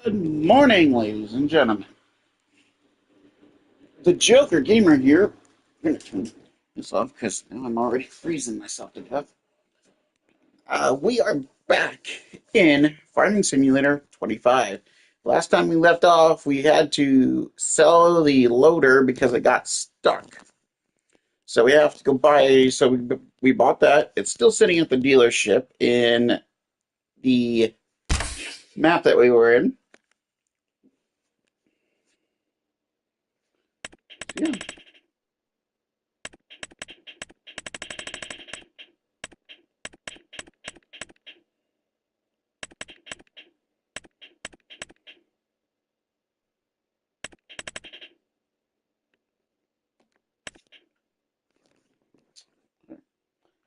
Good morning, ladies and gentlemen. The Joker Gamer here. I'm going to turn this off because now I'm already freezing myself to death. We are back in Farming Simulator 25. Last time we left off, we had to sell the loader because it got stuck. So we have to go buy. So we bought that. It's still sitting at the dealership in the map that we were in. Yeah.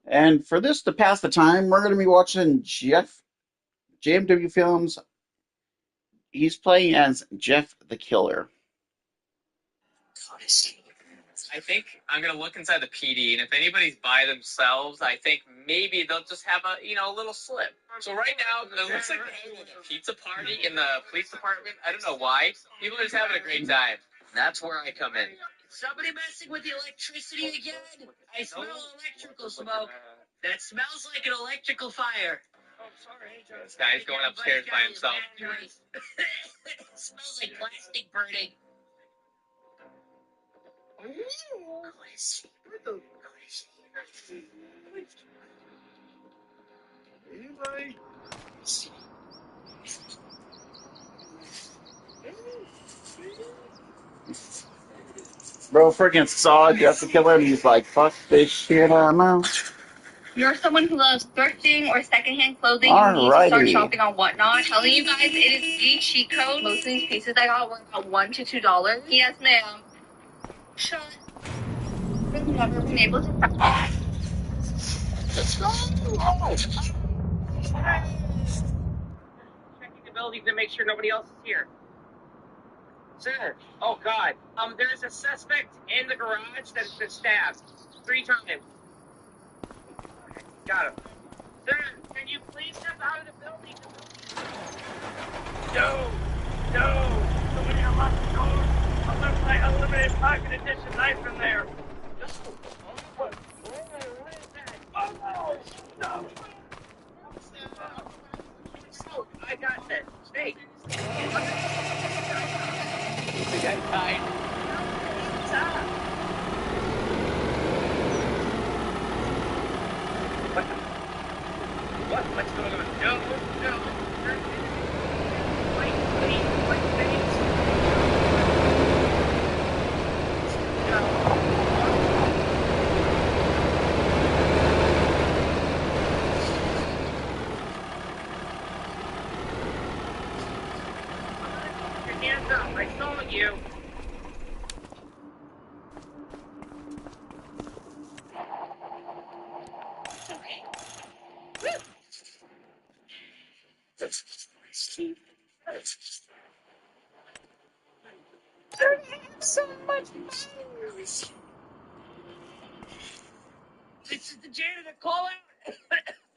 And for this to pass the time, we're going to be watching JMW Films. He's playing as Jeff the Killer. I think I'm gonna look inside the PD, and if anybody's by themselves, I think maybe they'll just have a little slip. So right now, it looks like they're having a pizza party in the police department. I don't know why. People are just having a great time. That's where I come in. Somebody messing with the electricity again? I smell electrical smoke. That smells like an electrical fire. Oh, sorry. This guy's going upstairs by himself. It smells like plastic burning. Who is he? Anybody? Bro freaking saw Jeff the Killer and he's like, fuck this shit, I'm out. You're someone who loves thrifting or secondhand clothing. You need to start shopping on Whatnot. Telling you guys, it is the cheat code. Most of these pieces I got were about $1 to $2. Yes, ma'am. Shut. I've never been able to. Checking the building to make sure nobody else is here. Sir, oh God, there's a suspect in the garage that's been stabbed 3 times. Got him. Sir, can you please step out of the building? No. Somebody unlock the door. I left my unlimited pocket edition knife in there. No. What is that? Oh, no. I got this. Snake. The guy died. What's going on? No. Wait, please. Your hands up. I saw you. So much money. This is the janitor. Call out.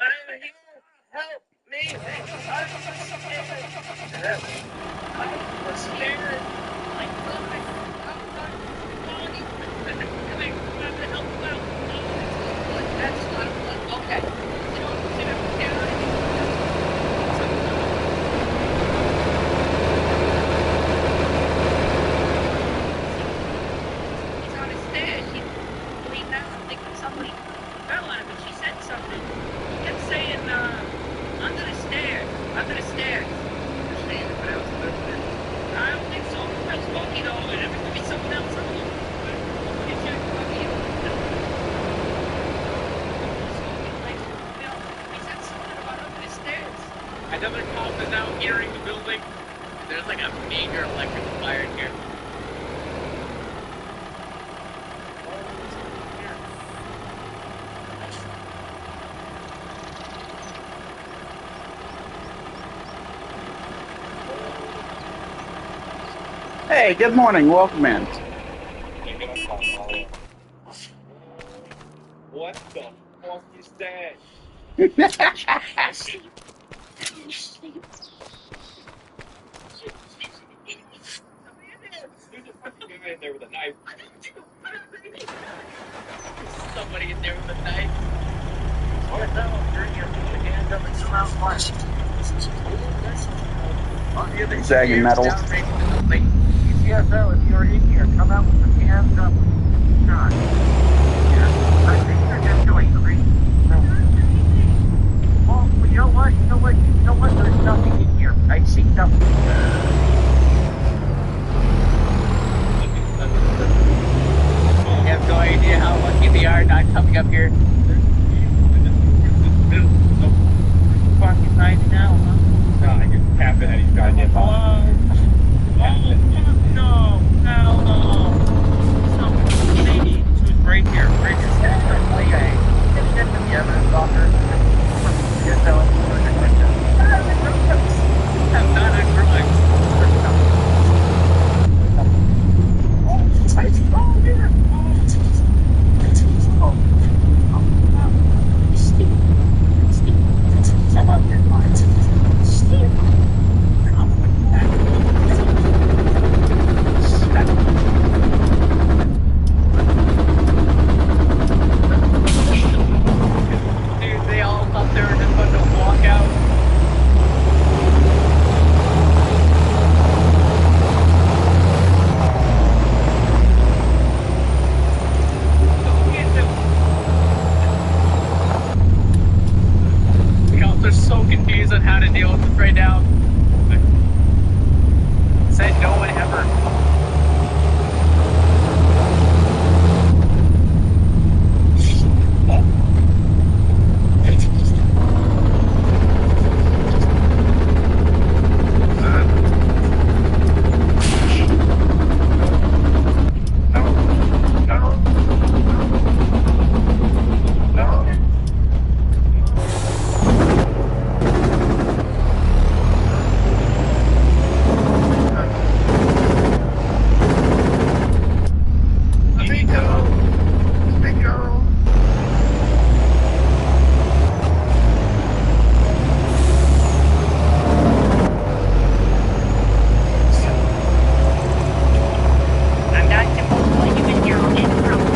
I'm here. Help me. I'm scared. My God. That's not a okay. You don't sit up there. He's on his stairs. He's leaning out. I'm thinking somebody fell on him, but she said something. He kept saying, under the stairs. Under the stairs. Understand, but I was listening. I don't think so. I was walking over. There could be someone else. Another cop is out entering the building. There's like a major electrical fire in here. Hey, good morning. Welcome in. What the fuck is that? Sagging metal. ECSO, if you're in here, come out with the hands up. God. Yeah. I think they're just going crazy. Well, you know what? There's nothing in here. I see nothing. I have no idea how lucky they are not coming up here. Fucking 90 now, huh? No, I just tapped it and he's got to get off. No, hell no. So, maybe it was right here. Right here. Okay. Get the evidence, doctor. Get that one. I'm not a drug. Dude, they all thought they were just about to walk out. The cops are so confused on how to deal with this right now. Said no one ever. I'm not supposed to let you in here. I'll get in trouble.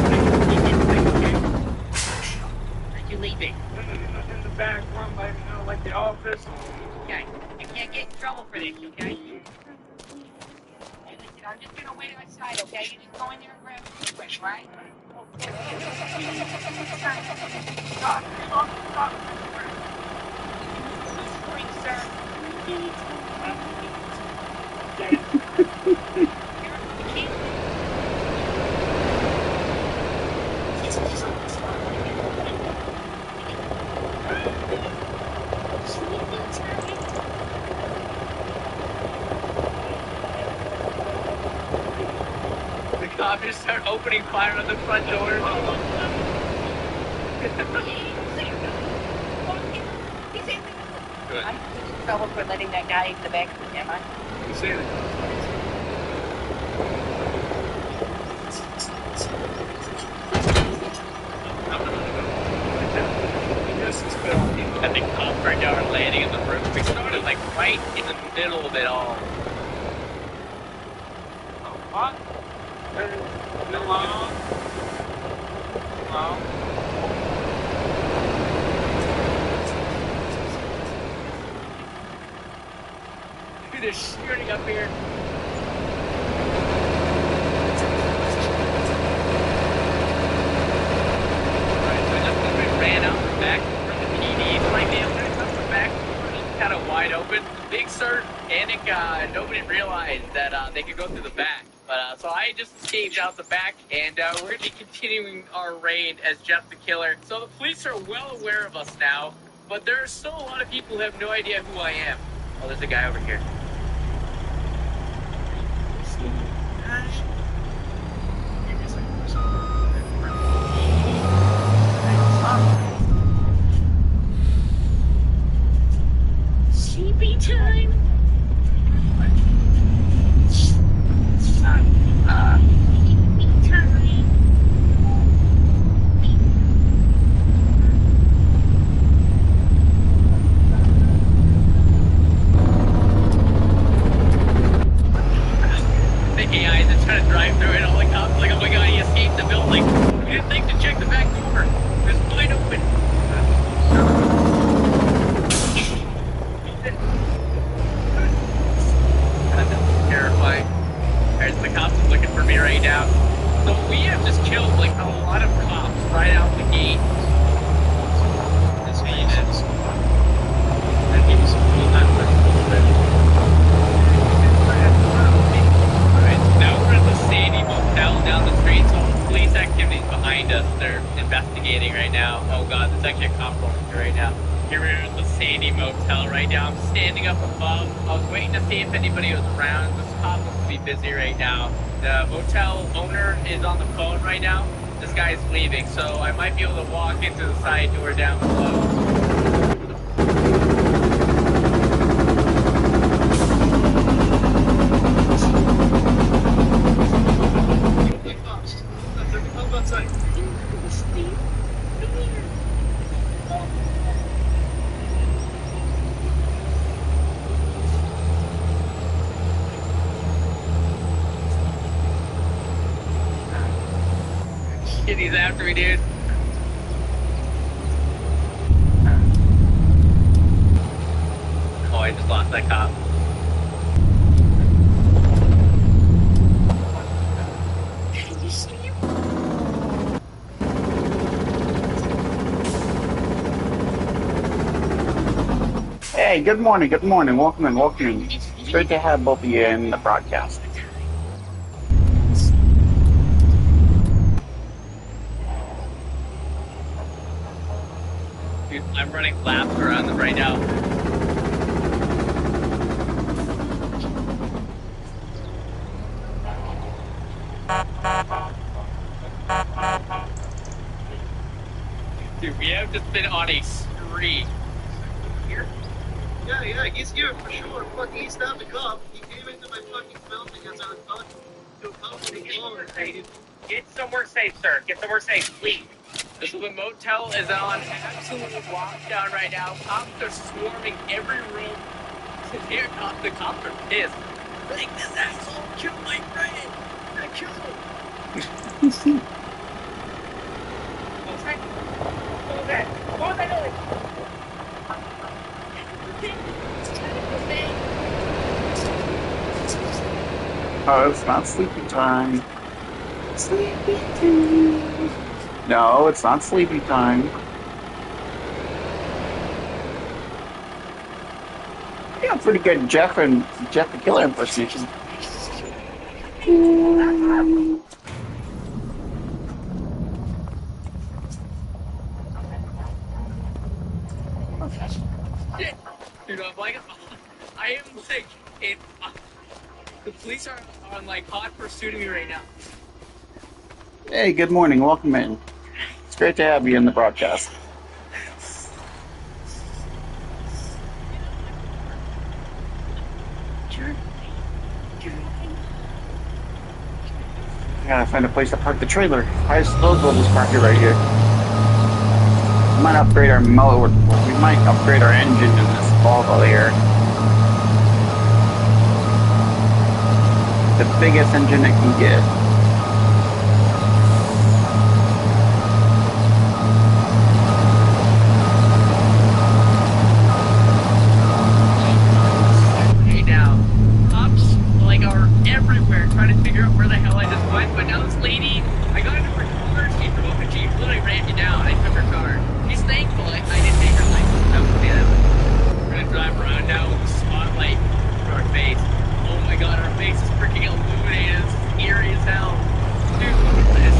Are you leaving? In the back room, like the office. Okay. You can't get in trouble for this, okay? Listen, I'm just gonna wait outside, okay? You just go in there and grab a toothbrush, right? Stop. Whispering, sir. The cops just start opening fire on the front door. Good. I'm in trouble for letting that guy in the back seat, am I? You say that. And the cops right now are landing in the room. We started like right in the middle of it all. What? Hello? Hello? Dude, they're shooting up here. Alright, so just as we ran out the back from the PD, right now, the back was kind of wide open. Big Sur and nobody realized that they could go through the back. But so I just escaped out the back, and we're going to be continuing our raid as Jeff the Killer. So the police are well aware of us now, but there are still a lot of people who have no idea who I am. Oh, there's a guy over here. Sleepy time. The AIs are trying to drive through it. All the cops like, oh my god, he escaped the building. We didn't think to check the back door. It was wide open. a lot of cops right out the gate. This unit. And maybe some food left for a little bit. Alright, now we're at the Sandy Motel down the street, so police activity's behind us. They're investigating right now. Oh god, there's actually a cop rolling through right now. Here we're at the Sandy Motel right now. I'm standing up above. I was waiting to see if anybody was around. This cop looks to be busy right now. The motel owner is on the phone right now. This guy's leaving, so I might be able to walk into the side door down below. Shit, he's after me, dude. Oh, I just lost that cop. Hey, good morning, good morning. Welcome in, welcome in. It's great to have both of you in the broadcast. Dude, I'm running laps around them right now. Dude, we have just been on a spree. Here? Yeah, he's here for sure. Fuck, he stabbed the cop. He came into my fucking building as I was talking to a cop on the phone. Get somewhere safe, sir. Get somewhere safe, please. So the motel is on absolute lockdown right now. Cops are swarming every room. The cops are pissed. Like, this asshole killed my friend. I killed him. What was that? What was that? What was that noise? Oh, it's not sleepy time. Sleepy time. No, it's not sleepy time. Yeah, pretty good Jeff the Killer impersonation. Shit. Dude, I'm like, I am like, the police are on like hot pursuit of me right now. Hey, good morning. Welcome in. It's great to have you in the broadcast. I gotta find a place to park the trailer. I suppose we'll just park it right here. We might upgrade our mower. We might upgrade our engine in this Volvo here. The biggest engine it can get. Hey now, cops like are everywhere trying to figure out where the hell I just went. But now this lady, I got into her car. She drove and she literally ran me down. I took her car. She's thankful I didn't take her license. That was the other. We're gonna drive around now with the spotlight for our face. Oh my god, our face is freaking illuminated. It's eerie as hell. Dude, look at this.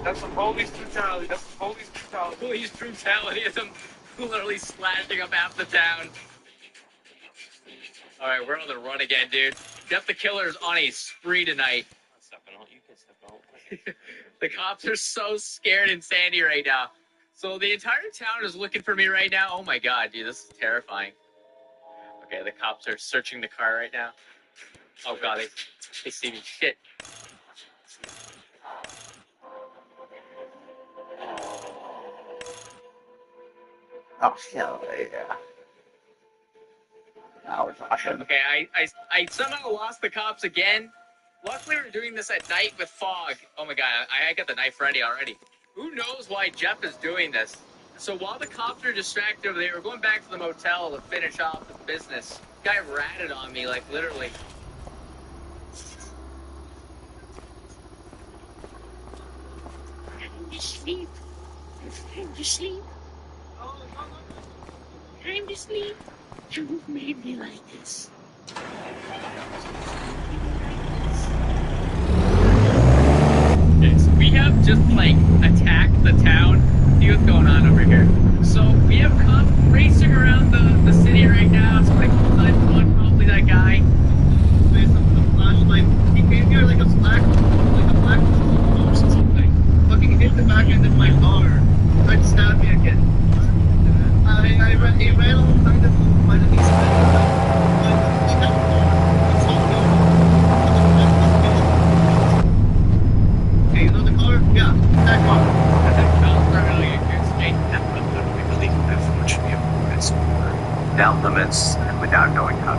That's the police brutality. That's the police brutality. Police brutality is them literally slashing up half the town. All right, we're on the run again, dude. Jeff the Killer's on a spree tonight. I'm stepping out. You can step out. The cops are so scared in Sandy right now. So the entire town is looking for me right now. Oh my god, dude, this is terrifying. Okay, the cops are searching the car right now. Oh god, they see me. Shit. Oh, hell yeah. Now we're talking. Okay, I somehow lost the cops again. Luckily, we're doing this at night with fog. Oh my god, I got the knife ready already. Who knows why Jeff is doing this? So while the cops are distracted over there, we're going back to the motel to finish off the business. This guy ratted on me, like literally. Time to sleep. It's time to sleep. Time to sleep. You've made me like this. Okay, so we have just like attacked the town. See what's going on over here. So we have cops racing around the city right now. So like one probably that guy. Based on the flashlight, he came here like a black ghost or something. Fucking hit the back end of my car. Tried to stab me again. He ran all kind of by the east okay, you know the car? Yeah, that car. Without limits and without knowing how.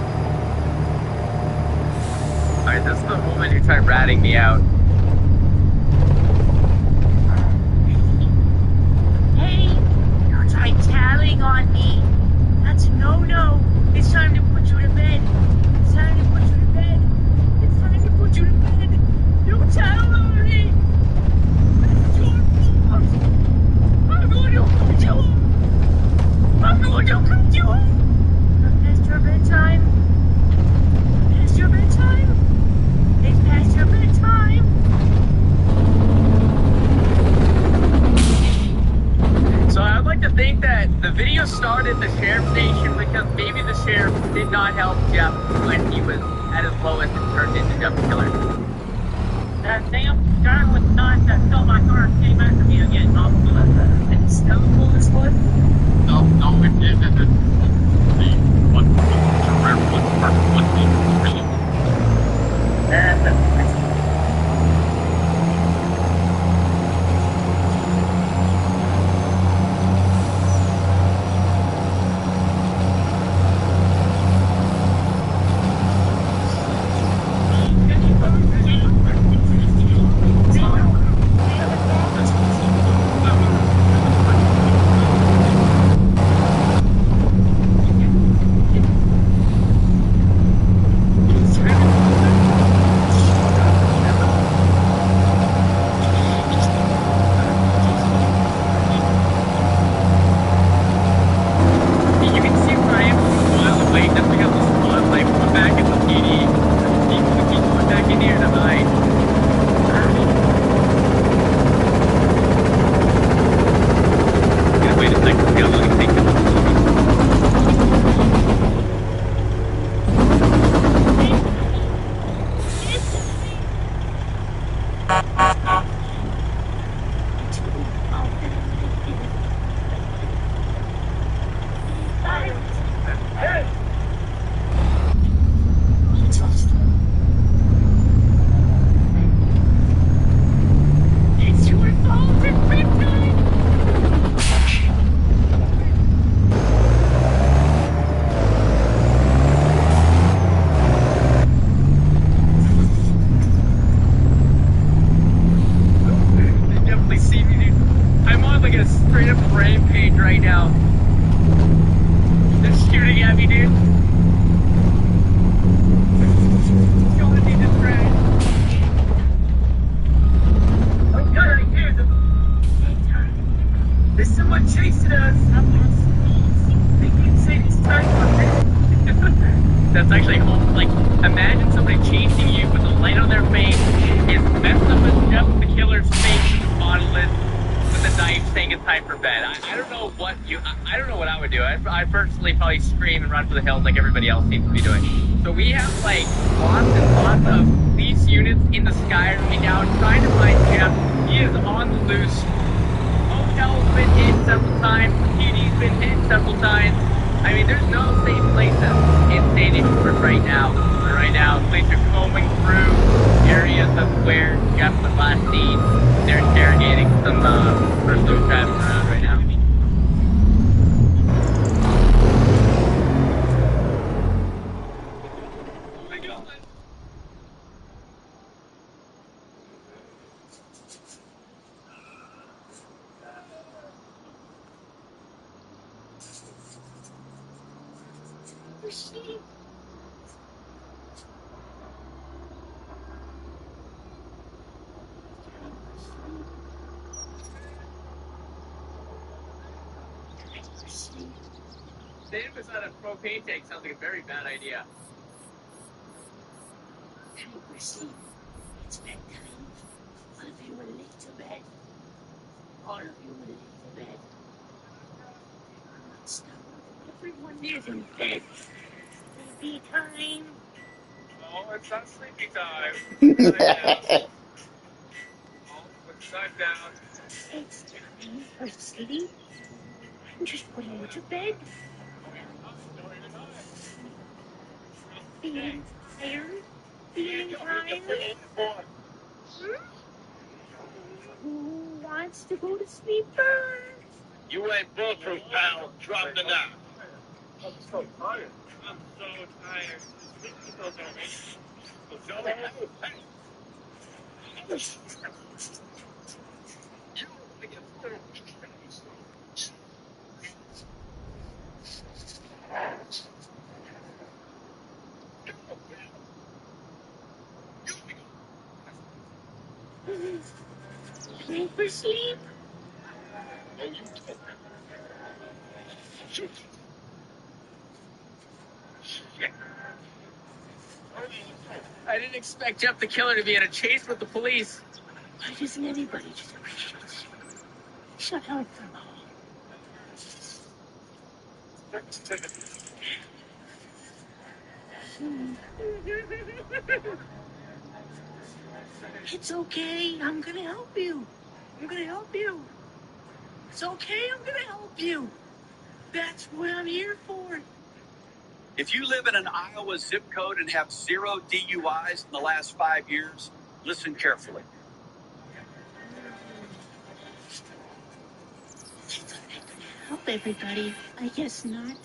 Alright, this is the woman who tried ratting me out. Hey, you tried telling on me. That's no. It's time to put you to bed. It's time to put you to bed. It's time to put you to bed. You tell on me. It's your fault. I'm going to put you up. I'm going to put you up. Past your bedtime. Past your bedtime. It's past your bedtime. So I'd like to think that the video started the sheriff station because maybe the sheriff did not help Jeff when he was at his lowest and turned into Jeff the Killer. That damn guy with the knife that stole my car came after me again. And still pull his foot. No, it didn't. That's actually like, imagine somebody chasing you with a light on their face, is messed up with Jeff the Killer's face on list with a knife saying it's time for bed. I don't know what I don't know what I would do. I'd personally probably scream and run for the hills like everybody else seems to be doing. So we have like lots and lots of police units in the sky right now trying to find Jeff. He is on the loose. Hotel's been hit several times. PD's been hit several times. I mean, there's no safe places in Stadiumford right now. And right now, police are combing through areas of where Jeff was last seen. They're interrogating some persons driving around right now. sleep. Staying beside a propane tank sounds like a very bad idea. Time for sleep. It's bedtime. All of you will lay to bed. All of you will lay to bed. Stop. Everyone is in bed. Sleepy time. Oh, it's not sleepy time. Side down. Oh, put the side down. It's time for sleep. I'm just putting you to bed. No, you're not. Feeling tired? Feeling tired? Hmm? Who wants to go to sleep first? You ain't bulletproof, pal. Drop the knot. I'm so tired. I'm so tired. Those are me. Joey, hey, hey. You want to get through. Time for sleep. Oh, you don't. Shoot. Shit. I didn't expect Jeff the Killer to be in a chase with the police. Why doesn't anybody just appreciate sleep? Shut out them all. It's okay. I'm gonna help you. I'm gonna help you. It's okay. I'm gonna help you. That's what I'm here for. If you live in an Iowa zip code and have 0 DUIs in the last 5 years, listen carefully. Help everybody. I guess not.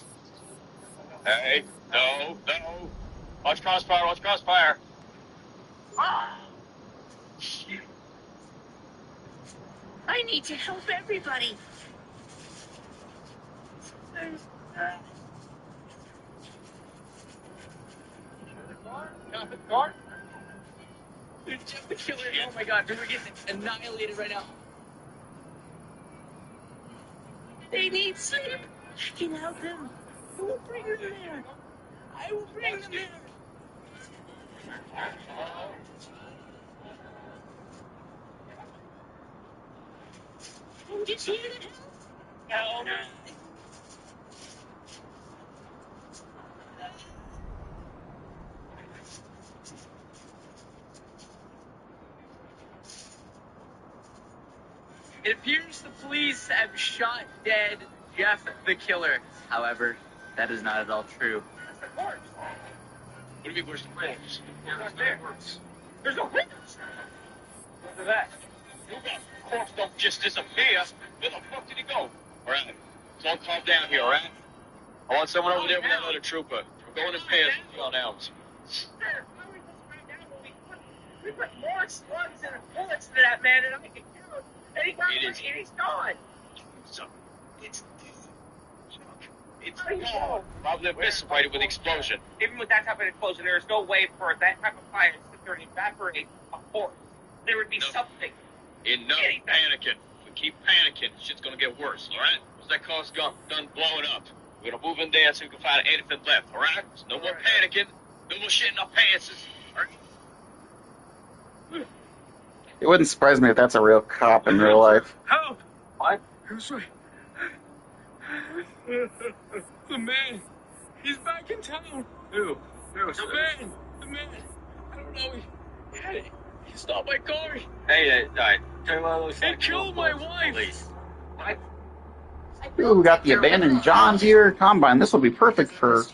Hey, no. Watch crossfire, watch crossfire. I need to help everybody. Car? Dude, Jeff the Killer. Oh my god, dude, we're getting annihilated right now. They need sleep. I can help them. I will bring them there. I will bring them there. I'm just here to help. Help. It appears the police have shot dead Jeff the Killer. However, that is not at all true. What do you mean, where's the corpse? Not there. There's no witness. Look at that. You got corpse don't just disappear. Where the fuck did he go? All right, so all calm down here, all right? I want someone over there with that other trooper. We're going in pairs with you on Elms. We put more slugs and bullets into that man, and I can count. And he got It is. and he's gone. So, it's gone. Probably eviscerated with the explosion. Even with that type of explosion, there is no way for that type of fire to evaporate a forest. There would be something. Enough panicking. If we keep panicking, shit's gonna get worse, all right? Once that car's done blowing up, we're gonna move in there so we can find anything left, all right? So no more panicking, no more shit in our pants, all right? It wouldn't surprise me if that's a real cop in real life. Help! What? Who's right? The man. He's back in town. Who? The man. I don't know. He stopped my car. Hey, all right. Tell me what it looks He like. killed my wife. Police. What? Ooh, we got the abandoned John Deere combine. This will be perfect for.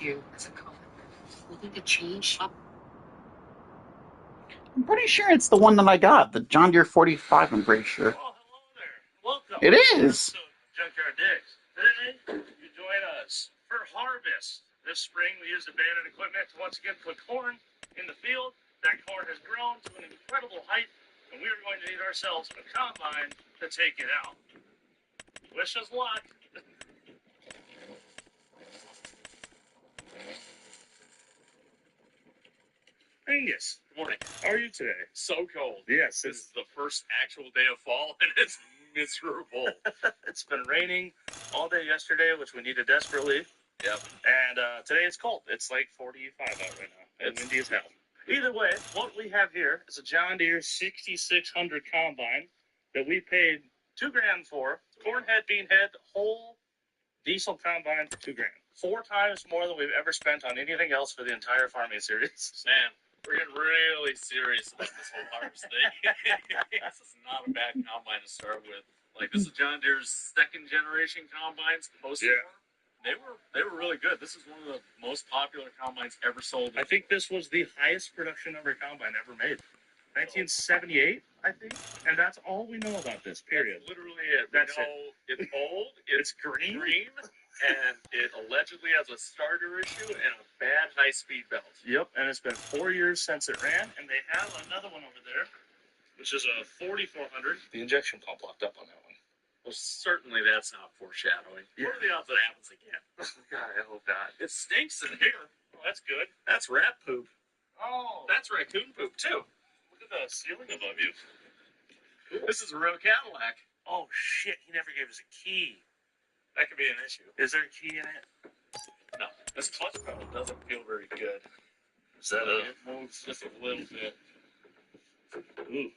I'm pretty sure it's the one that I got, the John Deere 45. I'm pretty sure. Oh, hello there. Welcome. It is. Junkyard Digs. Today, you join us for harvest. This spring, we used abandoned equipment to once again put corn in the field. That corn has grown to an incredible height, and we are going to need ourselves a combine to take it out. Wish us luck. Angus, Good morning. how are you today? So cold. Yes, This is the first actual day of fall, and it's miserable. it's been raining all day yesterday, which we needed desperately. Yep. And today it's cold. It's like 45 out right now. And windy as hell. Either way, what we have here is a John Deere 6600 combine that we paid $2,000 for. Corn head, bean head, whole diesel combine for $2,000. 4 times more than we've ever spent on anything else for the entire farming series. Man, we're getting really serious about this whole harvest thing. This is not a bad combine to start with. Like, this is John Deere's second generation combines. They were really good. This is one of the most popular combines ever sold. I think this was the highest production number combine ever made. 1978, I think. And that's all we know about this, period. That's literally it. That's It's old, it's green, and it allegedly has a starter issue and a bad high-speed belt. Yep, and it's been 4 years since it ran, and they have another one over there, which is a 4400. The injection pump locked up on that one. Well, certainly that's not foreshadowing. Yeah. What are the odds that happens again? God, I hope not. It stinks in here. Oh, that's good. That's rat poop. Oh, That's raccoon poop, too. look at the ceiling above you. This is a real Cadillac. Oh, shit, he never gave us a key. That could be an issue. Is there a key in it? No, this clutch pedal doesn't feel very good. Is that It moves just a little bit. Ooh.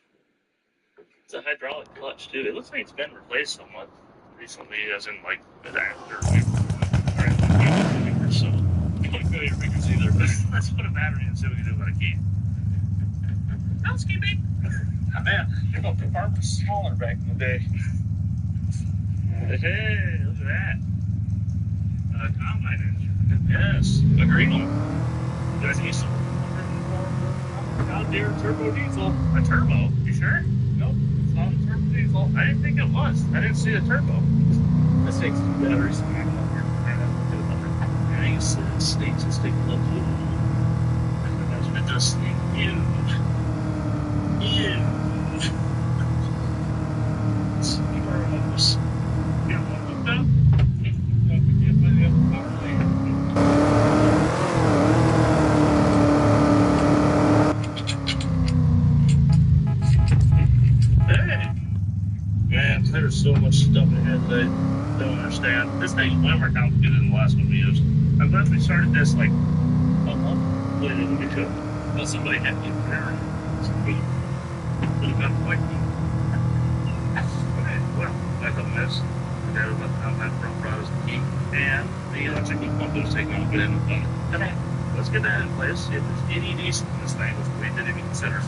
It's a hydraulic clutch, too. It looks like it's been replaced somewhat recently, as in, like, after so. You can't feel your fingers either. Let's put a battery in and see what we can do about a key. Housekeeping. Oh, man, you know, the farm was smaller back in the day. Hey, look at that. Combine engine. Yes, a green one. There's diesel. John Deere turbo diesel. A turbo? You sure? Nope, it's not a turbo diesel. I didn't think it was. I didn't see a turbo. This takes 2 batteries. Nice. States is taking a look. That's been just huge. Huge. Let's see where it was. Get one hooked up. We can't find the other power later. Hey! Man, there's so much stuff ahead that I don't understand. This thing's way more complicated than the last one we used. I'm glad we started this like a month later than we could. Well, somebody had to get prepared. Could have gone quick. Okay, well, back up this. The dad about the combine front brought us the key and the electric heat pump that was taken off it and done it. Okay, let's get that in place. See if there's any diesel in this thing, which we didn't even consider.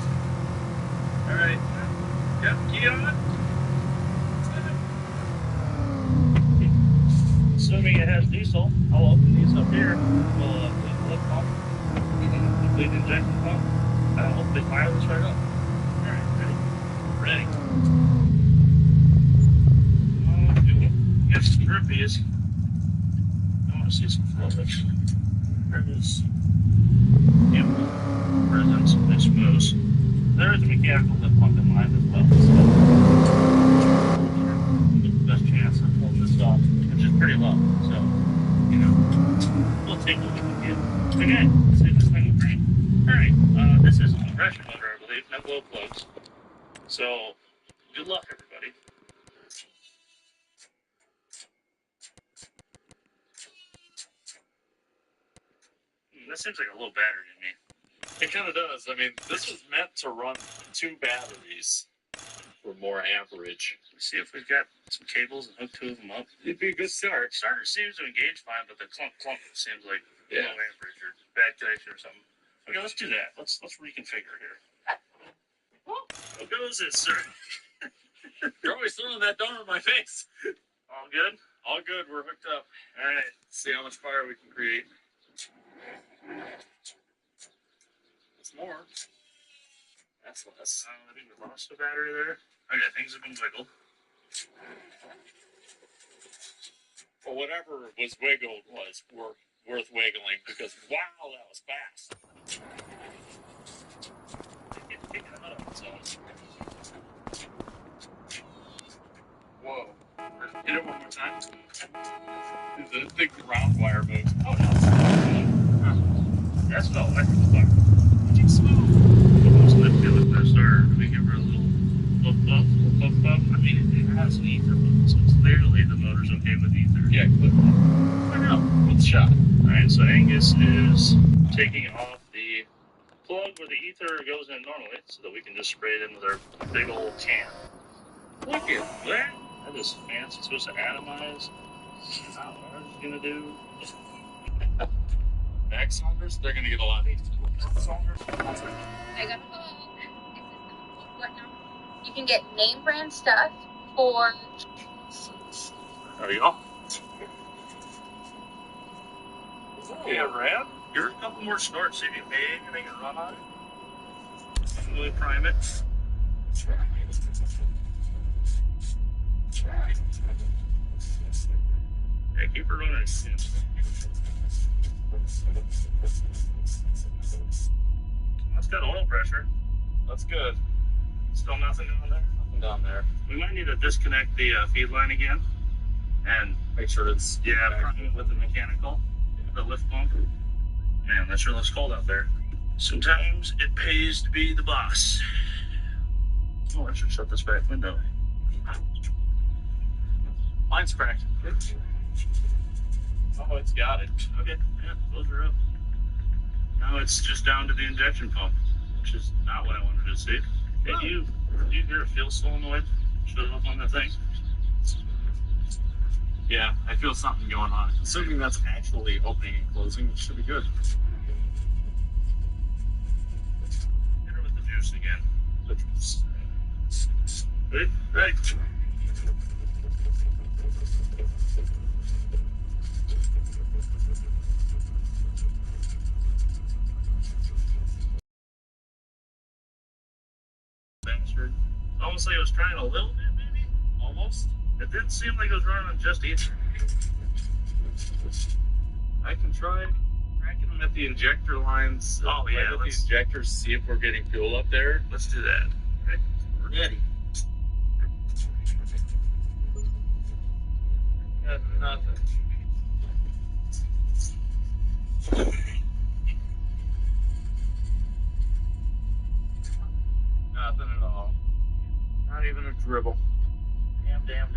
Alright. Got the key on it? Assuming it has diesel, I'll open these up here. We'll clean the lip pump, complete the injection pump, and I'll hopefully fire this right up. Alright, ready? Get some drippies. I want to see some fluids. There's presence of this moose. There is a mechanical lip pump in line as well. So, get the best chance of holding this off, which is pretty low. So, you know, we'll take what we can get. Okay, let's see if this thing will crank. Alright, this is a compression motor, I believe, no glow plugs. So, good luck, everybody. That seems like a low battery to me. It kind of does. I mean, this was meant to run 2 batteries for more amperage. Let's see if we've got some cables and hook 2 of them up. It'd be a good start. Starter seems to engage fine, but the clunk seems like Yeah. low amperage or bad connection or something. Okay, let's do that. Let's reconfigure here. How goes this, sir? You're always throwing that donut in my face. All good? All good. We're hooked up. All right. Let's see how much fire we can create. That's more. That's less. I think we lost the battery there. Okay, things have been wiggled. For whatever was wiggled was worth wiggling because wow, that was fast. It's taking out of its own. Whoa. Hit it one more time. The ground wire moves. Oh no. That's not electrical fire. Too smooth. Okay, so Angus is taking off the plug where the ether goes in normally so that we can just spray it in with our big old can. Look at that. That is fancy. It's supposed to atomize. I don't know what ours is going to do. Back cylinders, they're gonna get a lot of cylinders. I got a hook. Whatnot. You can get name brand stuff for. There you go. Okay, Brad. Here's a couple more snorts. See if you pay and make it run on it. Really prime it. Yeah, keep her running. That's got oil pressure. That's good. Still nothing down there? Nothing down there. We might need to disconnect the feed line again and Make sure it's prime it with the mechanical, the lift pump. Man, that sure looks cold out there. Sometimes it pays to be the boss. Oh, I should shut this back window. Mine's cracked. Oh, it's got it. Okay, yeah, those are up. Now it's just down to the injection pump, which is not what I wanted to see. Hey, do you hear a fuel solenoid show up on the thing? Yeah, I feel something going on. Assuming that's actually opening and closing, it should be good. Hit her with the juice again. The juice. Ready? Ready. Bastard. Almost like it was trying a little bit, maybe? Almost. It didn't seem like it was running on just ether. I can try cracking them at the injector lines. Oh, yeah, Right at the let's- injectors, see if we're getting fuel up there. Let's do that. Okay. Ready. Got nothing. Nothing at all. Not even a dribble. Damn.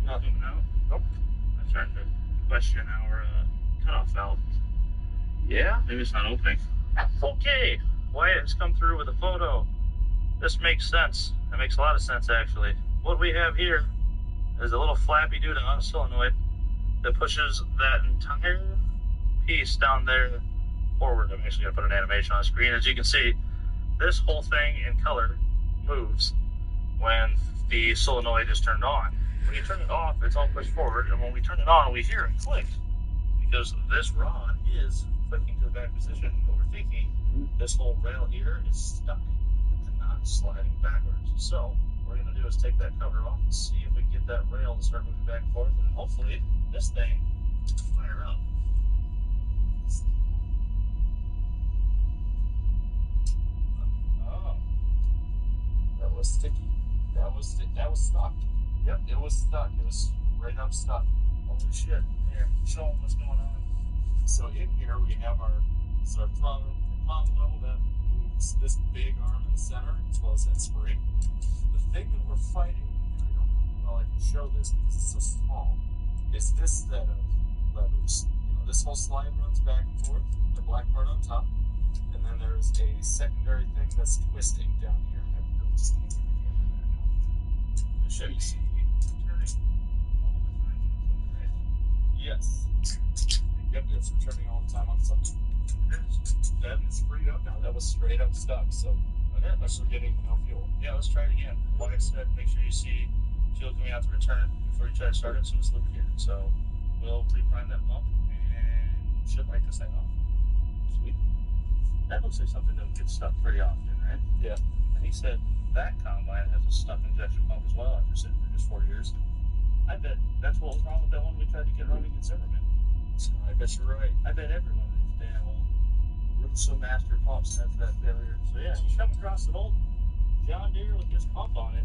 Nothing out? Nope. I'm starting to question our cutoff valve. Yeah? Maybe it's not opening. Okay, Wyatt has come through with a photo. This makes sense. It makes a lot of sense, actually. What we have here is a little flappy dude on a solenoid that pushes that entire piece down there forward. I'm actually going to put an animation on the screen. As you can see, this whole thing in color moves when the solenoid is turned on. When you turn it off, it's all pushed forward, and when we turn it on, we hear it click. Because this rod is clicking to the back position. What we're thinking, this whole rail here is stuck and not sliding backwards. So what we're going to do is take that cover off and see if we can get that rail to start moving back and forth, and hopefully this thing will fire up. Oh, That was sticky. That was stuck. yep. It was stuck. It was right up stuck. Holy shit. Here, show them what's going on. So in here we have our throttle level that moves this big arm in the center as well as that spring. The thing that we're fighting, and I don't know how well I can show this because it's so small, is this set of levers. This whole slide runs back and forth, the black part on top, and then there's a secondary thing that's twisting down here. I just can't get the camera there now. So you see, Turning all the time on something, right? yes. Yep, it's returning all the time on something. That is freed up now. That was straight up stuck, so unless we're getting no fuel. Yeah, let's try it again. Like I said, make sure you see fuel coming out the return before you try to start it so it's lubricated. So we'll reprime that pump and should light this thing off. Sweet. That looks like something that gets stuck pretty often, right? Yeah. And he said that combine has a stuck injection pump as well after sitting for just 4 years. I bet that's what was wrong with that one we tried to get running in Zimmerman. I bet you're right. I bet every one of these damn old Russo Master pumps has that failure. So yeah, you come across an old John Deere with this pump on it,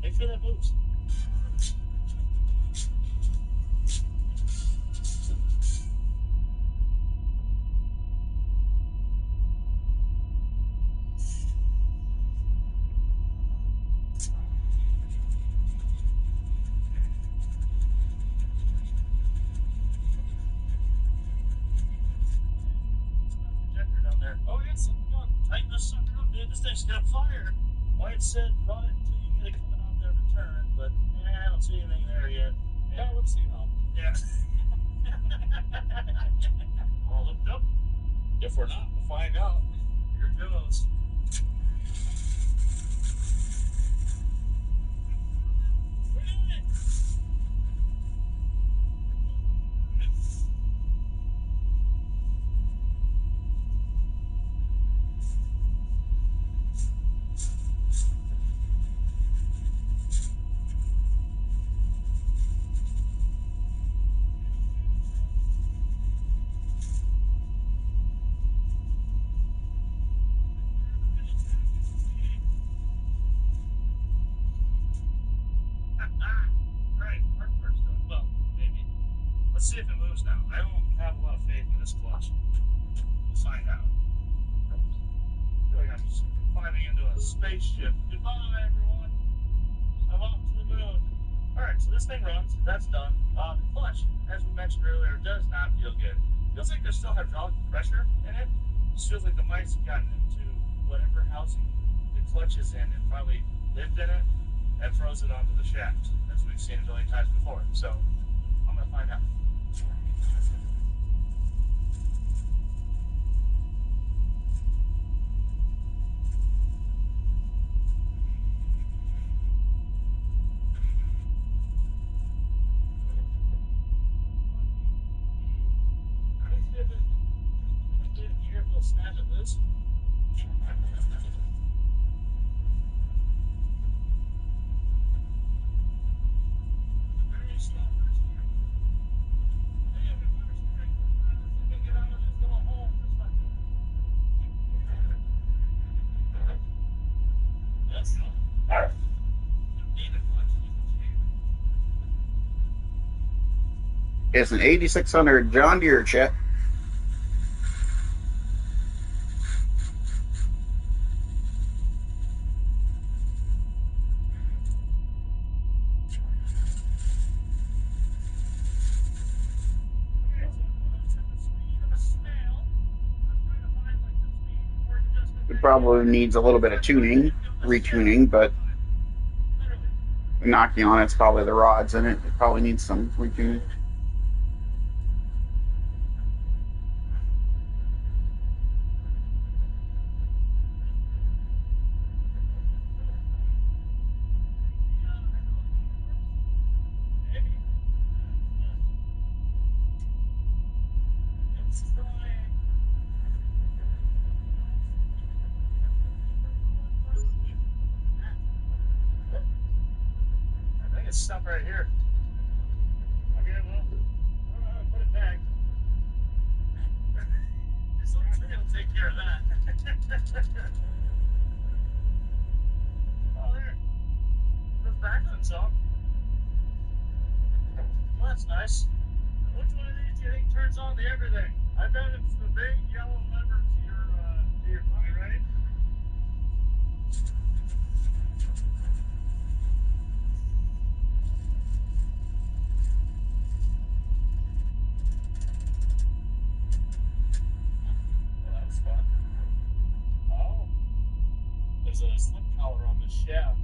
make sure that moves. thing's got fire. White said run it until you get it coming out there to turn, but I don't see anything there yet. Yeah, let's see how. Yeah. All hooked up? If we're not, we'll find out. Here goes. Right, hard part's done. Well, maybe. Let's see if it moves now. I don't have a lot of faith in this clutch. We'll find out. I feel like I'm just climbing into a spaceship. Goodbye, everyone. I'm off to the moon. Alright, so this thing runs. That's done. The clutch, as we mentioned earlier, does not feel good. Feels like there's still hydraulic pressure in it. Just feels like the mice have gotten into whatever housing the clutch is in and probably lived in it and froze it onto the shaft, as we've seen a million times before. So, I'm going to find out. Here, we'll snap it loose. It's an 8600 John Deere, Chet. It probably needs a little bit of tuning, retuning, but knocking on it's probably the rods in it. It probably needs some retuning. I think it's stuck right here. Okay, well, put it back. This little tree will take care of that. Oh, there. Goes back on itself. Well, that's nice. Which one of these do you think turns on to everything? I bet it's the big yellow lever to your body, right? Well, that was fun. Oh, there's a slip collar on the shaft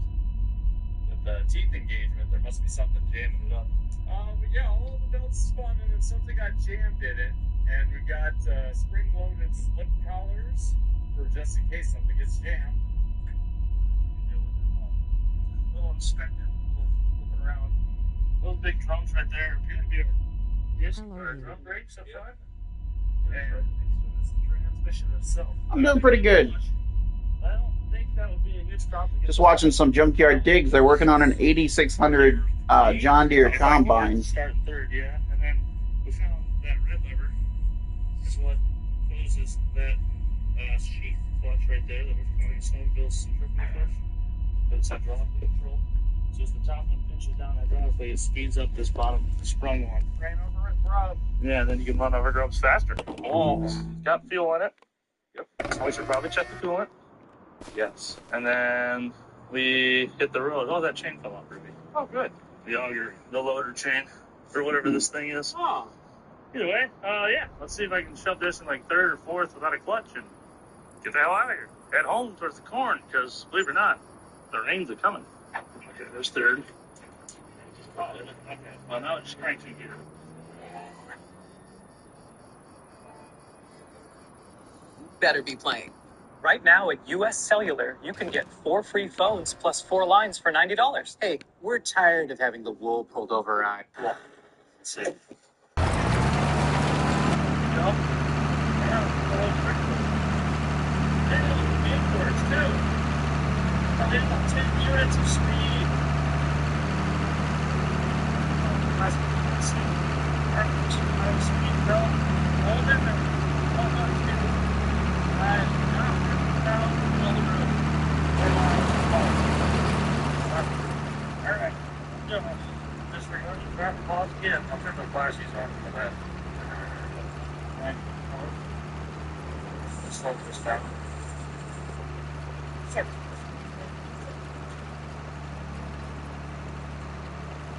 with the teeth engagement. There must be something jamming it up. But yeah, all the belts spun and then something got jammed in it. And we got spring-loaded slip collars for just in case something gets jammed. A little inspector, looking around. Those big drums right there appear to be a disc or a drum brakes up front. And it's the transmission itself. I'm doing pretty good. I don't think that would be a huge problem. Just watching some junkyard digs. They're working on an 8600 John Deere combine. Starting third, yeah. And then we found that red lever is what closes that sheath clutch right there that we're calling Snowmobile's centrifugal clutch. That's hydraulically controlled. So as the top one pinches down hydraulically, it speeds up this bottom sprung one. Ran over it, Rob. Yeah, then you can run over grubs faster. Oh, it's got fuel in it. Yep. So we should probably check the coolant. Yes. And then we hit the road. Oh, that chain fell off, Ruby. Oh, good. The auger, the loader chain, or whatever this thing is. Oh. Either way, yeah. Let's see if I can shove this in like third or fourth without a clutch and get the hell out of here. head home towards the corn because, believe it or not, the rains are coming. Okay, there's third. Oh, okay. Well, now it's cranking here. Better be playing. Right now at US Cellular, you can get 4 free phones plus 4 lines for $90. Hey, we're tired of having the wool pulled over our eyes. Let's see. You know? Inwards, too. 10 units of speed. Let's see. Speed, though. Hold in there. Hold on, kid. Alright, disregard the traffic laws again. I'll turn the flashies on for that. Let's slow this down. Sir.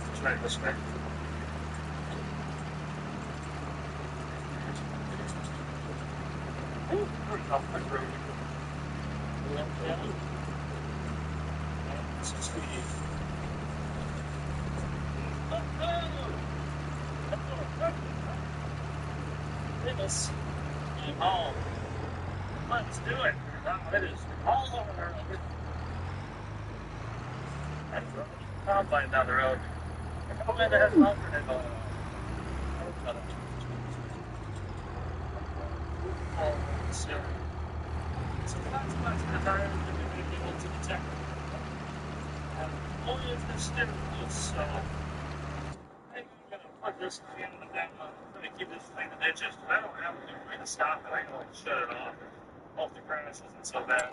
Let's try this way. Off my road. Goodness. I'm home. Let's do it. It is all over the road. Combine down the road. Come in has an alternate going on. So that's much the time to be able to detect. Only if this stick loose, so I'm going to put this in the down. I'm going to keep this thing in the ditches. I don't have a way to stop it. I can only shut it off. Hope the crash isn't so bad.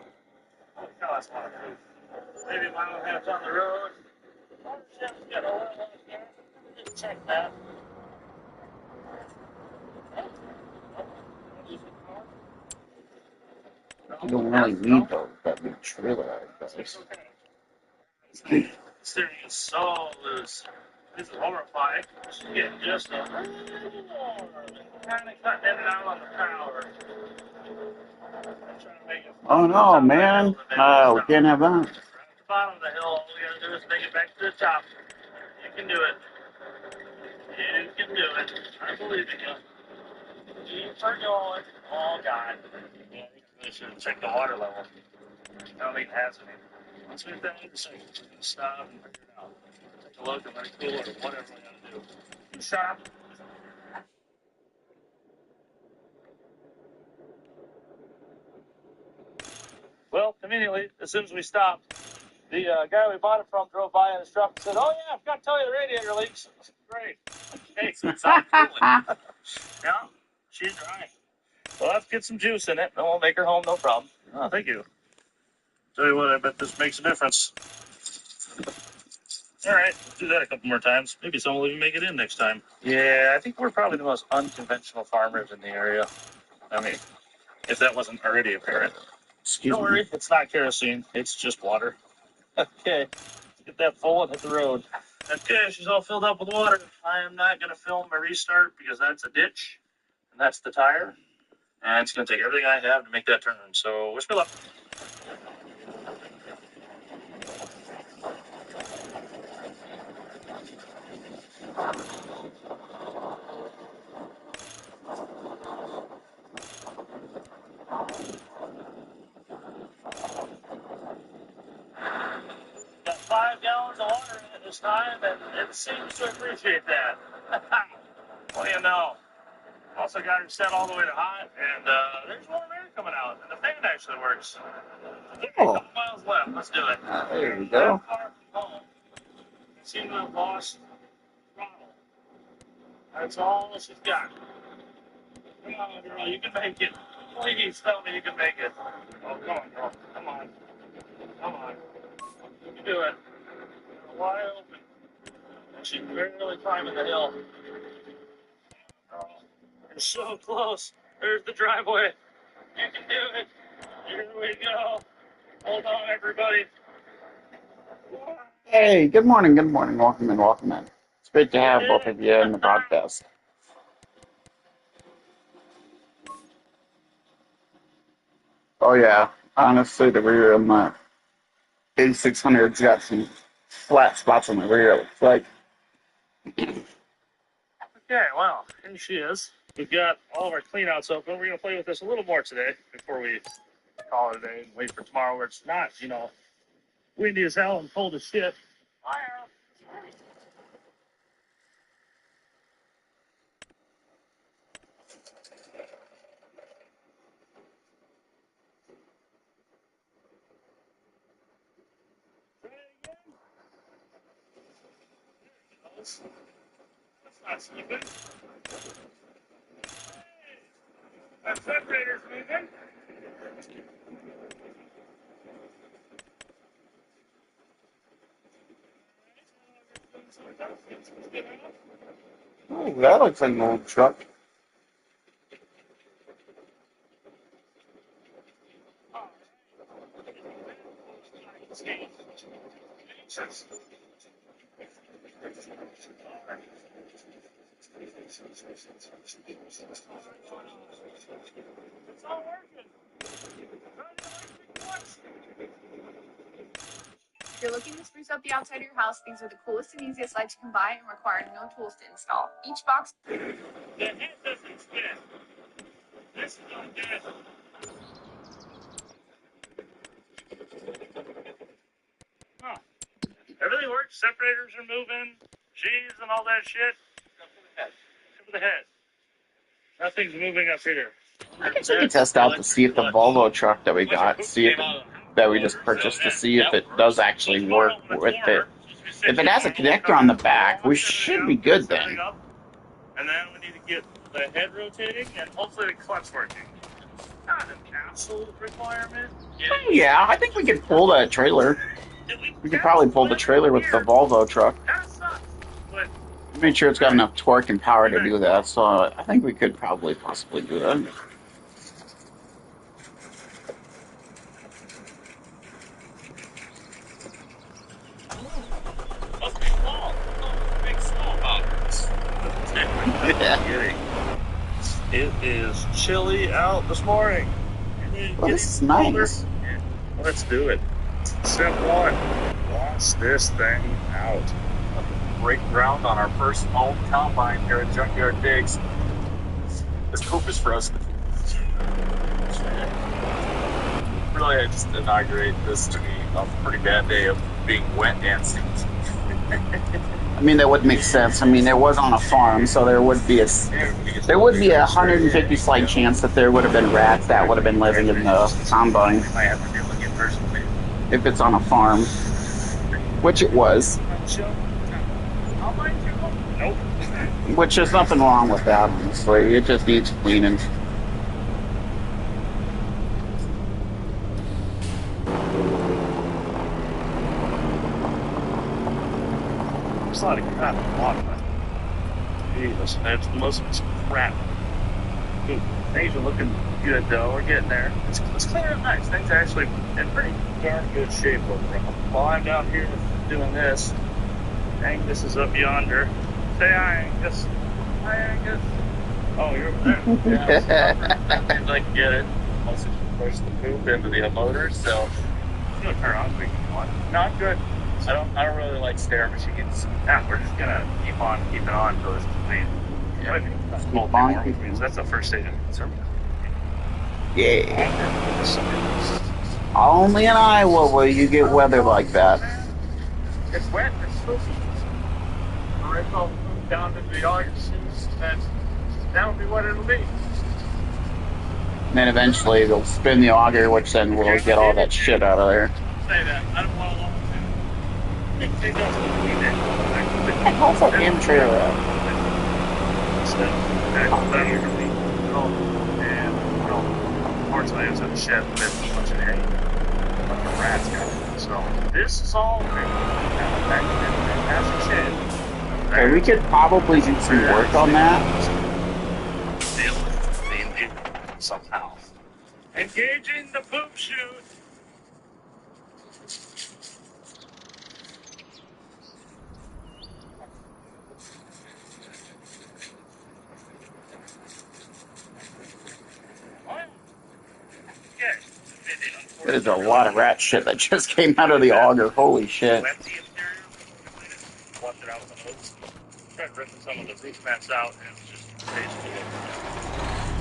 Holy cow, that's a lot of food. Maybe a mile and a half down the road. Watershed's got a little on here. Just check that. You don't really need those, that big trailer, I guess. The steering is so loose. This is horrifying. She's getting just a little more. Kind of cutting in and out on the power. I'm trying to make it. Oh no, man. We can't have that. Right at the bottom of the hill, all we gotta do is make it back to the top. You can do it. You can do it. I believe in you. Keep her going. Oh, God. Yeah, I think we should check the water level. I don't think it has any. Once we hit that intersection, we're going to stop and figure it out. Take a look and let it cool or whatever we got to do. You stop. Well, conveniently, as soon as we stopped, the guy we bought it from drove by in his truck and said, "Oh, yeah, I forgot to tell you the radiator leaks." Great. Okay, so it's not cooling. Yeah, she's dry. Well, let's get some juice in it, and we'll make her home, no problem. Oh, thank you. Tell you what, I bet this makes a difference. All right, let's do that a couple more times. Maybe someone will even make it in next time. Yeah, I think we're probably the most unconventional farmers in the area. I mean, if that wasn't already apparent. Excuse Don't me. worry, it's not kerosene. It's just water. Okay, let's get that full and hit the road. Okay, she's all filled up with water. I am not going to film my restart because that's a ditch, and that's the tire. And it's going to take everything I have to make that turn. So wish me luck. Got 5 gallons of water in it this time, and it seems to appreciate that. What do you know? Also got her set all the way to hot, and there's warm air coming out, and the fan actually works. Okay, a couple miles left. Let's do it. There you go. Not far from home. I seem to have lost throttle. That's all she's got. Come on, girl, you can make it. Please tell me you can make it. Oh, come on, girl. Come on. Come on. You can do it. You're wide open. And she's barely climbing the hill. Oh, you're so close. There's the driveway. You can do it. Here we go. Hold on, everybody. Hey, good morning, good morning. Welcome in, welcome in. It's great to have both of you in the broadcast. Oh, yeah. Honestly, the rear of my 8600's got some flat spots on the rear. It looks like. Okay, well, here she is. We've got all of our cleanouts open. We're going to play with this a little more today before we call it a day and wait for tomorrow where it's not, windy as hell and cold as shit. Fire! That's not sleeping. That separator's moving. Oh, that looks like an old truck. It's all working. If you're looking to spruce up the outside of your house, these are the coolest and easiest lights you can buy and require no tools to install. Each box. The head doesn't spin. This is not good. Huh. Everything works. Separators are moving. G's and all that shit. Except for the head. Nothing's moving up here. I guess we could test out to see if the Volvo truck that we got, that we just purchased, to see if it does actually work with it. If it has a connector on the back, we should be good then. And then we need to get the head rotating and hopefully the clutch working. Not an absolute requirement. Yeah, I think we could pull that trailer. We could probably pull the trailer with the Volvo truck. Make sure it's got enough torque and power to do that, so I think we could probably possibly do that. It is chilly out this morning. Well, this is nice. Let's do it. Step one, wash this thing out. Break ground on our first home combine here at Junkyard Digs. This poop is frozen. Really, I just inaugurate this to be a pretty bad day of being wet and stinky. I mean, that would make sense. I mean, it was on a farm, so there would be a 150 slight chance that there would have been rats that would have been living in the combine. If it's on a farm, which it was. Nope. Which there's nothing wrong with that, honestly. It just needs cleaning. There's a lot of crap in the water. Jesus, that's most of it's crap. Ooh, things are looking good though. We're getting there. It's clear and nice. Things are actually in pretty darn good shape overall. While I'm down here doing this, Angus is up yonder. Say hi, Angus. Hi, Angus. Oh, you're over there. Yeah, I'd like to get it. Also, push the poop into the motor, so. I'm gonna turn on quick if you want. No, I'm good. I don't really like stair machines. Yeah, we're just gonna keep on keeping on until it's clean. Yeah. That's Keep on keeping. That's the first stage of concern. Yeah. Only in Iowa will you get weather like that. It's wet. It's supposed to be. Right, I'll move down into the August, and that'll be what it'll be. And then eventually they'll spin the auger, which then will get all that shit out of there. Say that. I don't want to long Take those and clean it. How's that damn trailer at? Unfortunately, I was in the shed with a bunch of hay. A bunch of rats got it. So this is all back in fantastic shape. Okay, we could probably do some work on that. Deal with the engine somehow. Engaging the poop chute. There's a lot of rat shit that just came out of the auger. Holy shit. Wet the interior, flush it out some of those. Tried ripping some of the roof vents out, and it's just basically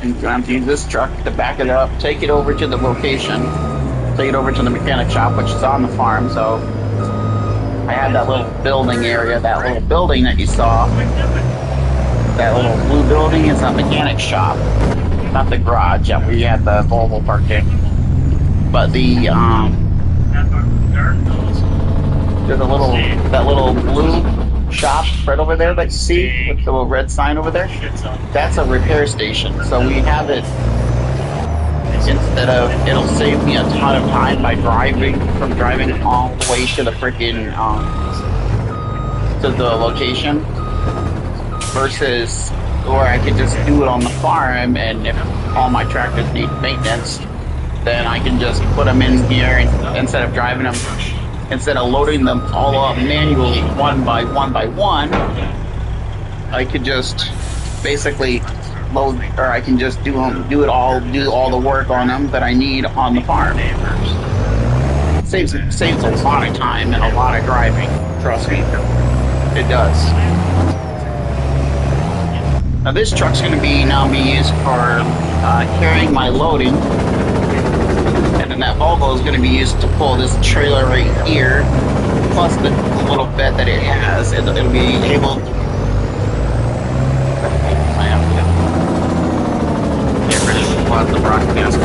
And you have to use this truck to back it up, take it over to the location, take it over to the mechanic shop, which is on the farm. So I have that little building area, that little building that you saw. That little blue building is a mechanic shop, not the garage that we had the Volvo parked in. But the there's a little that little blue shop right over there that you see with the little red sign over there. That's a repair station. So we have it instead of it'll save me a ton of time by driving all the way to the freaking to the location versus or I could just do it on the farm, and if all my tractors need maintenance, then I can just put them in here and, instead of driving them, instead of loading them all up manually one by one, I could just basically load, or I can just do all the work on them that I need on the farm. Saves a lot of time and a lot of driving. Trust me, it does. Now this truck's going to be used for carrying my loading, and then that Volvo is going to be used to pull this trailer right here, plus the little bed that it has. It'll be able to get rid of a lot of the broadcast.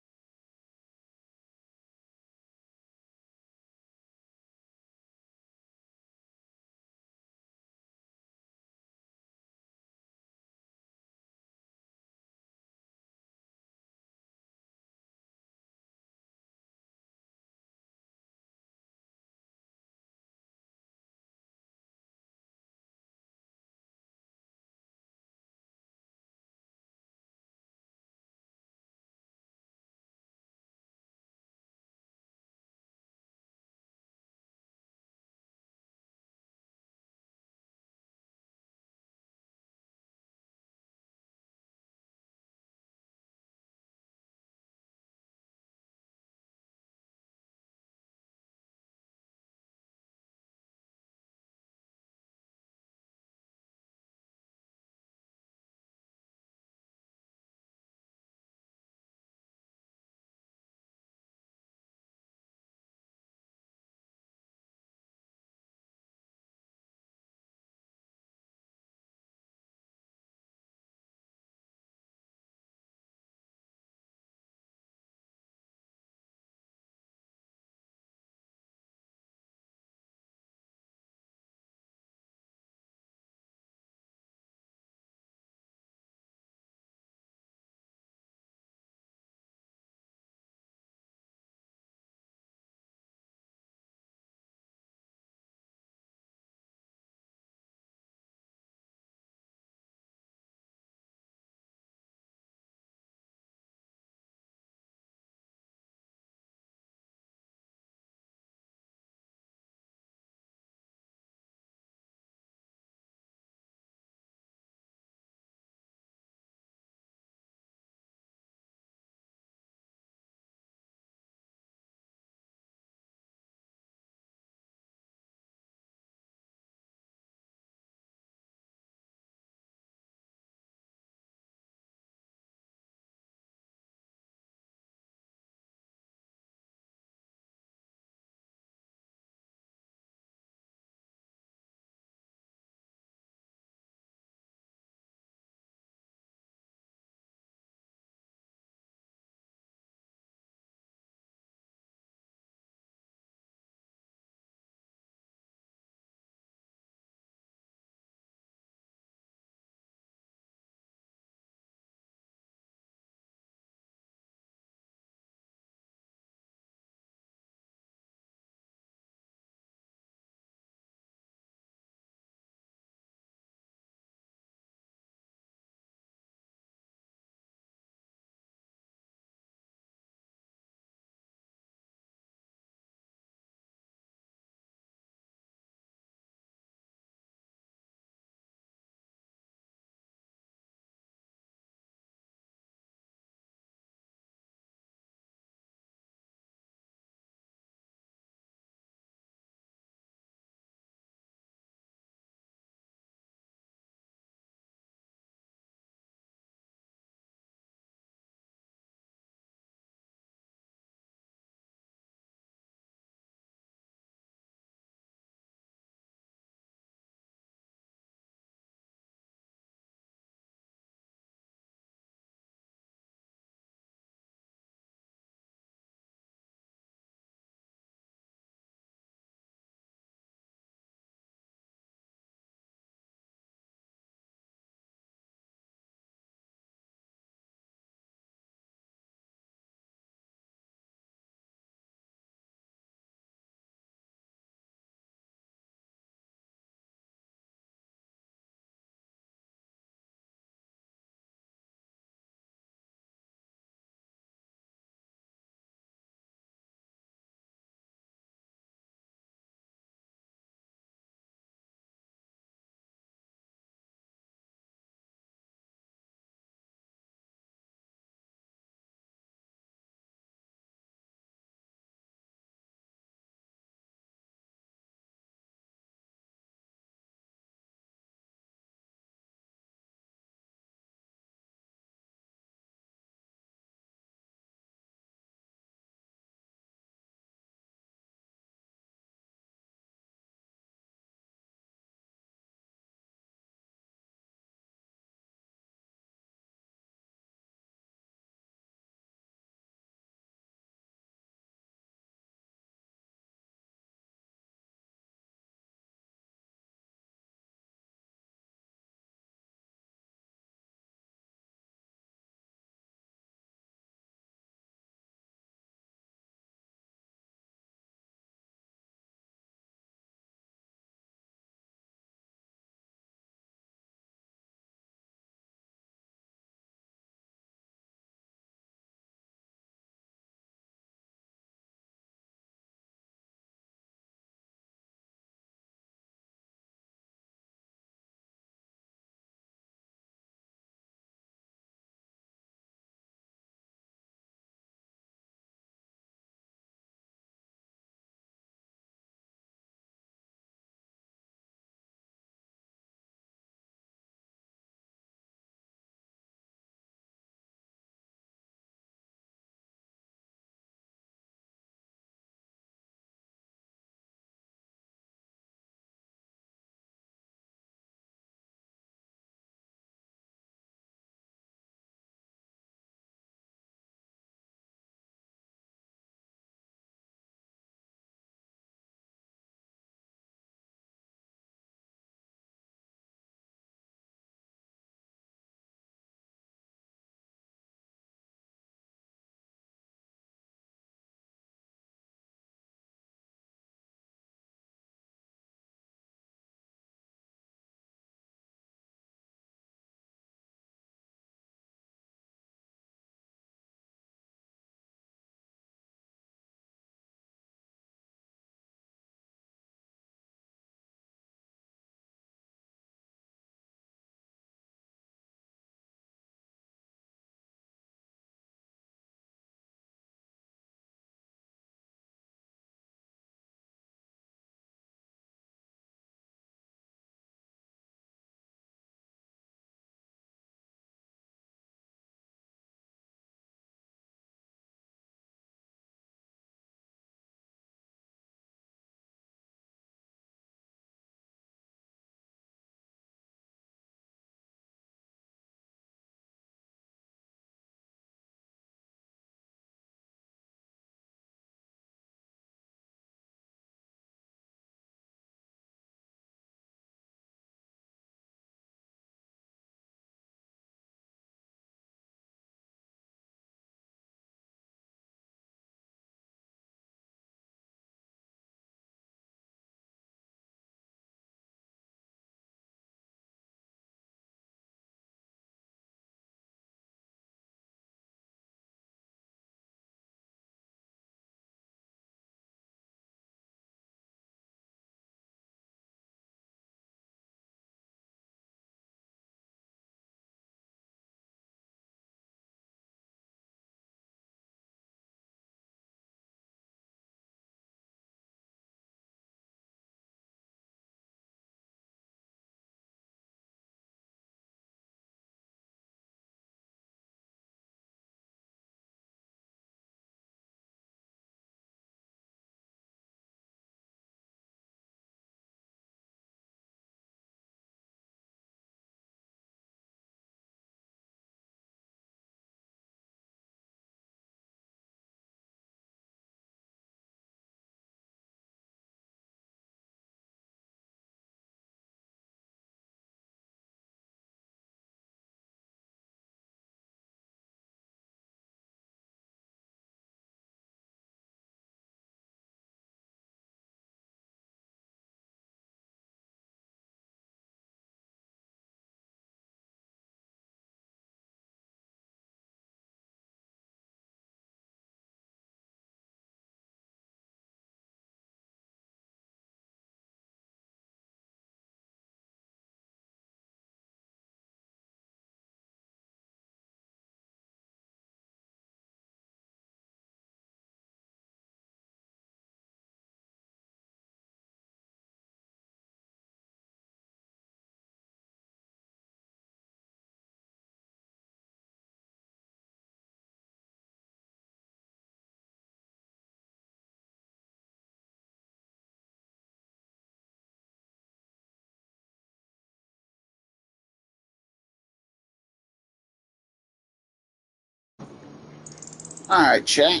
Alright, chat.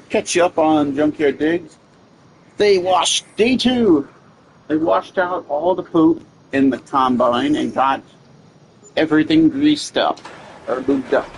Catch you up on Junkyard Digs. They washed day 2. They washed out all the poop in the combine and got everything greased up or lubed up.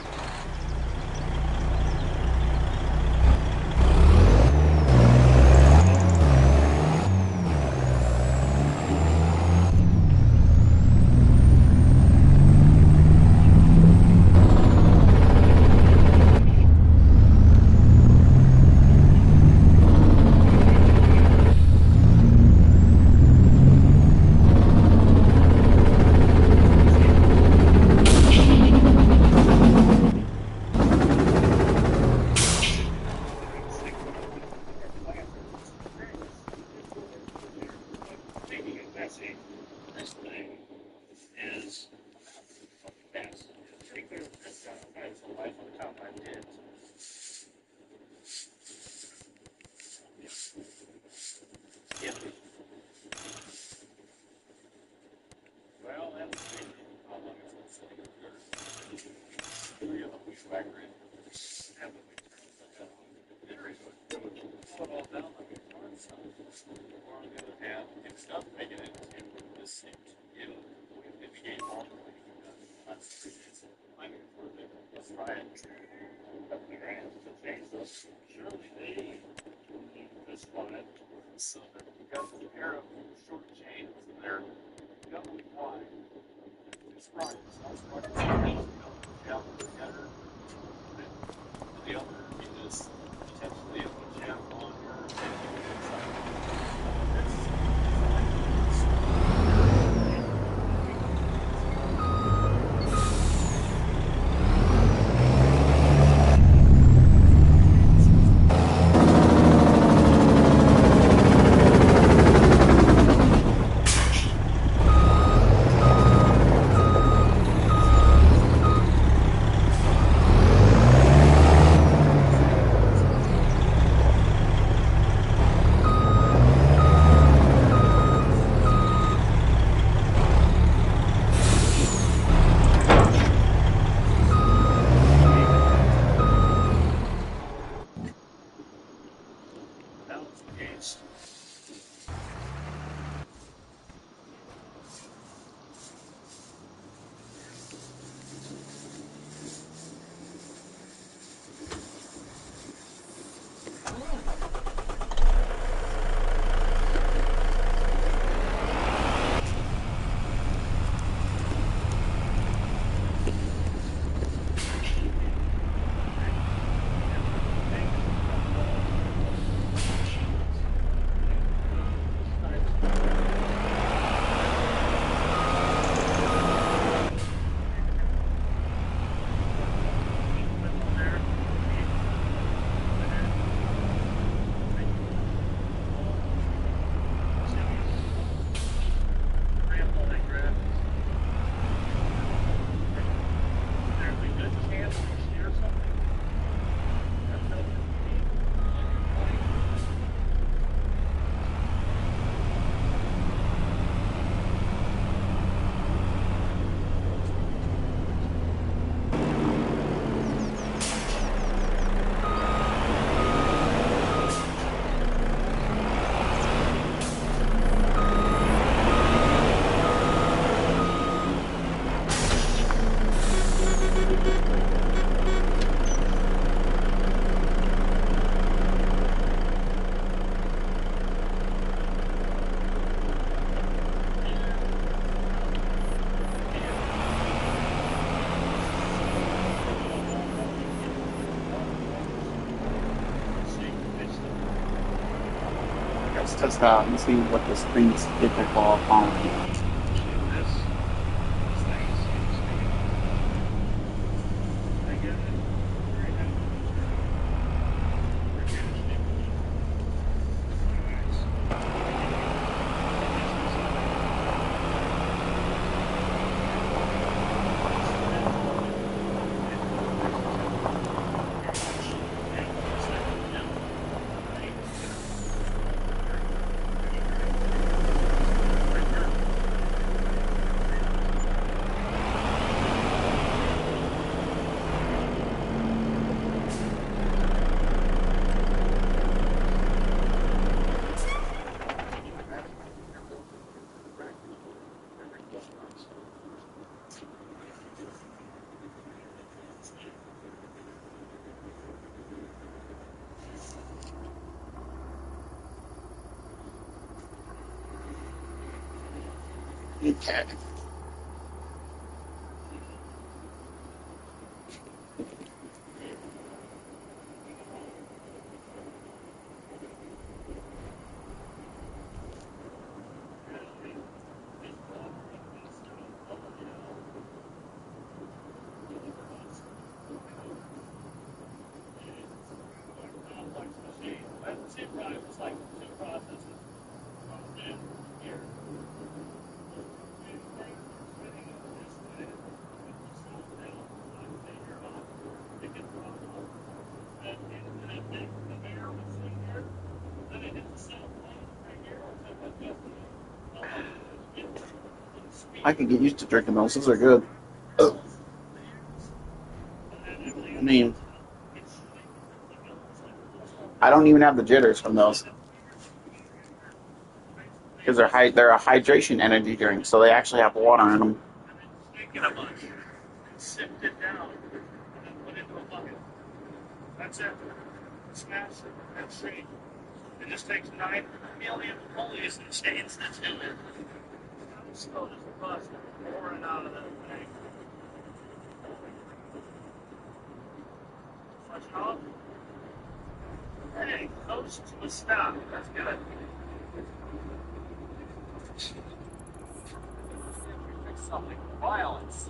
Let's test out and see what the screen's capable of following. Okay. I could get used to drinking those. Those are good. I mean, I don't even have the jitters from those because they're a hydration energy drink, so they actually have water in them. Get a bunch, sift it down, and then put it into a bucket. That's it. Smash it. That's it. It just takes 9 million pulleys and chains to do it. How slow does the bus pouring out of that thing? Flush it off. Hey, coast to a stop. That's good. Something violence.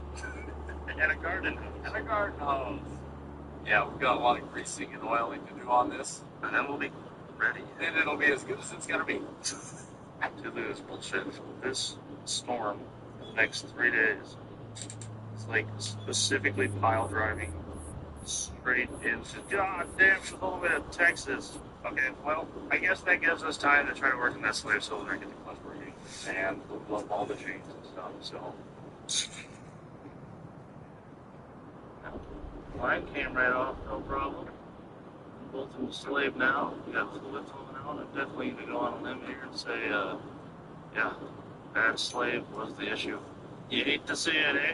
And a garden hose. And a garden hose. Yeah, we've got a lot of greasing and oiling to do on this. And then we'll be ready. And it'll be as good as it's gonna be. To lose bullshit. This storm, the next 3 days, it's like specifically pile driving straight into goddamn a little bit of Texas. Okay, well, I guess that gives us time to try to work in that slave cylinder and get the clutch working. And we'll up all the chains and stuff, so. Line came right off, no problem. Both in the slave now. We got fluid flowing out. I'm definitely going to go on a limb here and say, yeah, that slave was the issue. You hate to see it, eh?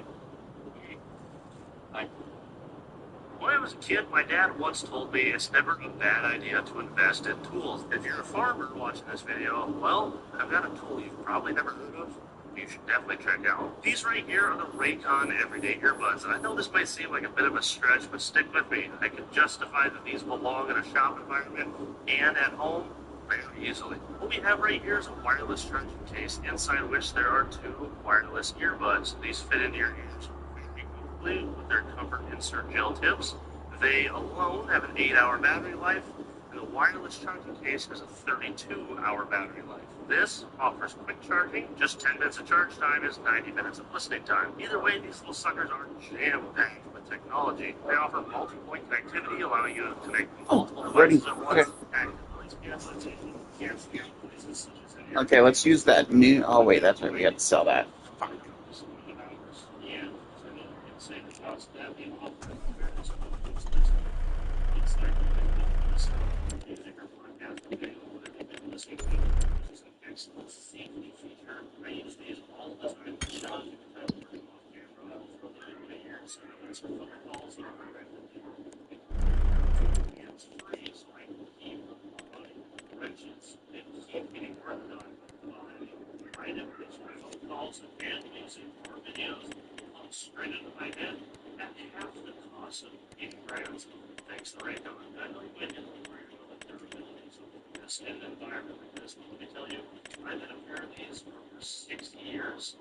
When I was a kid, my dad once told me it's never a bad idea to invest in tools. If you're a farmer watching this video, well, I've got a tool you've probably never heard of. You should definitely check out. These right here are the Raycon Everyday Earbuds, and I know this might seem like a bit of a stretch, but stick with me. I can justify that these belong in a shop environment and at home very easily. What we have right here is a wireless charging case, inside which there are 2 wireless earbuds. These fit into your ears with their comfort insert gel tips. They alone have an 8-hour battery life, and the wireless charging case has a 32-hour battery life. This offers quick charging. Just 10 minutes of charge time is 90 minutes of listening time. Either way, these little suckers are jam-packed with technology. They offer multi-point connectivity, allowing you to connect multiple devices at once. Okay, let's use that new. Oh wait, that's right. We had to sell that. Fuck. Calls and music or videos straight into my head at half the cost of 80 grams. Thanks to Raycon. I know you might get a little worried about the durability of this in an environment like this, but let me tell you, I've had a pair of these for over 60 years,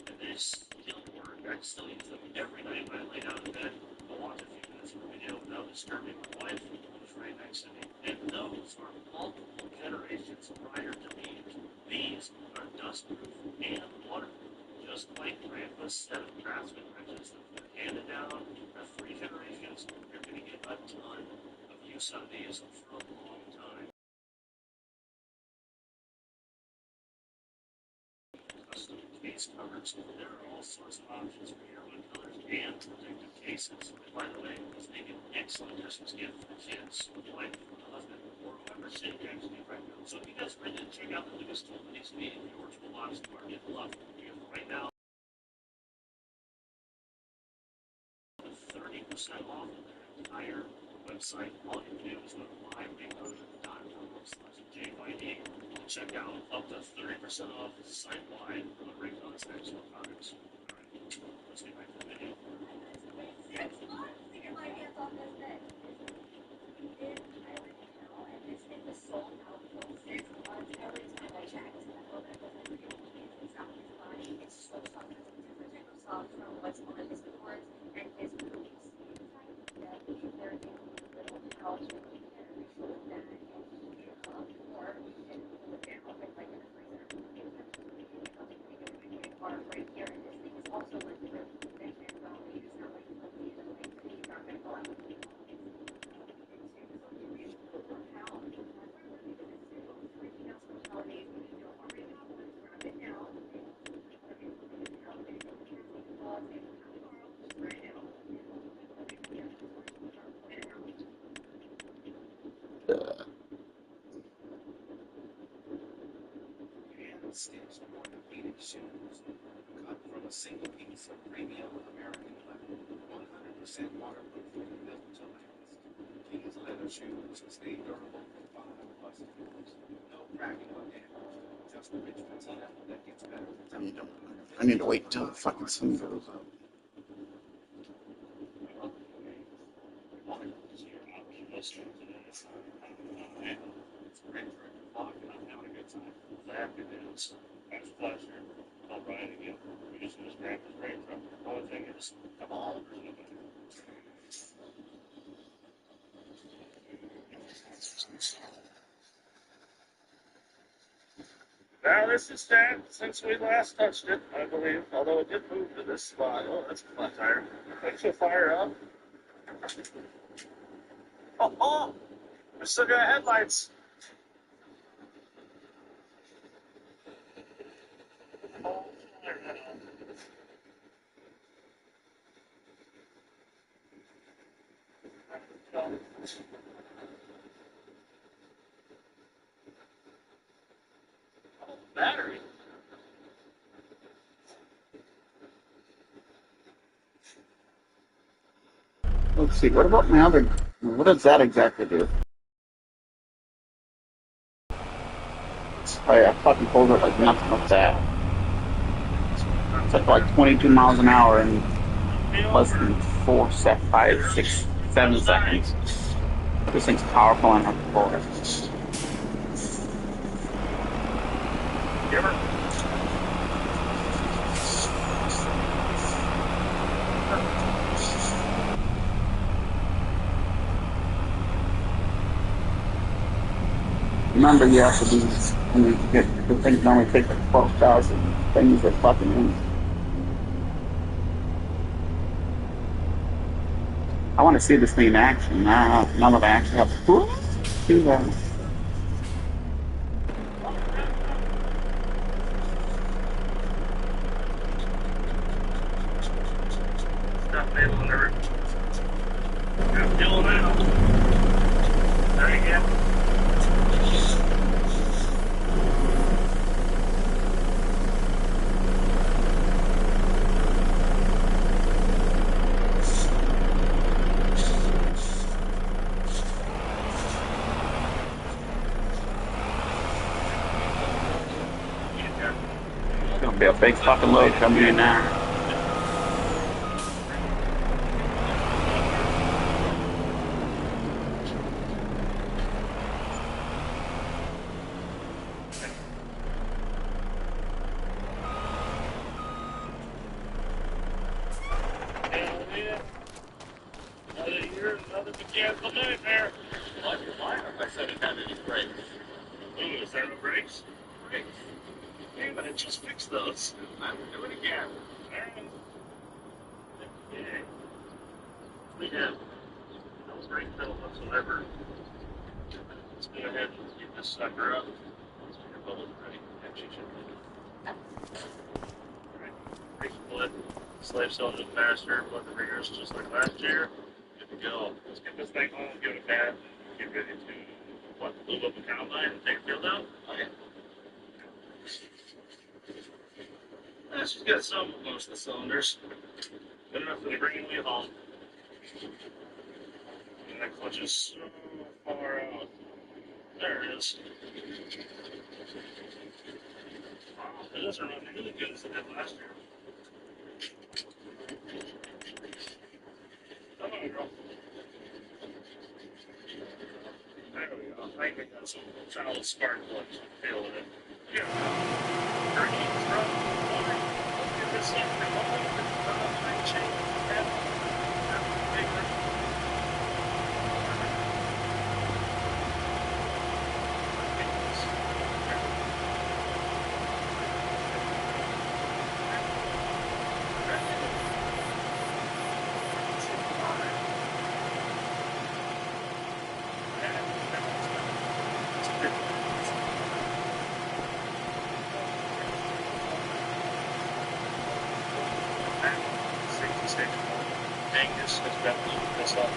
and they still work. I still use them every night when I lay down in bed. I'll watch a few minutes of a video without disturbing my wife, who's right next to me. And those are multiple generations prior to me. These are dustproof and waterproof, just like Grandpa's set of Craftsman wrenches that have been handed down for 3 generations. You're going to get a ton of use out of these for a long time. Custom case covers. There are all sorts of options for earbud colors and protective cases. And by the way, these make an excellent Christmas gift for kids, wife, husband, or whoever sitting next to you right now. So if you guys are ready to check out the newest tool that needs to be in your toolbox, you are getting love right now. 30% off of their entire website. All you do is go to myraycon.com/JYD. Check out up to 30% off site-wide on Raycon National products. Alright, let's get back to the video. Stitched orthopedic shoes, cut from a single piece of premium American leather, 100% waterproof, built to last. These leather shoes stay durable for 5+ years. No cracking or damage, just a rich patina that gets better with time. I need to wait till the fucking sun goes up. It's great for a vlog, and I'm having a good time. That it is. That's a pleasure. I'll ride again. We just use Grandpa's rain truck. The only thing is, come on, there's no better. Now this is that since we last touched it, I believe. Although it did move to this spot. Oh, that's a flat tire. Thanks for fire up. Oh, we still got headlights. Oh, battery. Let's see, what about my other... What does that exactly do? Oh yeah, I fucking pulled it like nothing like that. It's like 22 miles an hour in less than 5, 6, 7 seconds. This thing's powerful enough to pull it. Remember, you have to be, when you get, the things normally take like 12,000 things that fucking in. I want to see this thing in action. Now that I actually have to do that. There you go. It's gonna be a big fucking load coming in now. Another year, another mechanical nightmare. Like your fire, I said it had any brakes. Ooh, is there no brakes? Brakes. Damn it, just fix those. I will do it again. Alright. Okay. We have no brake pedal whatsoever. Let's go ahead and get this sucker up. Let's get your bubbles ready. Actually, should Alright. Brake split. Slave cylinder faster. Blood the rears just like last year. Good to go. Let's get this thing home, give it a bath, and get ready to lube up the combine and take the field out. Okay. She's got some, most of the cylinders. Good enough for the green wheel home. And that clutch is so far out. There it is. Wow, it doesn't run really good as it did last year. Come on, girl. There we go. I think we got some child spark plugs to feel with it. Yeah. Hurricanes run. Let's get this thing going. Climate change is happening. Safety station. Angus has been looking this up.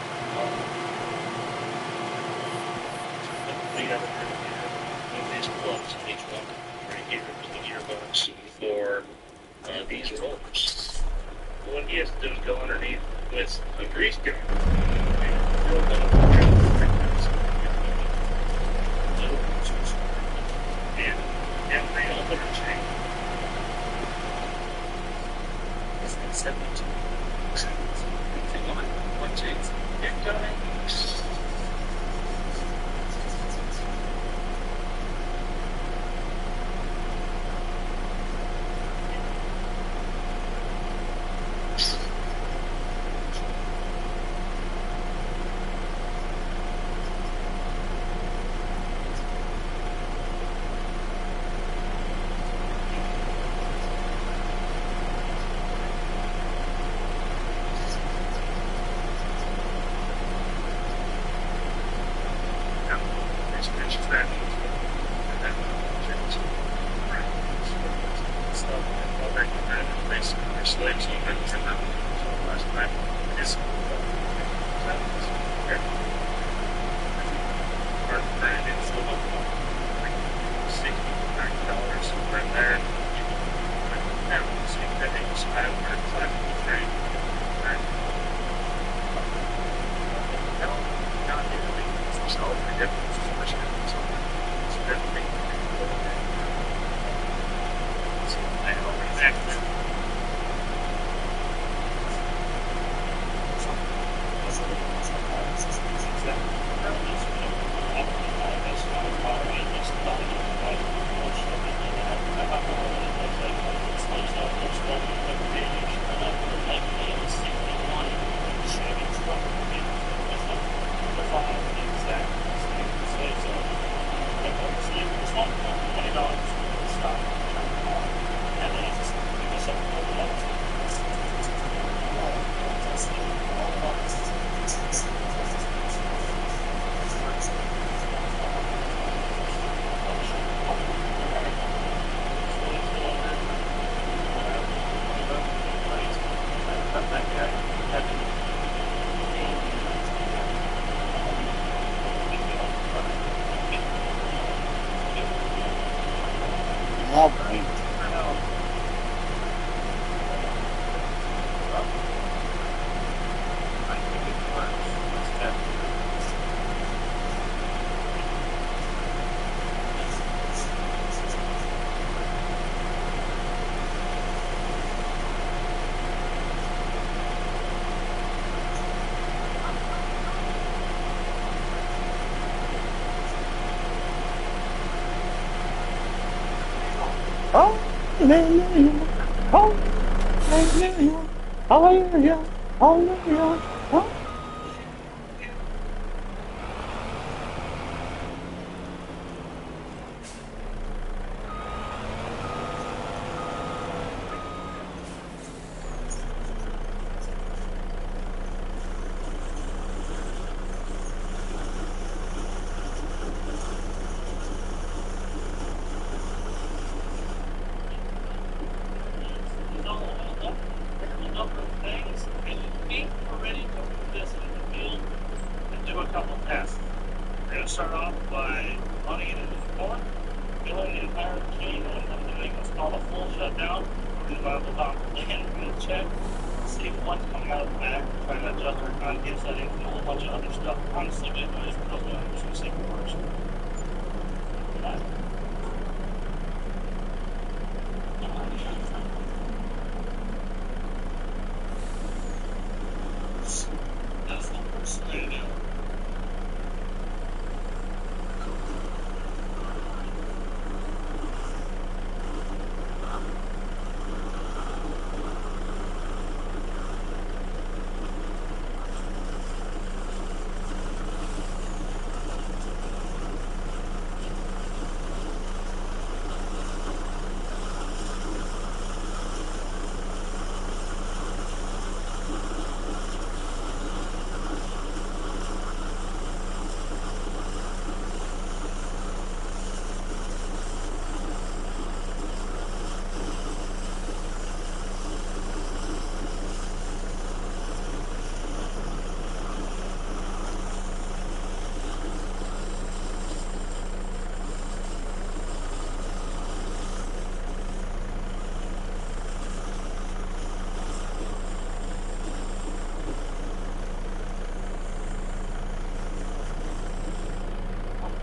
We have these plugs, each one right here is the gearbox for these rollers. What he has to do is go underneath with a grease gun. And every other chain. It's been 72. One chain. Incoming. Hallelujah, hallelujah, hallelujah, hallelujah, hallelujah. Start off by running it into the core, filling the entire key, and then doing what's called a full shutdown. We're going to go again, we're going to check, see what's coming out of the back, trying to adjust our content settings and a whole bunch of other stuff. Honestly, we have no idea what we're just going to see if it works.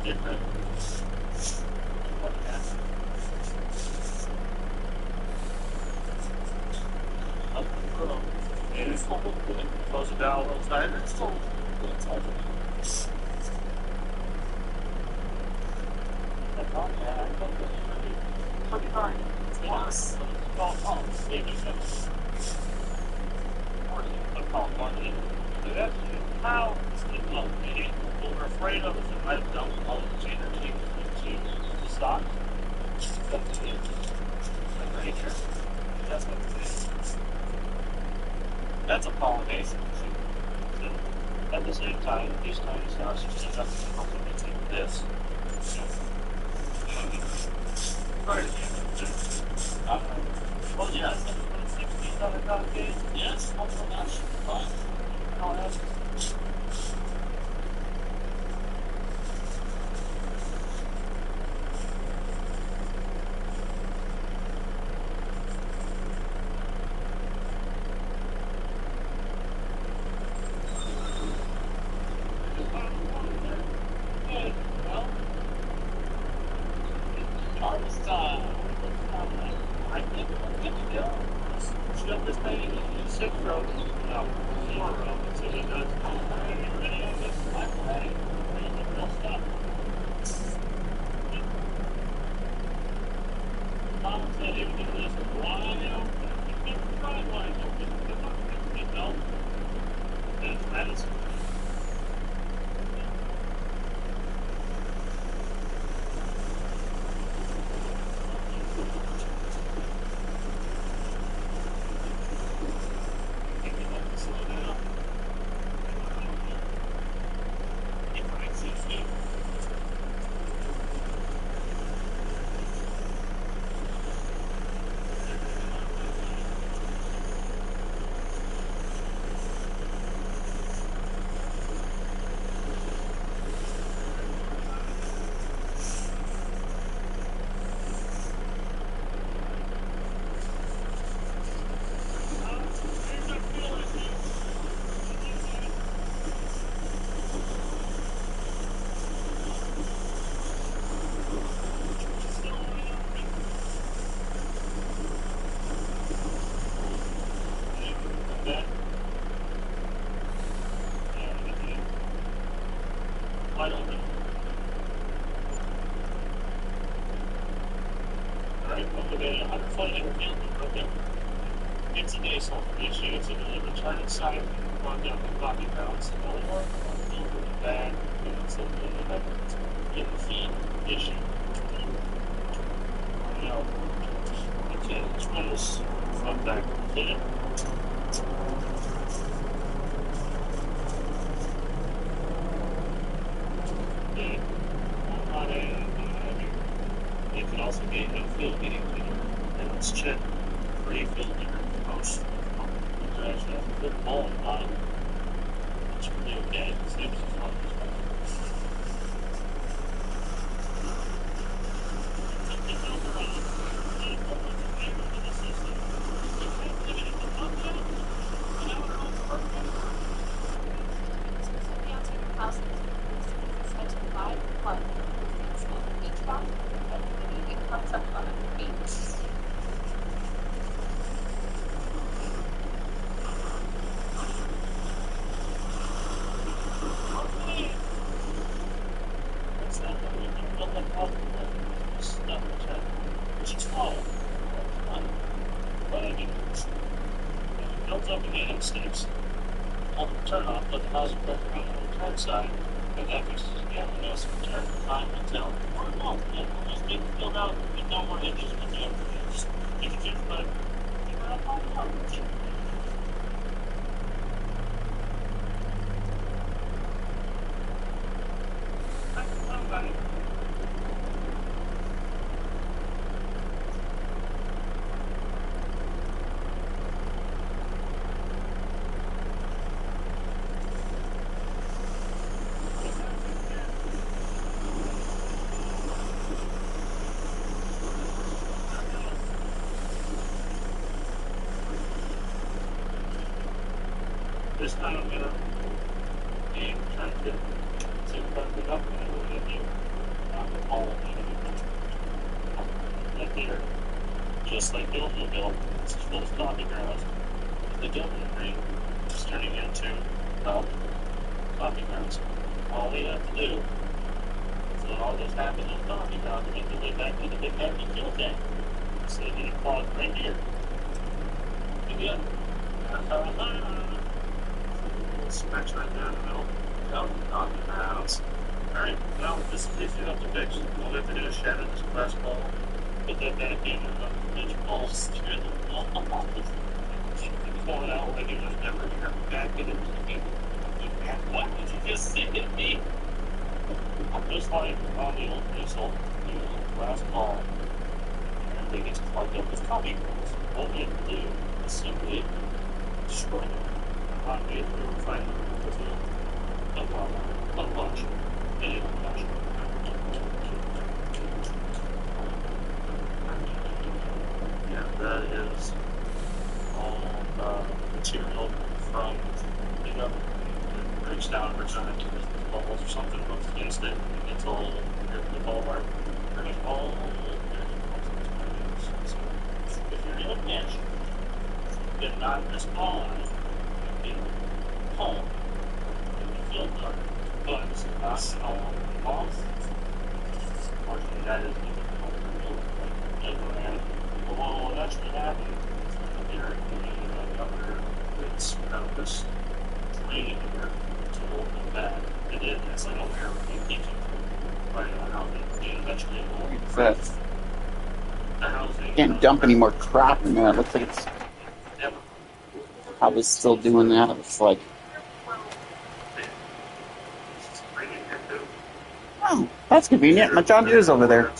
different. Up the road. And it's full of good. Close it down a little tighter. It's full of good. It's hard to pretty hard. Yes. Maybe that's how we're afraid of is it might have dumped all the energy into the stock. That's it. Like right here. That's what it is. That's a pollination machine. At the same time, these tiny stocks just end up complementing this. Right. Well, yeah, it's 16 on a concave. Yes, not so much. Fine. I don't have. It's a basal issue. It's a retarded side on down the body balance. The only one in the bag, and it's in the feed issue. You know, you can't tremendous front back hit it. It can also be a field getting cleaner, and it's check pre-field cleaner post. You actually have a good ball in the bottom. It's pretty okay. It's good as far sticks. On the turn off, let the housing pressure on the return side, and that fixes again when there's return time until or no, and we'll just get filled out with no more hinges with the other hinges. You can just put figure out how to work. This time I'm gonna aim trying to see if I can get up and we're gonna do just like the Oldsmobile, it's full of coffee grounds. The Gilman ring is turning into, well, coffee grounds. All we have to do is let all this happen in coffee grounds and make the way back to the big heavy fuel tank. So you can plug right here. Again. Scratch right there in the middle. Yep, coffee grounds. Alright, now this is easy enough to fix. All we have to do is shatter this glass ball, put that back in, and the pitch balls through the wall. Pull it out like it was never here. Back in it. What did you just say to me? Just like on the old diesel, the old glass ball, and everything gets plugged up with coffee grounds. All we have to do is simply destroy them. On way through refinement to unlaunch any production. Yeah, that is all material from the oven. It breaks down over time to the bubbles or something goes against it. It gets all the ball part. Pretty much all so if you're in a pinch, get knock this ball on it. Home. You feel good, but it's not all off. Unfortunately, that is what will eventually happen here in the upper bits of this draining here to hold them back. It is, it's like a wear you keep it right around it. And eventually it will That's, the housing. can't dump any more crap in there. It looks like it's probably still doing that. It's like, oh, that's convenient. My John Deere's over there.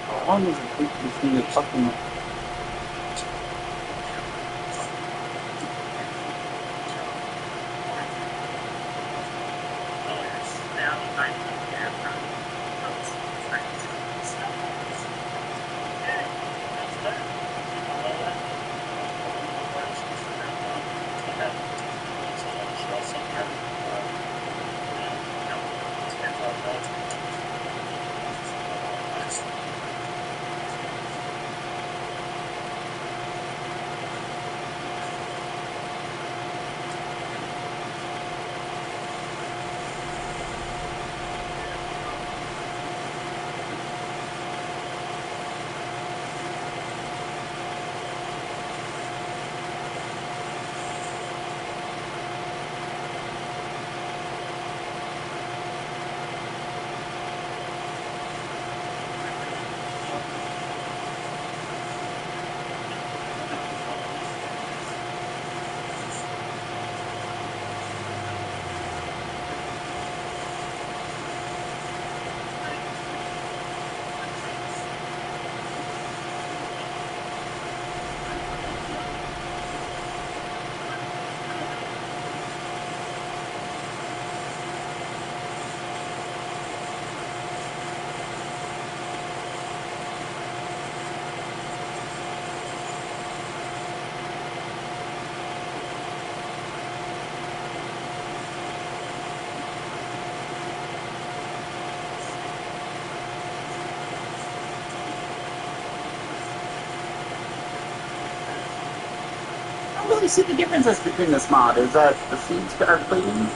How long is it between the fucking... I don't really see the differences between this mod. Is that the seeds are clean?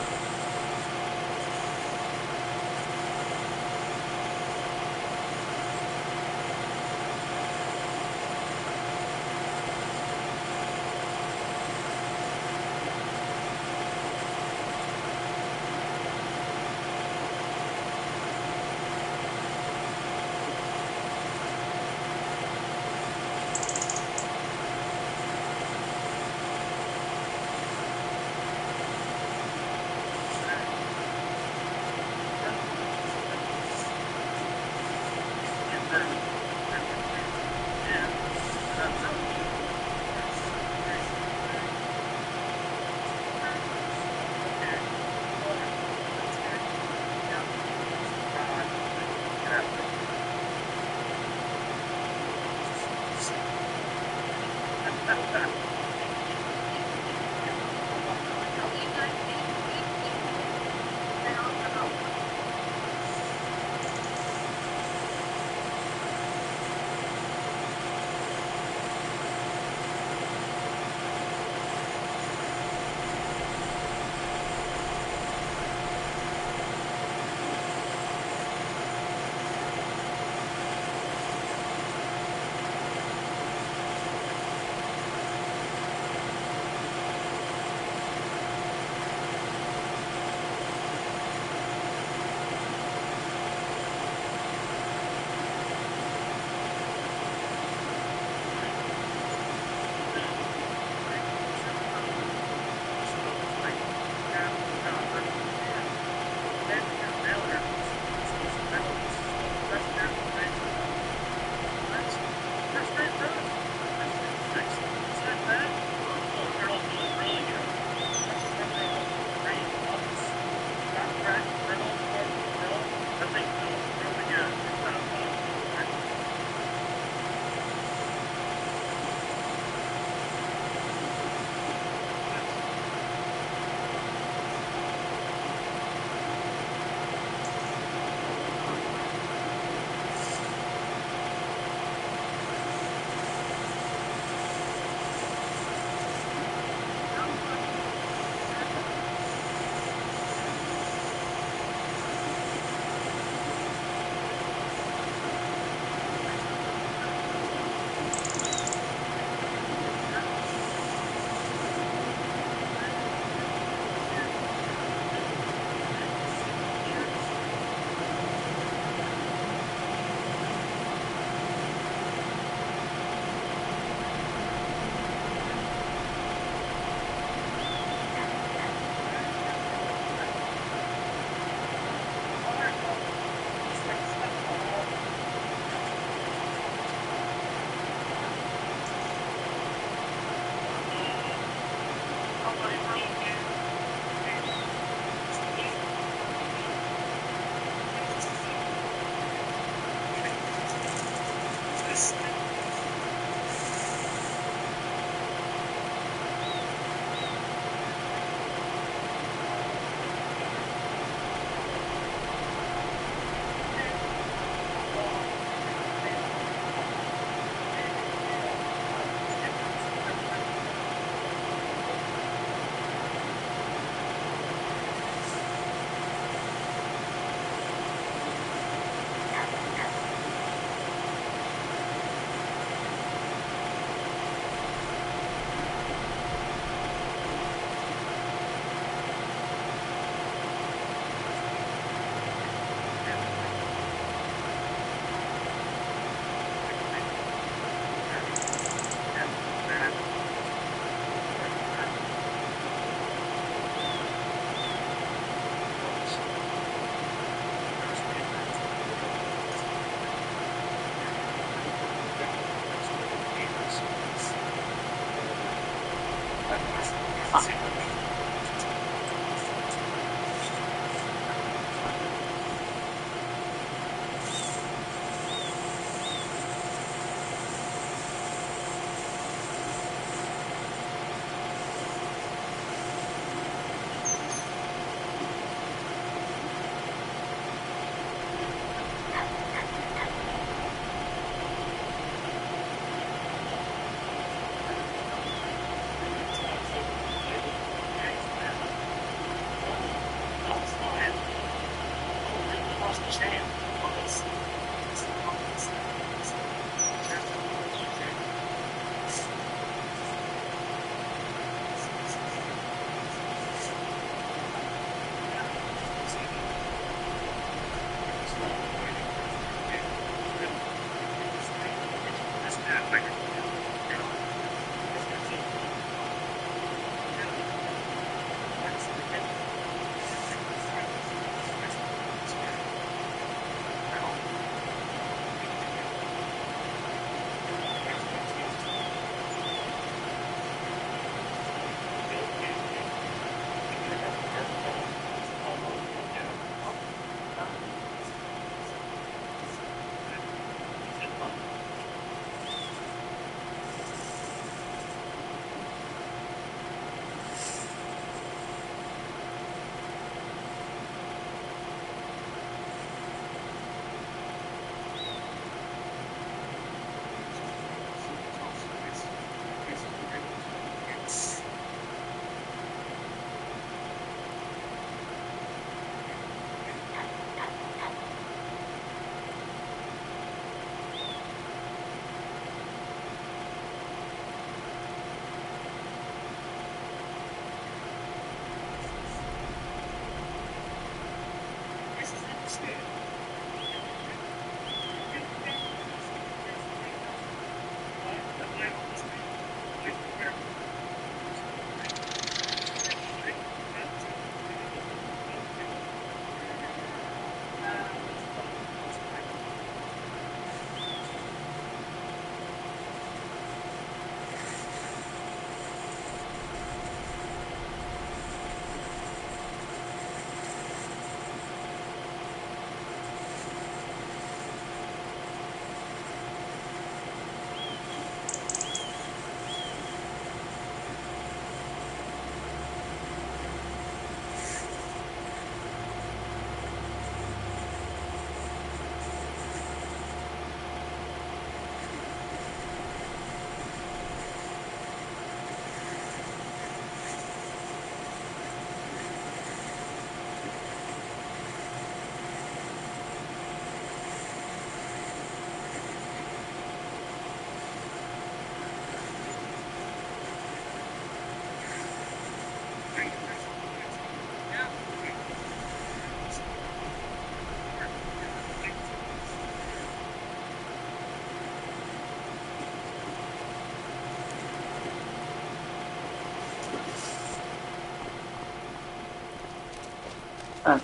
Let's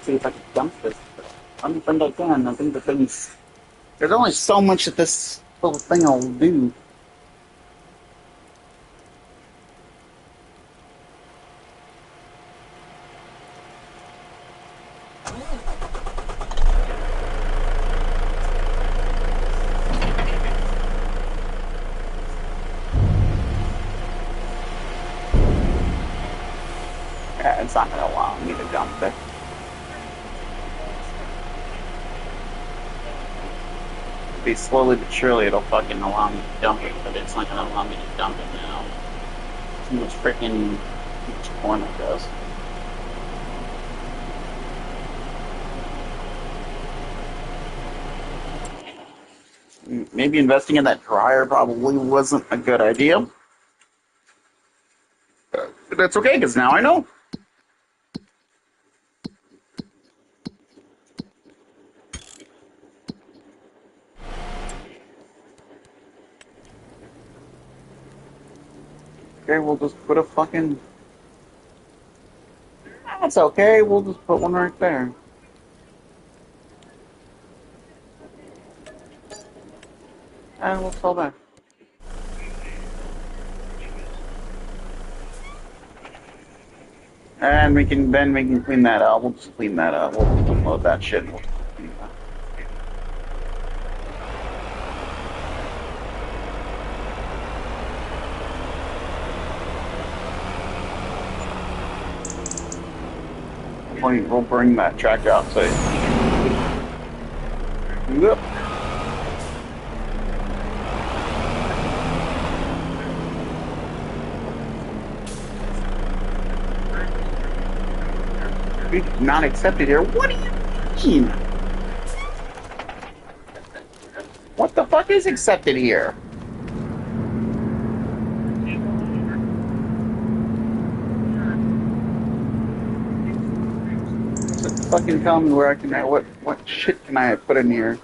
see if I can dump this. I don't think I can. I think the thing's... There's only so much that this little thing will do. Yeah, it's not going to allow me to dump it. Be slowly but surely it'll fucking allow me to dump it, but it's not going to allow me to dump it now. Too much freaking corn it does. Maybe investing in that dryer probably wasn't a good idea. But that's okay, because now I know. Okay, we'll just put a fucking... That's okay, we'll just put one right there. And we'll sell that. And we can clean that up. We'll just clean that up. We'll unload that shit. And we'll clean that. We'll bring that track outside. Yep. Not accepted here. What do you mean? What the fuck is accepted here? So fucking tell me where I can. What shit can I put in here?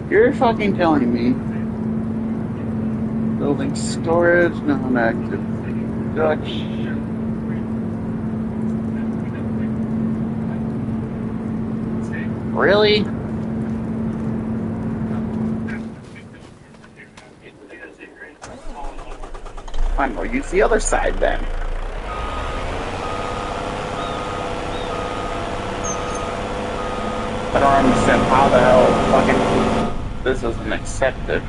You're fucking telling me. Building storage, non-active Dutch. Really? Fine, we'll use the other side then. I don't understand how the hell fucking this isn't accepted.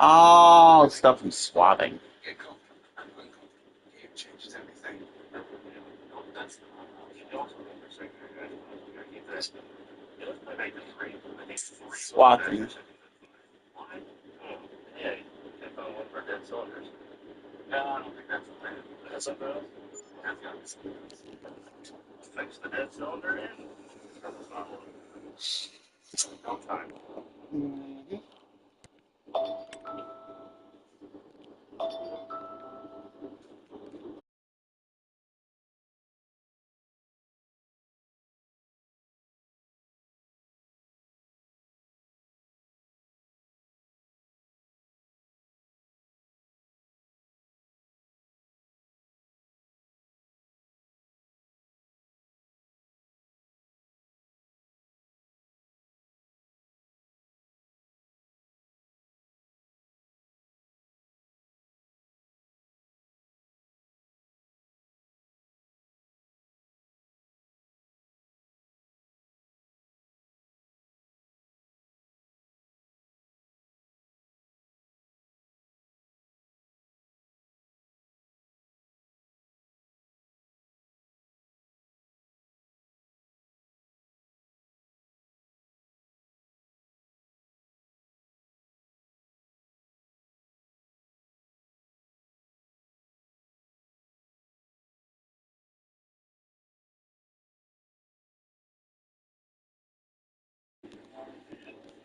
Oh, stuff from swatting. Swatting. Fix the dead cylinder in. No time.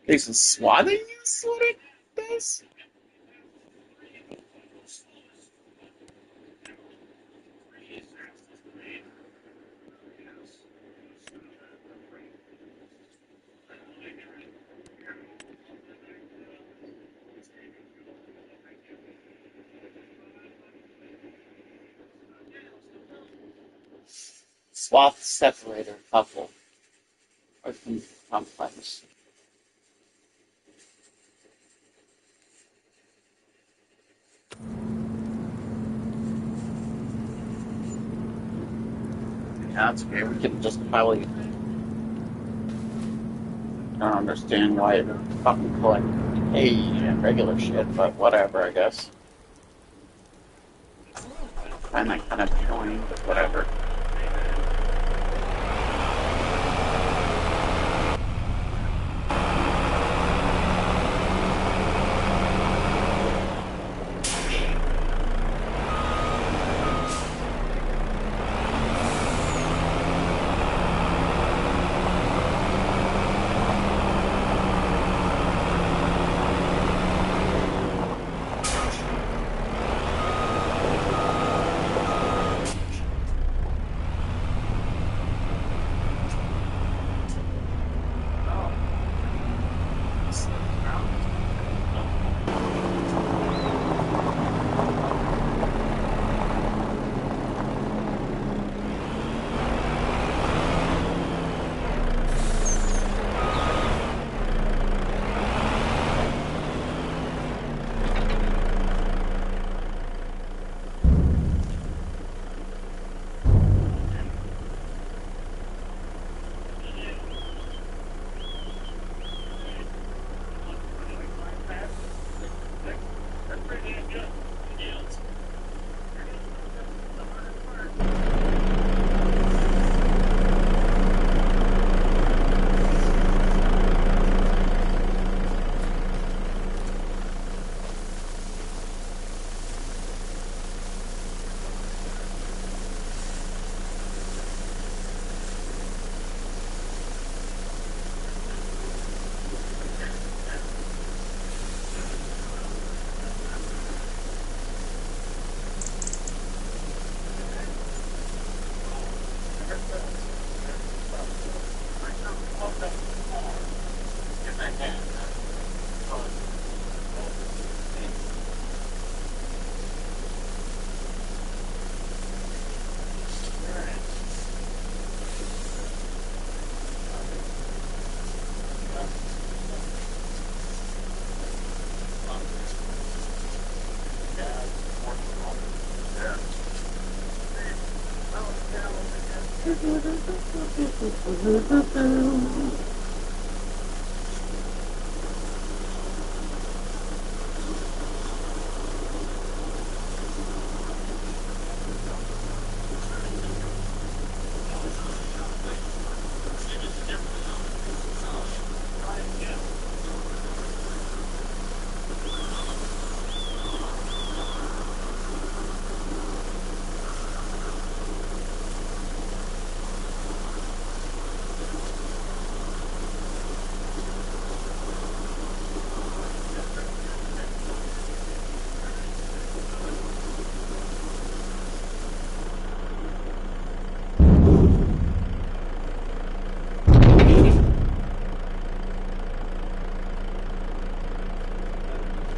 Is swatting is what it does? Swath separator couple. Or complex. Yeah, that's okay. We can just probably. I don't understand why it would fucking collect hay and regular shit, but whatever, I guess. I find that kind of annoying, but whatever.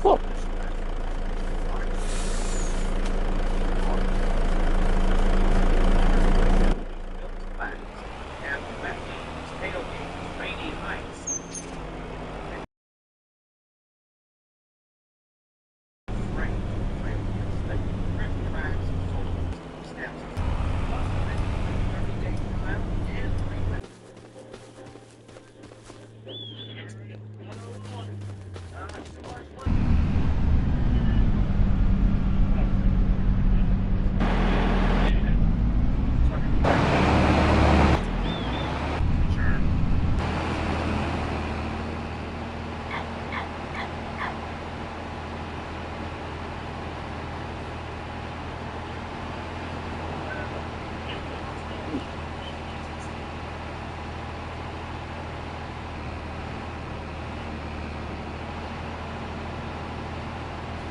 Cool.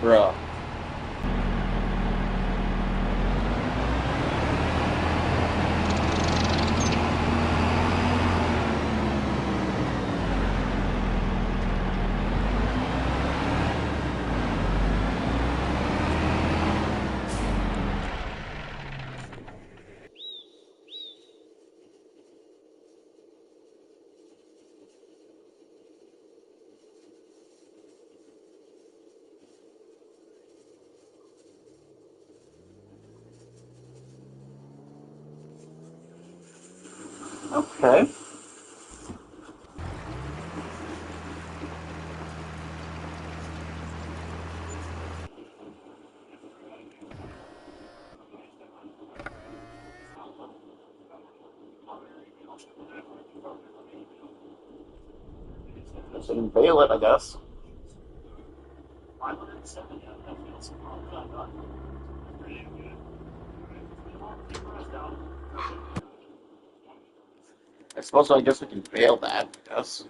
Bruh. Okay. Just unveil it, I guess. I suppose I guess we can fail that, I guess.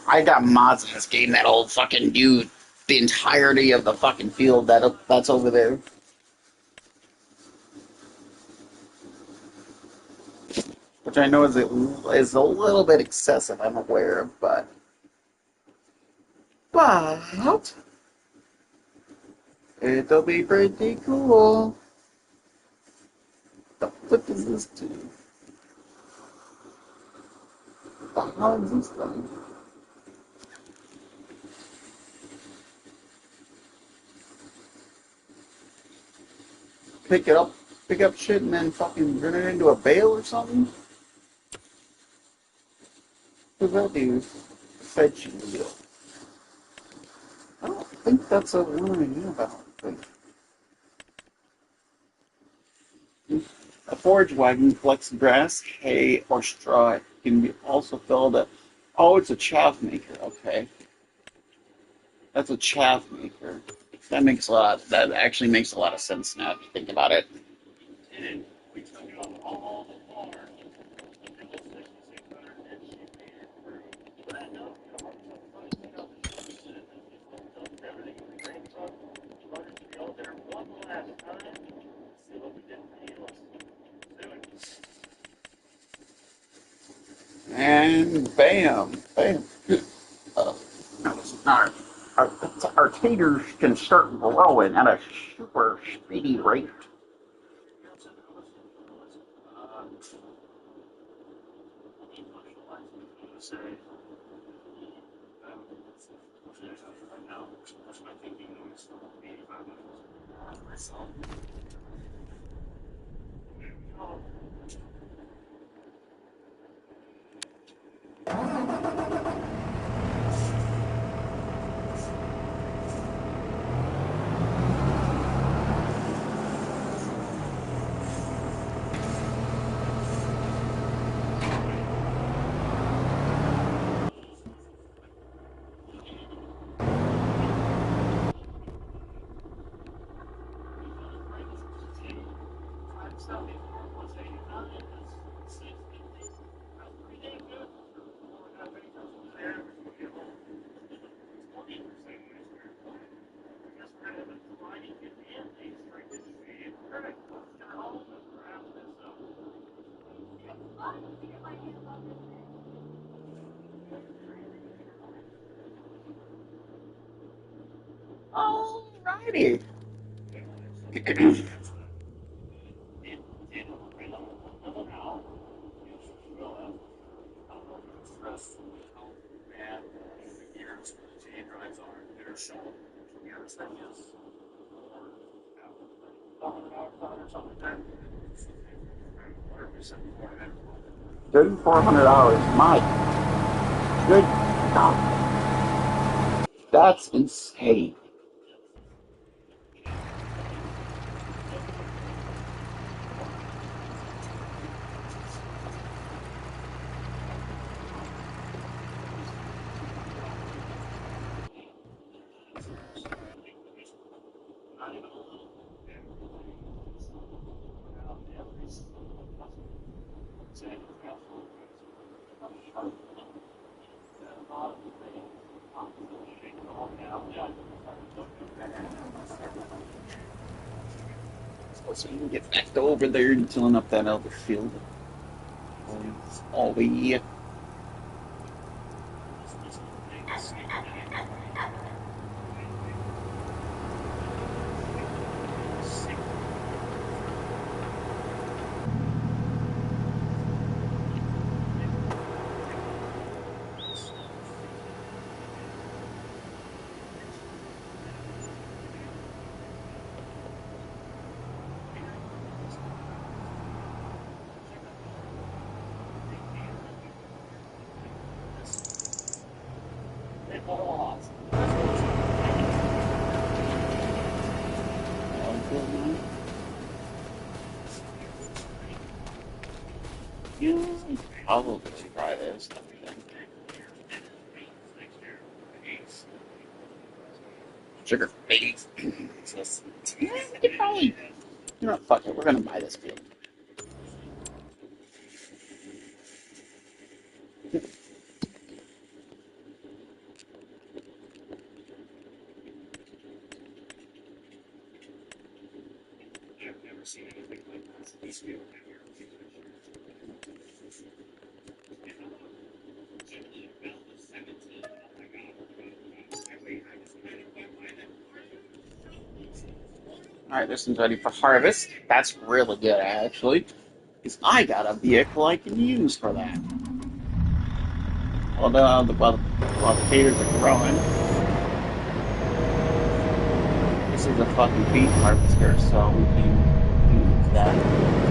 I got mods in this game that'll fucking do the entirety of the fucking field that's over there. Which I know is a little bit excessive, I'm aware, but But it'll be pretty cool. The flip is this too? The hell is this thing? Pick up shit and then fucking turn it into a bale or something? What does that do? Fed you. I don't think that's a one I knew about. But a forage wagon collects grass, hay, or straw. It can be also filled up. Oh, it's a chaff maker. Okay, that's a chaff maker. That actually makes a lot of sense now if you think about it. We took it on all the farm. The 6,600 inch crew. But that note, clean out the shoes and dumped everything in the grain truck. Run it to the elevator one last time. See what we did for you. And bam, bam. Uh, our taters can start growing at a super speedy rate. Alrighty. $3,400. My good God. That's insane. So you can get back over there and tilling up that other field. Oh, yeah. I'll try this. Sugar face. You know what, fuck it, we're gonna buy this field. Alright, this one's ready for harvest. That's really good, actually. Because I got a vehicle I can use for that. Although, while the taters are growing, this is a fucking beef harvester, so we can use that.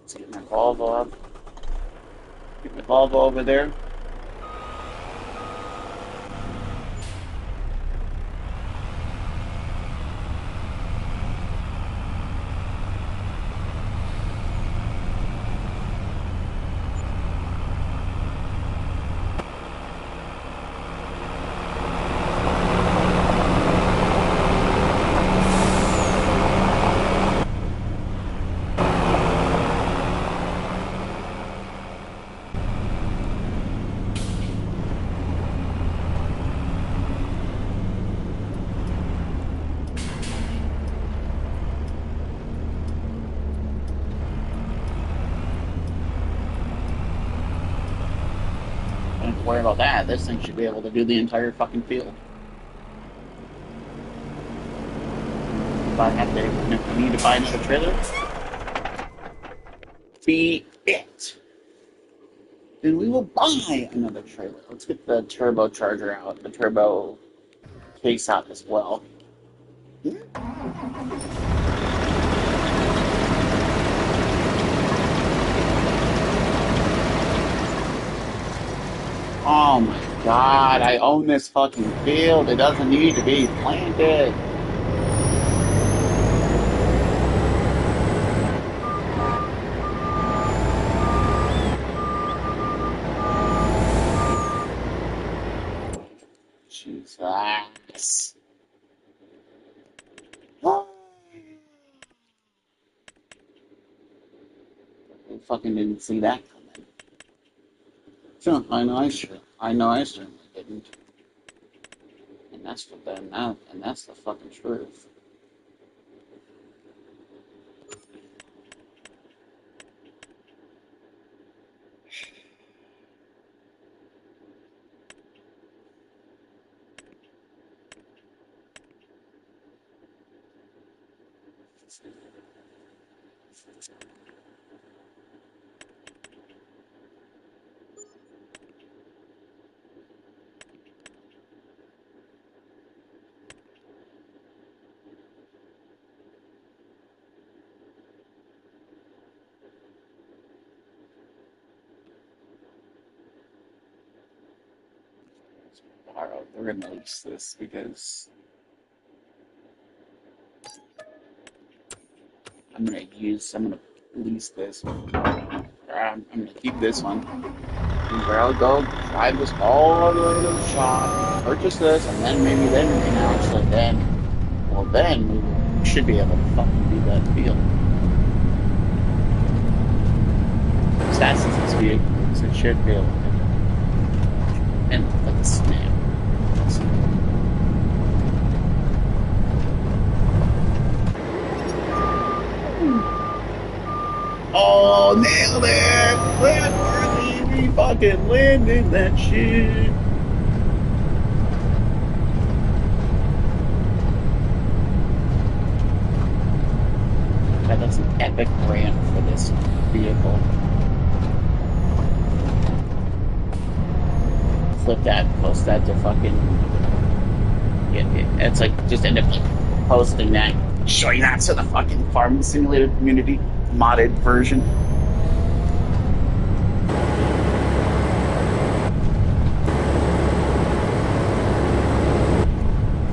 Let's get my Volvo up. Get my Volvo over there. Don't worry about that. This thing should be able to do the entire fucking field. If I have to, if we need to buy another trailer, be it. Then we will buy another trailer. Let's get the turbocharger out, the turbo case out as well. Oh my god, I own this fucking field. It doesn't need to be planted. Jesus. I fucking didn't see that coming. Sure, I know I certainly didn't. And that's the and that's the fucking truth. Alright, we're gonna lease this because I'm gonna lease this. I'm gonna keep this one. And where I'll go drive this all the way to the shop, purchase this, and then maybe then we can actually then we should be able to fucking do that field. Since it's vehicles, it should be able to do it. And like a snap. Oh, nailed it! Landworthy! We fucking landed that shit! God, that's an epic ramp for this vehicle. Flip that, post that to fucking... It's like, just end up posting that, showing that to the fucking farming simulator community. modded version.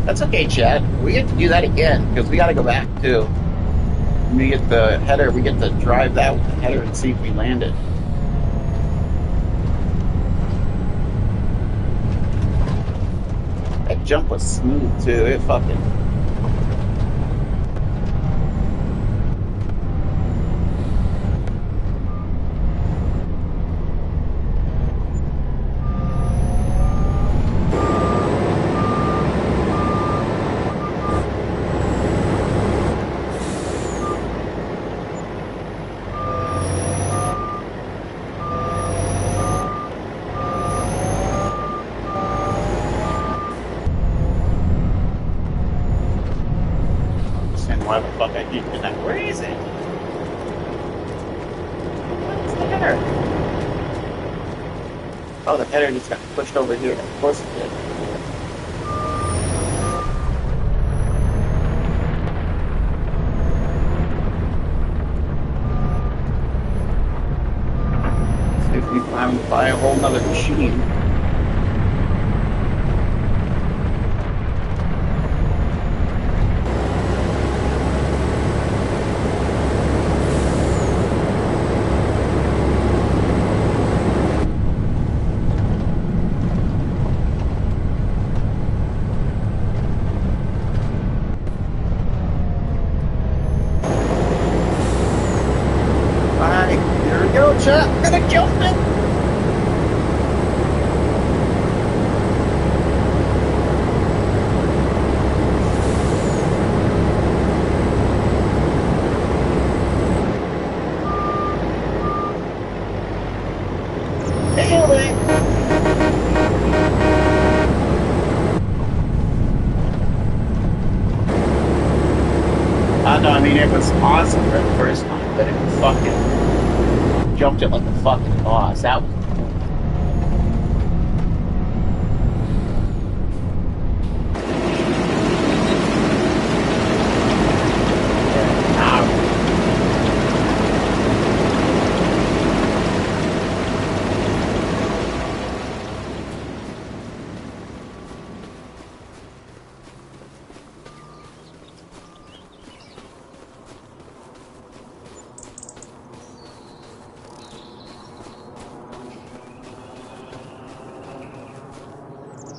That's okay, Chad. We get to do that again because we got to go back too. When we get the header, we get to drive that with the header and see if we land it. That jump was smooth too. It fucking. Why the fuck I keep doing that? Where is it? What's the header? Oh, the header just got pushed over here. Of course it did. See if we can buy a whole nother machine. Chat, I'm gonna jump it. Nailed it. I know, I mean, it was awesome for the first time, but it was fucking. Jumped it like a fucking boss. That was cool.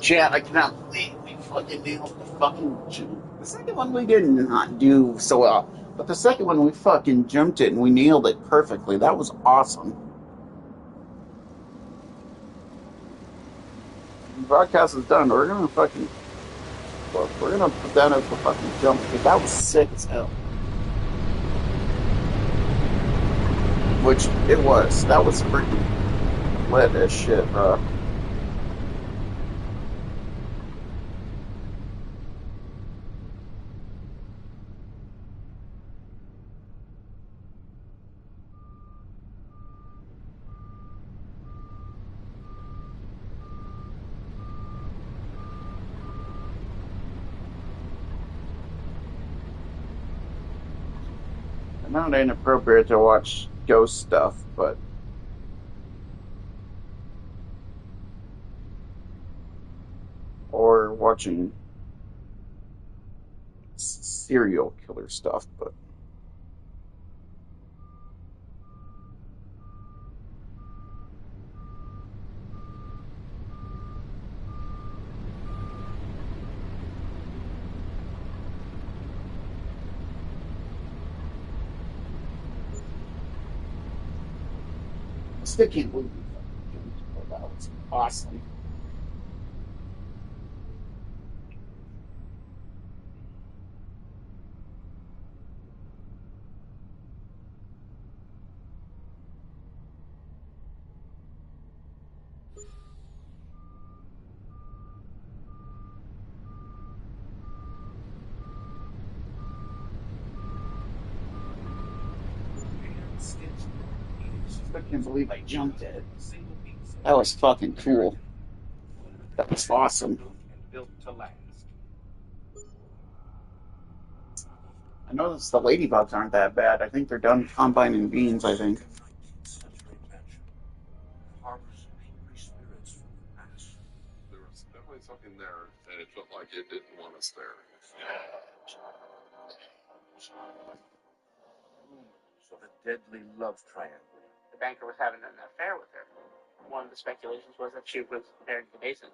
Chat, I cannot believe we fucking nailed the fucking jump. The second one we did not do so well, but the second one we fucking jumped it and we nailed it perfectly. That was awesome. The broadcast is done. We're gonna fucking we're gonna put that as the fucking jump because that was sick as hell. Which it was. That was freaking lit as shit, bro. Not inappropriate to watch ghost stuff, but or watching serial killer stuff, but I still can't believe that was awesome. I can't believe I jumped it. That was fucking cool. That was awesome. I noticed the ladybugs aren't that bad. I think they're done combining beans, I think. 19th century mansion harbors angry spirits from the past. There was definitely something there, and it felt like it didn't want us there. Rumors of a deadly love triangle. The banker was having an affair with her. One of the speculations was that she was married to Mason.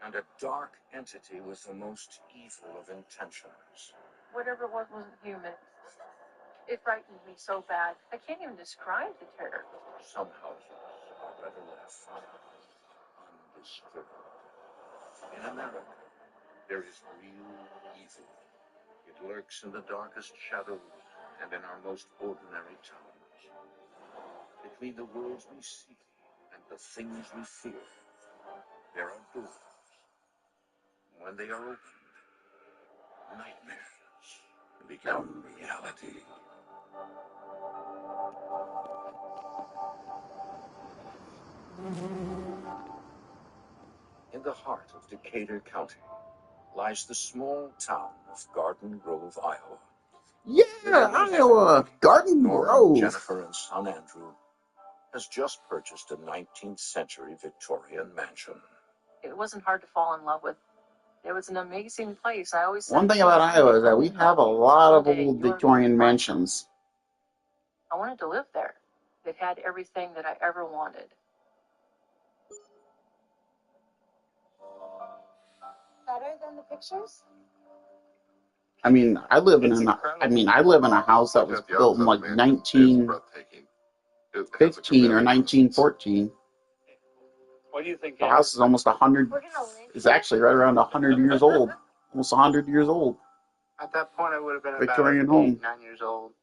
And a dark entity with the most evil of intentions. Whatever it was wasn't human. It frightened me so bad. I can't even describe the terror. Some houses are better left undisturbed. In America, there is real evil. It lurks in the darkest shadows and in our most ordinary towns. Between the worlds we see and the things we fear, there are doors. When they are opened, nightmares become reality. In the heart of Decatur County lies the small town of Garden Grove, Iowa. Yeah, Iowa! Garden Norman, Grove! Jennifer, and son Andrew has just purchased a 19th century Victorian mansion. It wasn't hard to fall in love with. It was an amazing place. I always said, One thing about Iowa is that we have a lot of old Victorian mansions. I wanted to live there. It had everything that I ever wanted. Better than the pictures? I mean, I live in a house that was built in like 1915 or 1914. What do you think? The house is almost 100. It's actually right around 100 years old. Almost 100 years old. At that point, I would have been Victorian about home. 9 years old.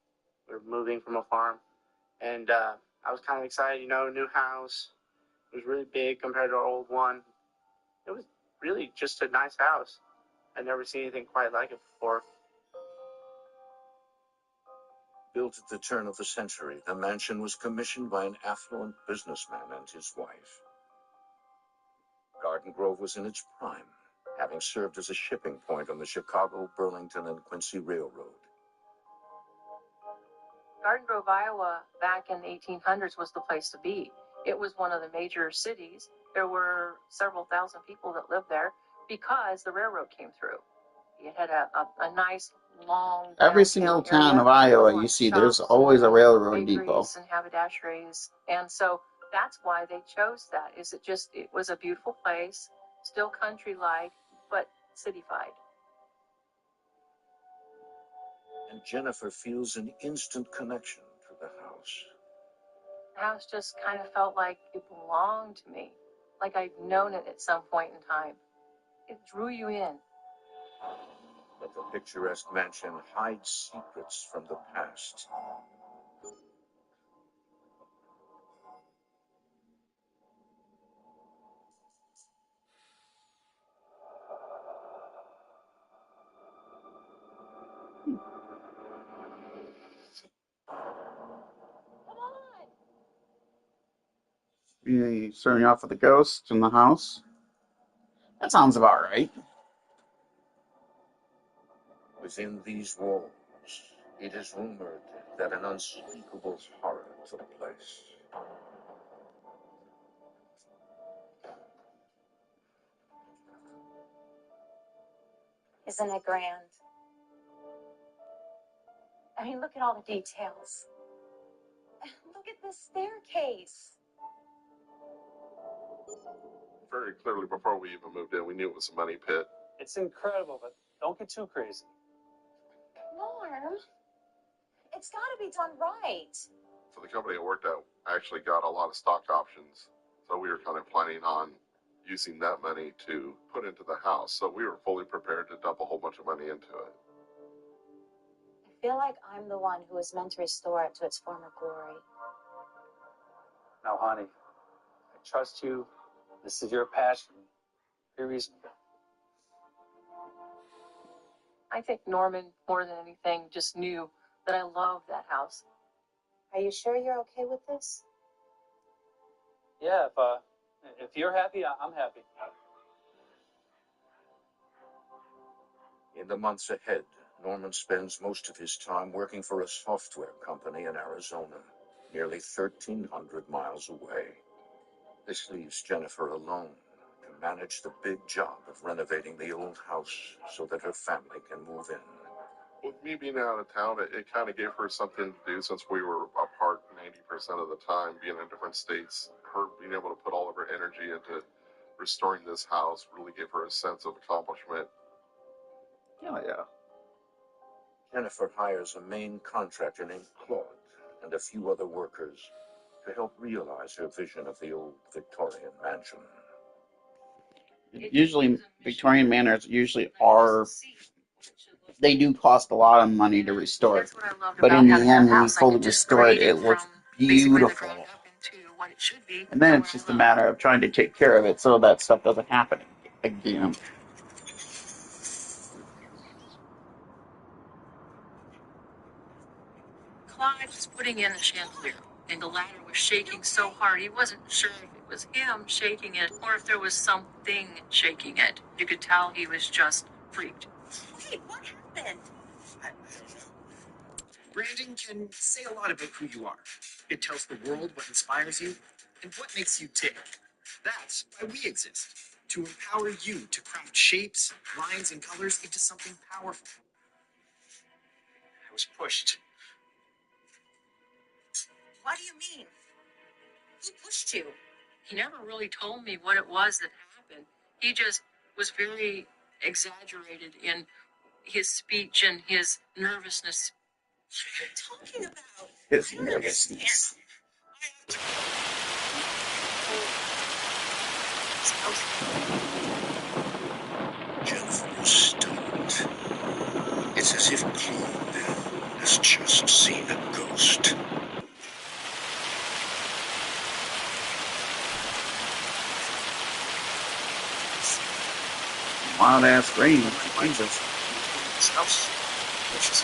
We were moving from a farm, and I was kind of excited. New house. It was really big compared to our old one. It was really just a nice house. I'd never seen anything quite like it before. Built at the turn of the century, the mansion was commissioned by an affluent businessman and his wife. Garden Grove was in its prime, having served as a shipping point on the Chicago, Burlington, and Quincy Railroad. Garden Grove, Iowa, back in the 1800s was the place to be. It was one of the major cities. There were several thousand people that lived there because the railroad came through. It had a nice, long Every single town of Iowa you see, there's always a railroad depot. And haberdasheries. And so that's why they chose that. It was a beautiful place, still country-like, but city-fied. And Jennifer feels an instant connection to the house. The house just kind of felt like it belonged to me, like I'd known it at some point in time. It drew you in. But the picturesque mansion hides secrets from the past. You starting off with a ghost in the house? That sounds about right. Within these walls, it is rumored that an unspeakable horror took place. Isn't it grand? I mean, look at all the details. Look at this staircase. Very clearly, before we even moved in, we knew it was a money pit. It's incredible, but don't get too crazy. Norm, it's got to be done right. For the company I worked at, I actually got a lot of stock options. So we were kind of planning on using that money to put into the house. So we were fully prepared to dump a whole bunch of money into it. I feel like I'm the one who was meant to restore it to its former glory. Now, honey, I trust you. This is your passion. Be reasonable. I think Norman, more than anything, just knew that I loved that house. Are you sure you're okay with this? Yeah, if you're happy, I'm happy. In the months ahead, Norman spends most of his time working for a software company in Arizona, nearly 1,300 miles away. This leaves Jennifer alone to manage the big job of renovating the old house so that her family can move in. With me being out of town, it kind of gave her something to do since we were apart 90% of the time, being in different states. Her being able to put all of her energy into restoring this house really gave her a sense of accomplishment. Oh, yeah. Jennifer hires a main contractor named Claude and a few other workers to help realize her vision of the old Victorian mansion. Usually, Victorian manors usually are, they do cost a lot of money to restore. But in the end, when you fully restore it, it looks beautiful. And then it's just a matter of trying to take care of it so that stuff doesn't happen again. Clyde was putting in the chandelier, and the ladder was shaking so hard he wasn't sure if it was him shaking it or if there was something shaking it. You could tell he was just freaked. Wait, what happened? I don't know. Branding can say a lot about who you are. It tells the world what inspires you and what makes you tick. That's why we exist, to empower you to craft shapes, lines, and colors into something powerful. I was pushed. What do you mean? Who pushed you? He never really told me what it was that happened. He just was very exaggerated in his speech and his nervousness. What are you talking about? His nervousness. Jennifer is stunned. It's as if Claude has just seen a ghost. Wild ass rain. Jesus. This house, which is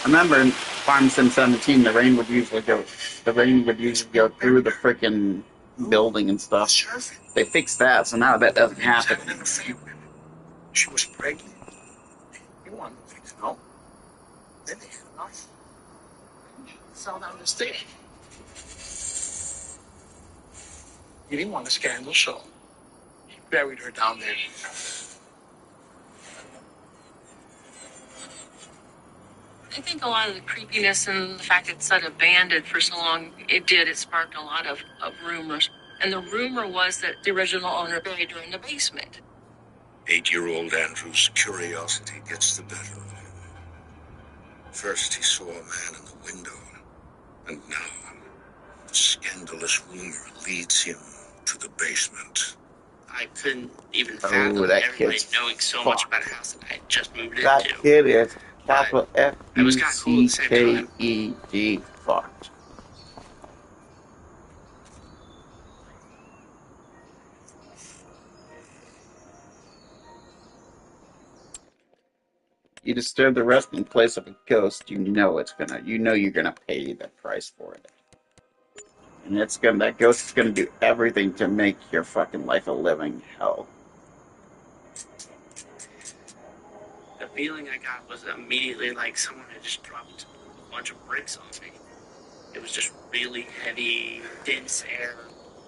I remember in Farm Sim 17, the rain would usually go through the freaking building and stuff. They fixed that, so now that doesn't happen. She was pregnant. You want to know? Then they had enough. Fell down the stairs. He didn't want a scandal, so he buried her down there. I think a lot of the creepiness and the fact it sat abandoned for so long, it sparked a lot of rumors. And the rumor was that the original owner buried her in the basement. 8-year-old Andrew's curiosity gets the better of him. First he saw a man in the window, and now the scandalous rumor leads him to the basement. I couldn't even fathom that everybody kid's knowing so much about a house that I had just moved That into. kid is capital It was kinda cool at the same time. FUCKED fucked. You disturb the resting place of a ghost, you know you're gonna pay the price for it. And that ghost is gonna do everything to make your fucking life a living hell. The feeling I got was immediately like someone had just dropped a bunch of bricks on me. It was just really heavy, dense air.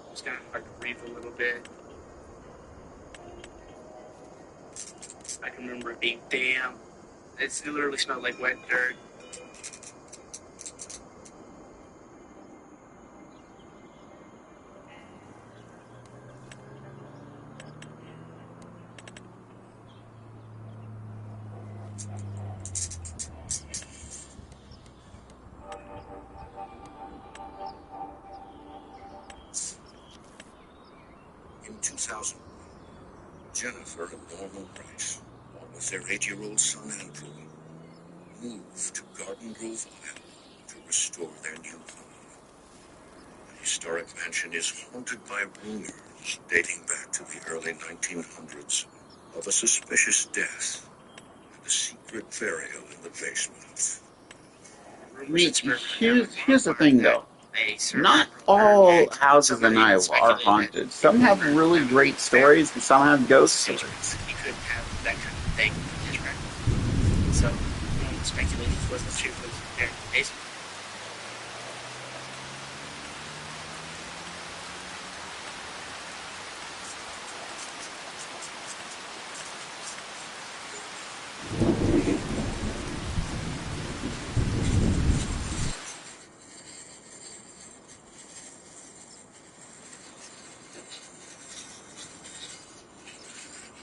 It was kind of hard to breathe a little bit. I can remember it being damp. It literally smelled like wet dirt. In 2001, Jennifer and Norman Price, along with their 8-year-old son Andrew, moved to Garden Grove, Iowa to restore their new home. The historic mansion is haunted by rumors dating back to the early 1900s of a suspicious death and a secret burial in the basement. Here's the thing, though. Not all houses in Iowa are haunted. Some have really great stories, and some have ghost stories. He couldn't have that kind of thing in his record. So, one of the speculations was that she was buried in the basement.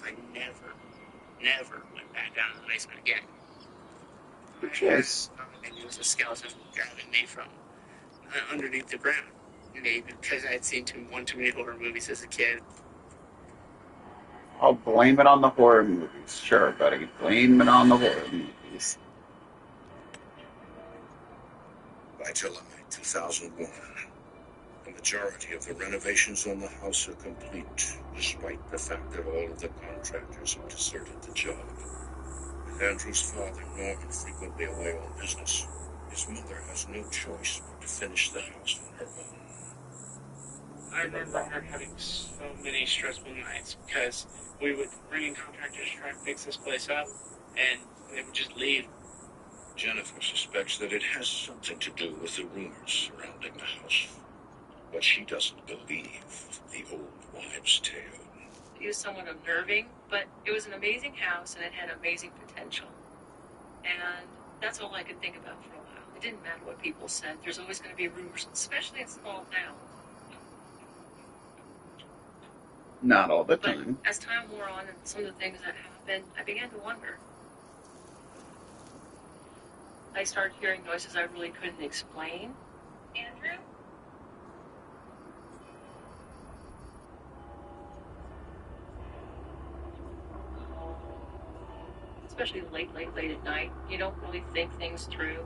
I never went back down to the basement again. Yes. Maybe it was a skeleton grabbing me from underneath the ground. Maybe because I'd seen too many horror movies as a kid. I'll blame it on the horror movies. Sure, buddy. Blame it on the horror movies. By July 2001, the majority of the renovations on the house are complete, despite the fact that all of the contractors have deserted the job. With Andrew's father, Norman, frequently away on business, his mother has no choice but to finish the house on her own. I remember her having so many stressful nights because we would bring in contractors to try to fix this place up, and they would just leave. Jennifer suspects that it has something to do with the rumors surrounding the house, but she doesn't believe the old wives' tale. It was somewhat unnerving, but it was an amazing house and it had amazing potential. And that's all I could think about for a while. It didn't matter what people said. There's always going to be rumors, especially in small towns. Not all the But time. as time wore on and some of the things that happened, I began to wonder. I started hearing noises I really couldn't explain. Andrew? Especially late at night. You don't really think things through.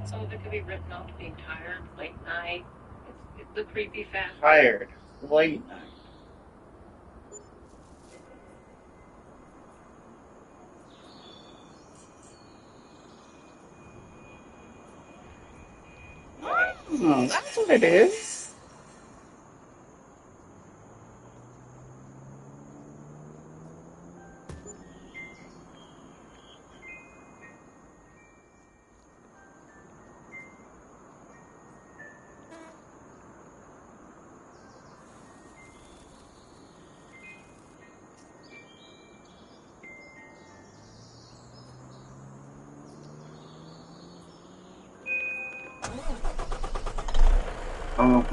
Some of it could be written off to being tired, late night. It's the creepy fact. Tired. Late night. Oh, that's what it is.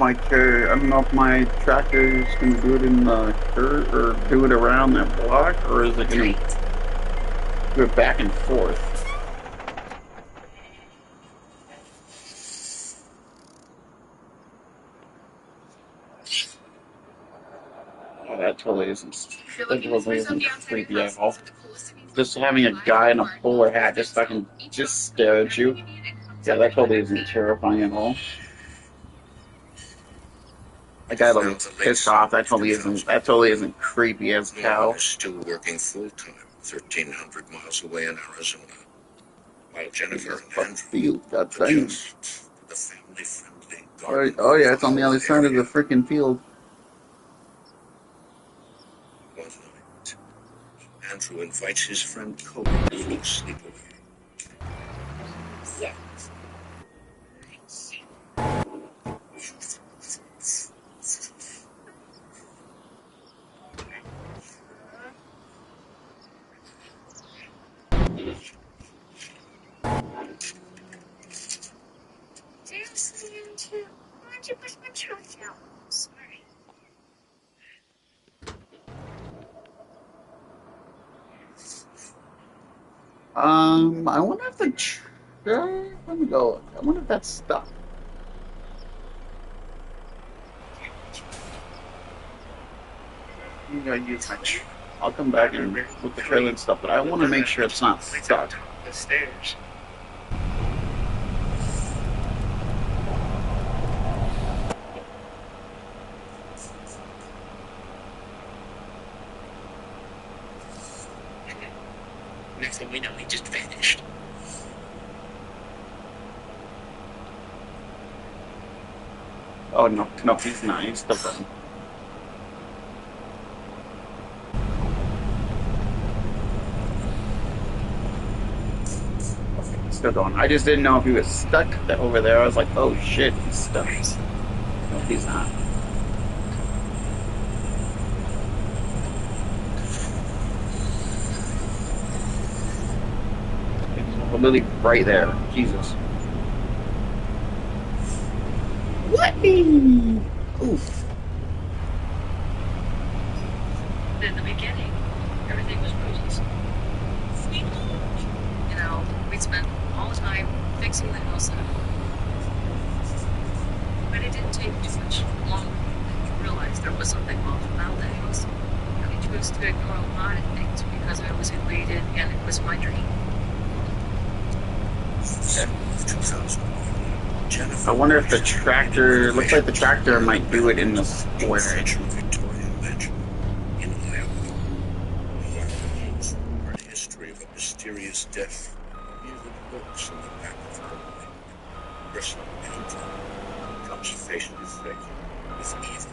I don't know if my tractor is going to do it in the dirt or do it around that block, or is it going to do it back and forth. Oh, that totally isn't. That totally isn't creepy at all. Just having a guy in a bowler hat just stare at you. Yeah, that totally isn't terrifying at all. A guy that looks pissed off. That totally isn't creepy as hell. Norman is still working full time, 1,300 miles away in Arizona, while Jennifer and Andrew adjust to the family-friendly garden. Oh yeah, it's on the other side of the freaking field. One night, Andrew invites his friend Cody for a sleepaway. Seriously, Andrew? Why don't you push my truck out? I'm sorry. I wonder if the let me go. I wonder if that's stuck. I'm gonna use my. I'll come back and with the trailer and stuff, but I want to make sure it's not stuck. The stairs. Next thing we know, he just vanished. Oh no, no, he's not. He's still going. Okay, he's still going. I just didn't know if he was stuck over there. I was like, oh shit, he's stuck. No, he's not. He's literally right there. Jesus. What? Oof. In the beginning, everything was roses. You know, we'd spend all the time fixing the house up. But it didn't take too much longer to realize there was something off about the house. I chose to ignore a lot of things because I was elated and it was my dream. I wonder if the tractor, looks like the tractor might do it in the square. Victorian mansion in Iowa. Art history of a mysterious death even lurks in the back of her mind. Personal painting comes face to face with evil.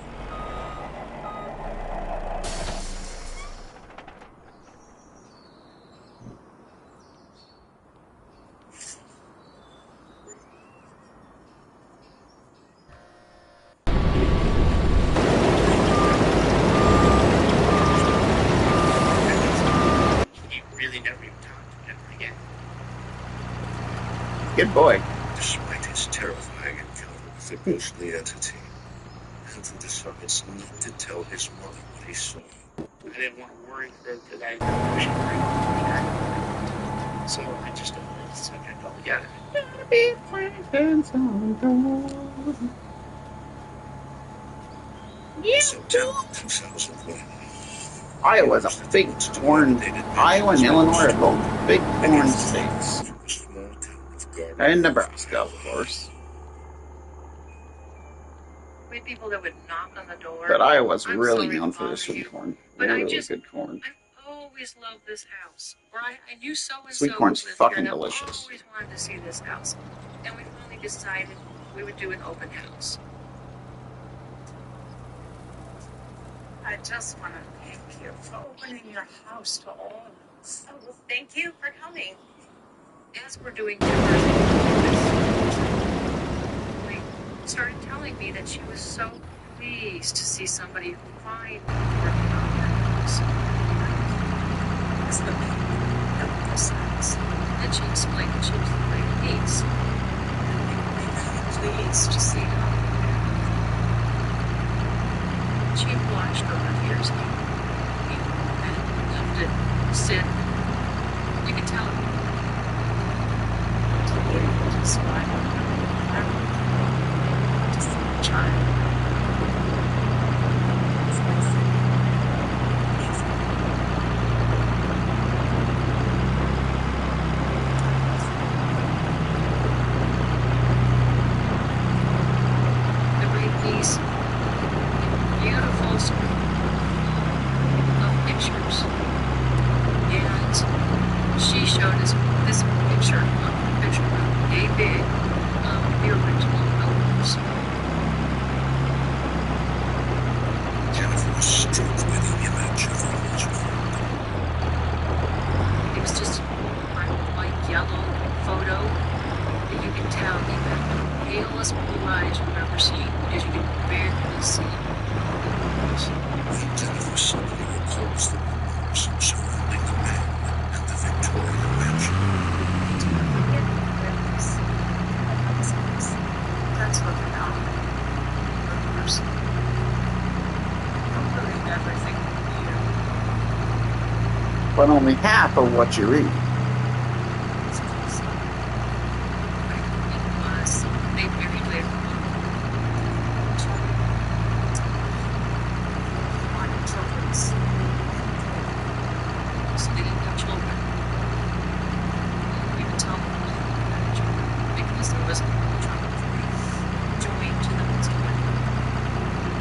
He really never even talked to him again. Good boy. Despite his terrifying encounter with the ghostly entity, Andrew decides not to tell his mother what he saw. I didn't want to worry her because I know she might be. So I just avoided the subject altogether. September 2001. Iowa's a big corn. Iowa and Illinois are both big corn states. From a small town of Gardner, And Nebraska, of course. We had people that would knock on the door. But Iowa's I'm really sorry known to for their bother sweet you, corn. but I Really just- good corn. I've always loved this house. Or I knew so-and-so Sweet corn's lived fucking here, and I've delicious. always wanted to see this house. And we finally decided we would do an open house. I just want to thank you for opening your house to all of us. Oh, well, thank you for coming. As we're doing tours, Emily started telling me that she was so pleased to see somebody who finally working on their house. It's the best. And she explained that she was the great niece. Pleased to see her. She watched over the years. He loved it, Sid. You could tell him. Just smile. Just a child. The great niece, beautiful of pictures. And she showed us this picture room, a big, the original photos. Jennifer was struck by the image of the original. It was just a black, white, yellow photo that you can tell he had the palest blue eyes you've ever seen because you can barely see him. Jennifer suddenly recalls the rumors surrounding the man and the Victorian mansion. That's what they're called. Rumors. Don't believe everything you hear. But only half of what you read. It was. They buried later on. On children's. So they didn't have children. We would tell them they didn't have children because there was no child joined to them as well.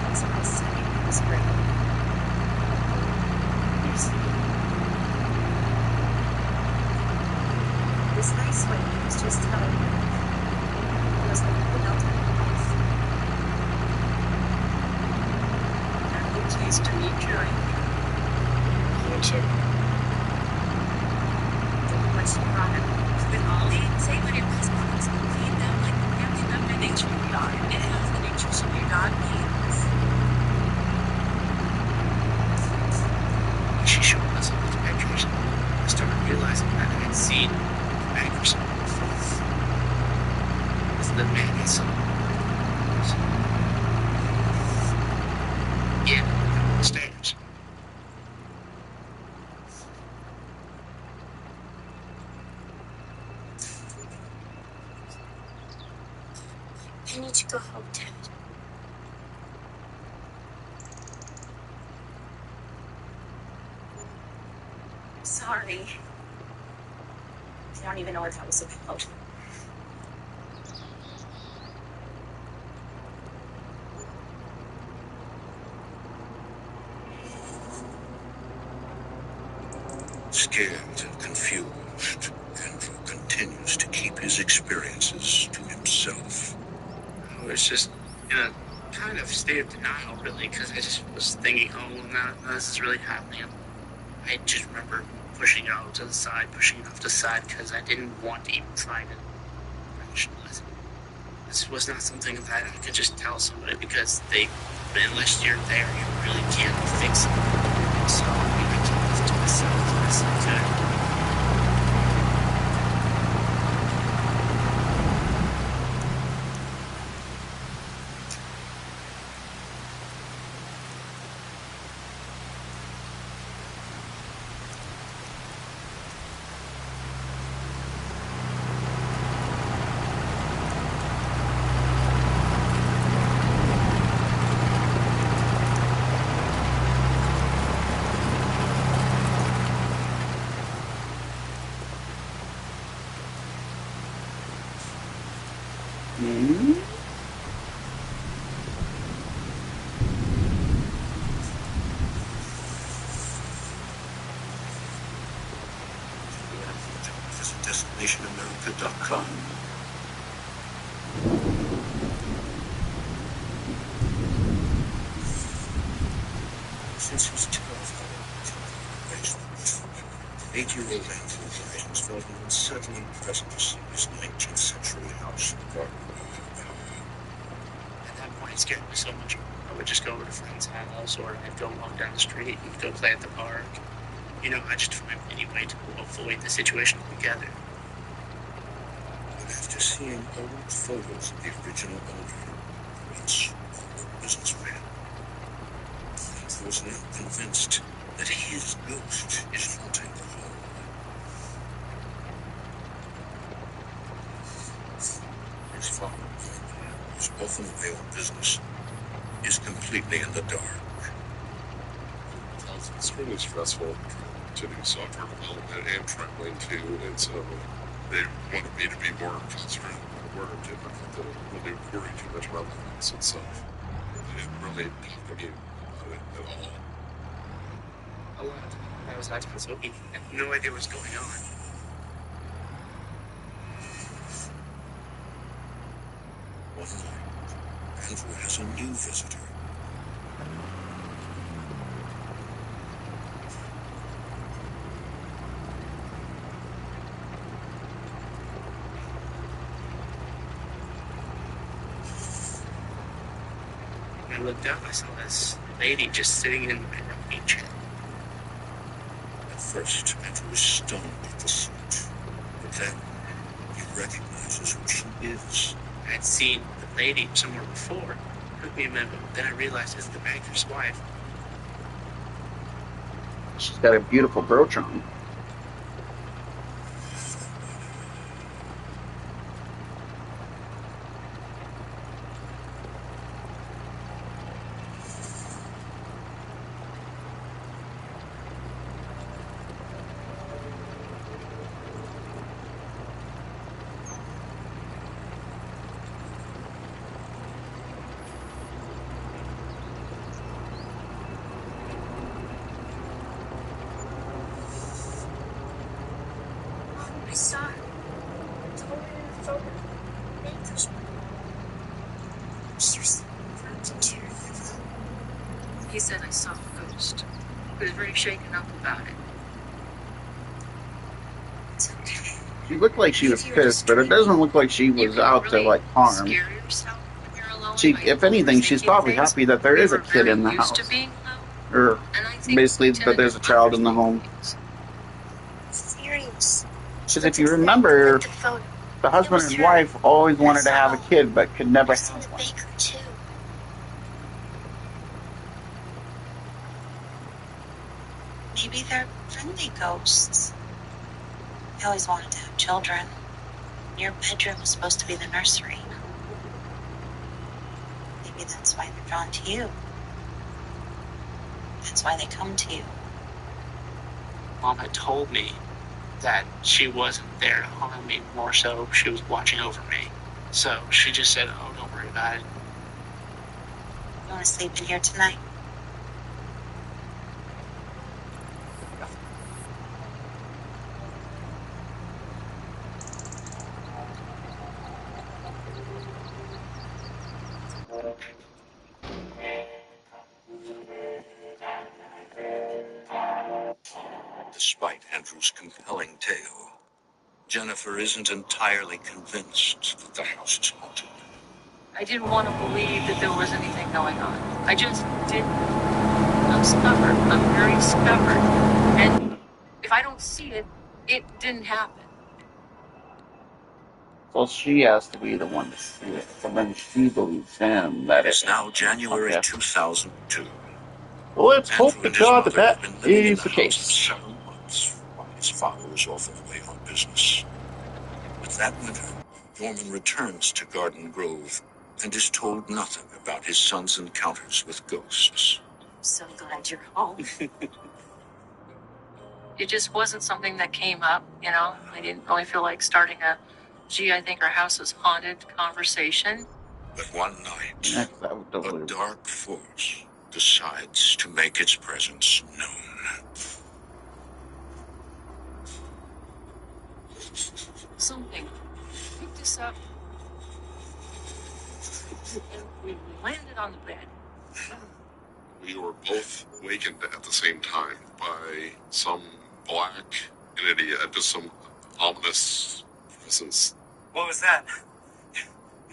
That's what I say. It was great. Here's Nice to meet you. You too. What's the problem? With Ollie, say when your best friends can feed them like the family member nature of your dog. It has the natures of your dog needs. She showed us all those pictures. I started realizing that I had seen the bankers before. It's the man I saw. Yeah, upstairs. I need to go home, Ted. Sorry. I don't even know what that was about. Scared and confused, Andrew continues to keep his experiences to himself. I was just in a kind of state of denial, really, because I just was thinking, oh, well, now this is really happening. I just remember pushing it out to the side, pushing it off to the side, because I didn't want to even try to rationalize it. This was not something that I could just tell somebody, because unless you're there, you really can't fix it. So I kept this to myself as best I could. Visit DestinationAmerica.com. Since his 12-hour 8-year-old Andrew Grimes felt an unsettling presence in his 19th century house in Garden. At that point, it scared me so much. I would just go over to a friend's house, or I'd go walk down the street and go play at the park. I just find any way to avoid the situation altogether. But after seeing old photos of the original owner, rich businessman, Andrew was now convinced that his ghost is haunting the home. His father, whose often veiled business, is completely in the dark. It's extremely stressful to do software development and traveling too, and so they wanted me to be more concentrated on my work and not to really worry too much about the house itself. They didn't really talk to me about it at all. A lot. I was acting so I had no idea what was going on. One night, Andrew has a new visitor. When I looked up, I saw this lady just sitting in my rocking chair. At first, Andrew is stunned at the sight, but then he recognizes who she is. I had seen the lady somewhere before. It took me a minute, but then I realized it's the banker's wife. She's got a beautiful brooch on. He said I saw a ghost. He was very shaken up about it. It's okay. She looked like she was pissed, but it doesn't look like she was out to like harm. Scare yourself when you're alone. She, if anything, she's probably happy that there is a kid in the house, or basically that there's a child in the home. Serious. Because if you remember, The photo. the husband and wife always wanted to have a kid, but could never I've seen have the one. baker too. Maybe they're friendly ghosts. I always wanted to have children. Your bedroom was supposed to be the nursery. Maybe that's why they're drawn to you. That's why they come to you. Mom had told me that she wasn't there to harm me, more so she was watching over me. So she just said, oh, don't worry about it. You want to sleep in here tonight? Despite Andrew's compelling tale, Jennifer isn't entirely convinced that the house is haunted. I didn't want to believe that there was anything going on. I just didn't. I'm stubborn. I'm very stubborn. And if I don't see it, it didn't happen. So she has to be the one to see it. So then she believes him that It's now January okay. 2002. Well, let's Andrew hope to and his God mother that have been that living in is the the house case. for several months while his father was off away on business. But that winter, Norman returns to Garden Grove and is told nothing about his son's encounters with ghosts. So glad you're home. It just wasn't something that came up, you know. I didn't really feel like starting a, gee, I think our house is haunted conversation. But one night, Next, I would a totally. dark force decides to make its presence known. Something picked us up and we landed on the bed. We were both awakened at the same time by some black entity, just some ominous presence. What was that?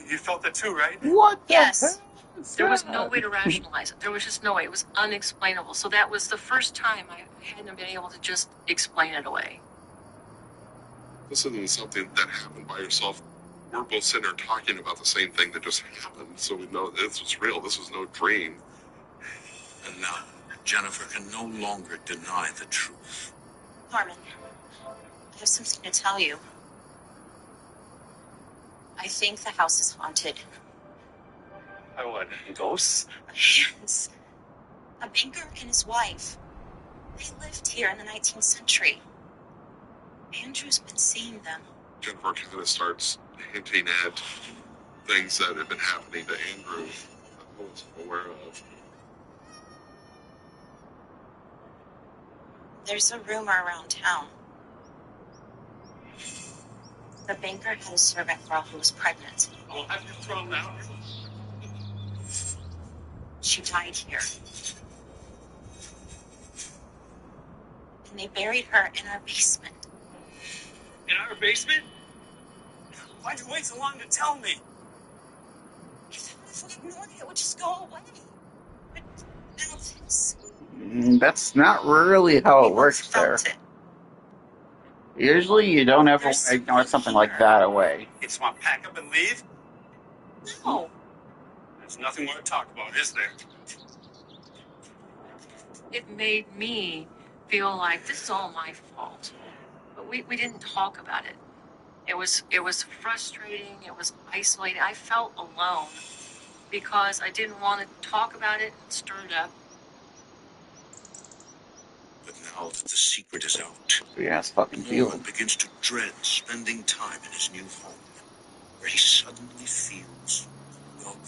You felt it too, right? What the Yes. hell is There was that? no way to rationalize it. There was just no way. It was unexplainable. So that was the first time I hadn't been able to just explain it away. This isn't something that happened by yourself. We're both sitting there talking about the same thing that just happened, so we know this was real. This was no dream. And now, Jennifer can no longer deny the truth. Norman, I have something to tell you. I think the house is haunted. By what? Ghosts? Yes. A banker and his wife. They lived here in the 19th century. Andrew's been seeing them. Jennifer kind of starts hinting at things that have been happening to Andrew that I was aware of. There's a rumor around town. The banker had a servant girl who was pregnant. I'll have you thrown out. She died here. And they buried her in our basement. In our basement? Why'd you wait so long to tell me? I thought if we ignored it, it would just go away. But now it's... That's not really how it works there. It. Usually, you don't ever want to ignore something like that away. You just want to pack up and leave? No. There's nothing more to talk about, is there? It made me feel like this is all my fault. But we didn't talk about it. It was frustrating. It was isolating. I felt alone because I didn't want to talk about it and stir it up. But now that the secret is out, Free ass fucking Norman field. begins to dread spending time in his new home, where he suddenly feels welcome.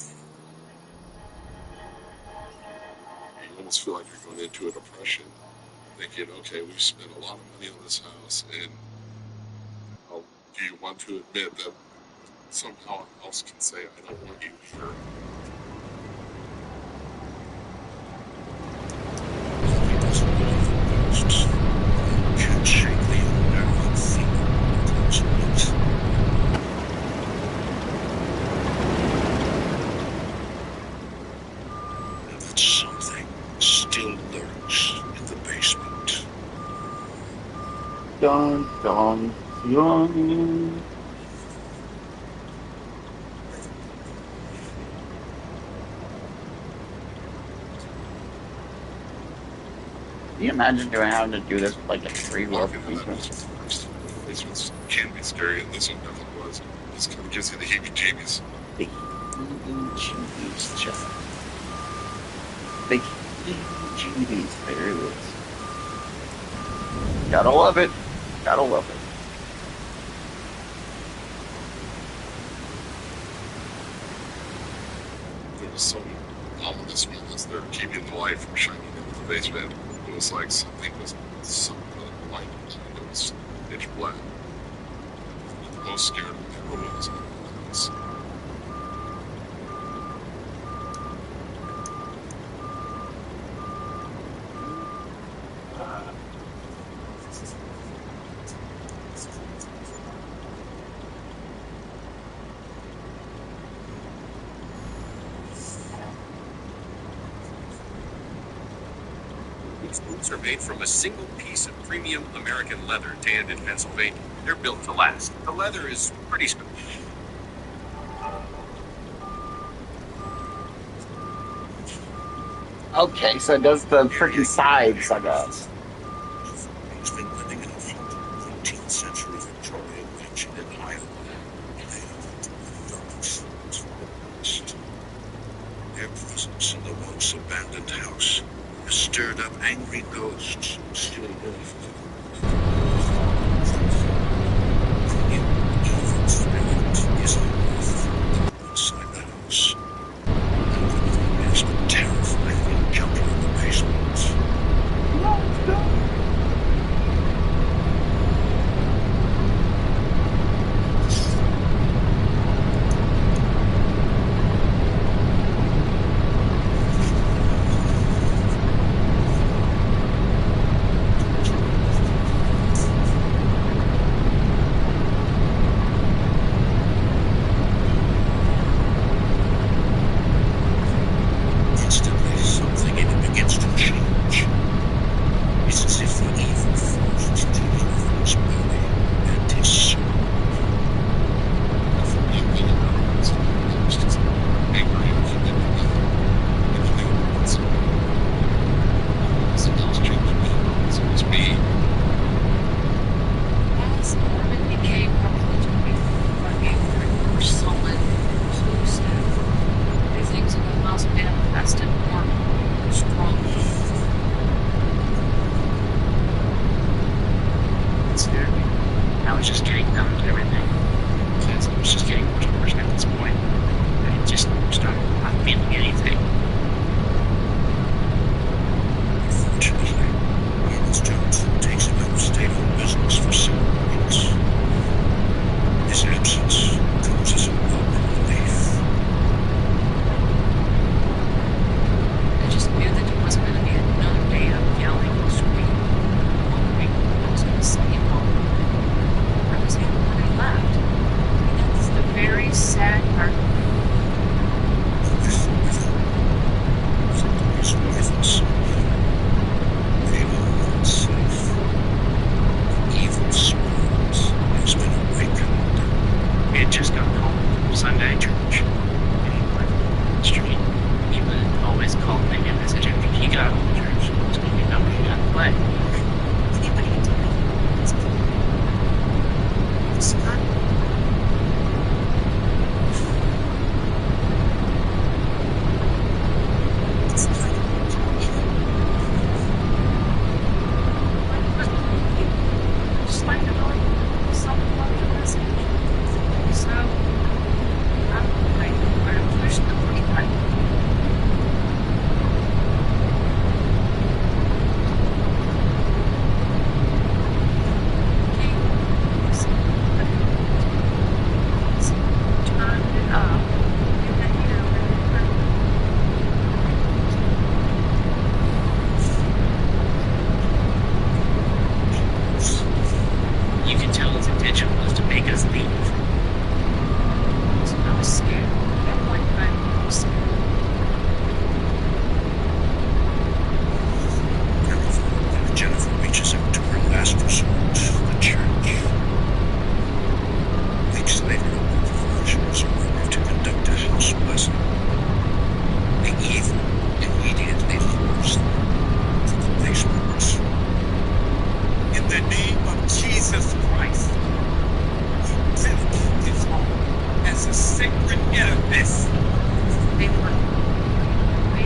You almost feel like you're going into a depression, thinking, okay, we've spent a lot of money on this house, and do you want to admit that somehow else can say, I don't want you here? dun, dun, dun. Can you imagine having to do this with like a three-wheel policeman? Policemen can be scary, and this one definitely was. This kind of gives you the heebie-jeebies. The heebie-jeebies, Chuck. The heebie-jeebies. There it is. Gotta love it. Gotta love it. There was some ominous moments there keeping the light from shining into the basement. It was like something was light. It was pitch black. The most scared of ever was. These boots are made from a single piece of premium American leather tanned in Pennsylvania. They're built to last. The leather is pretty special. Okay, so it does the freaking sides, I guess. He's been living in a humble 18th century Victorian mansion in Iowa. Their presence in the once abandoned house has stirred up angry ghosts who still live. Evil spirit is inside the house. And it's been terrifying encounter in the basement.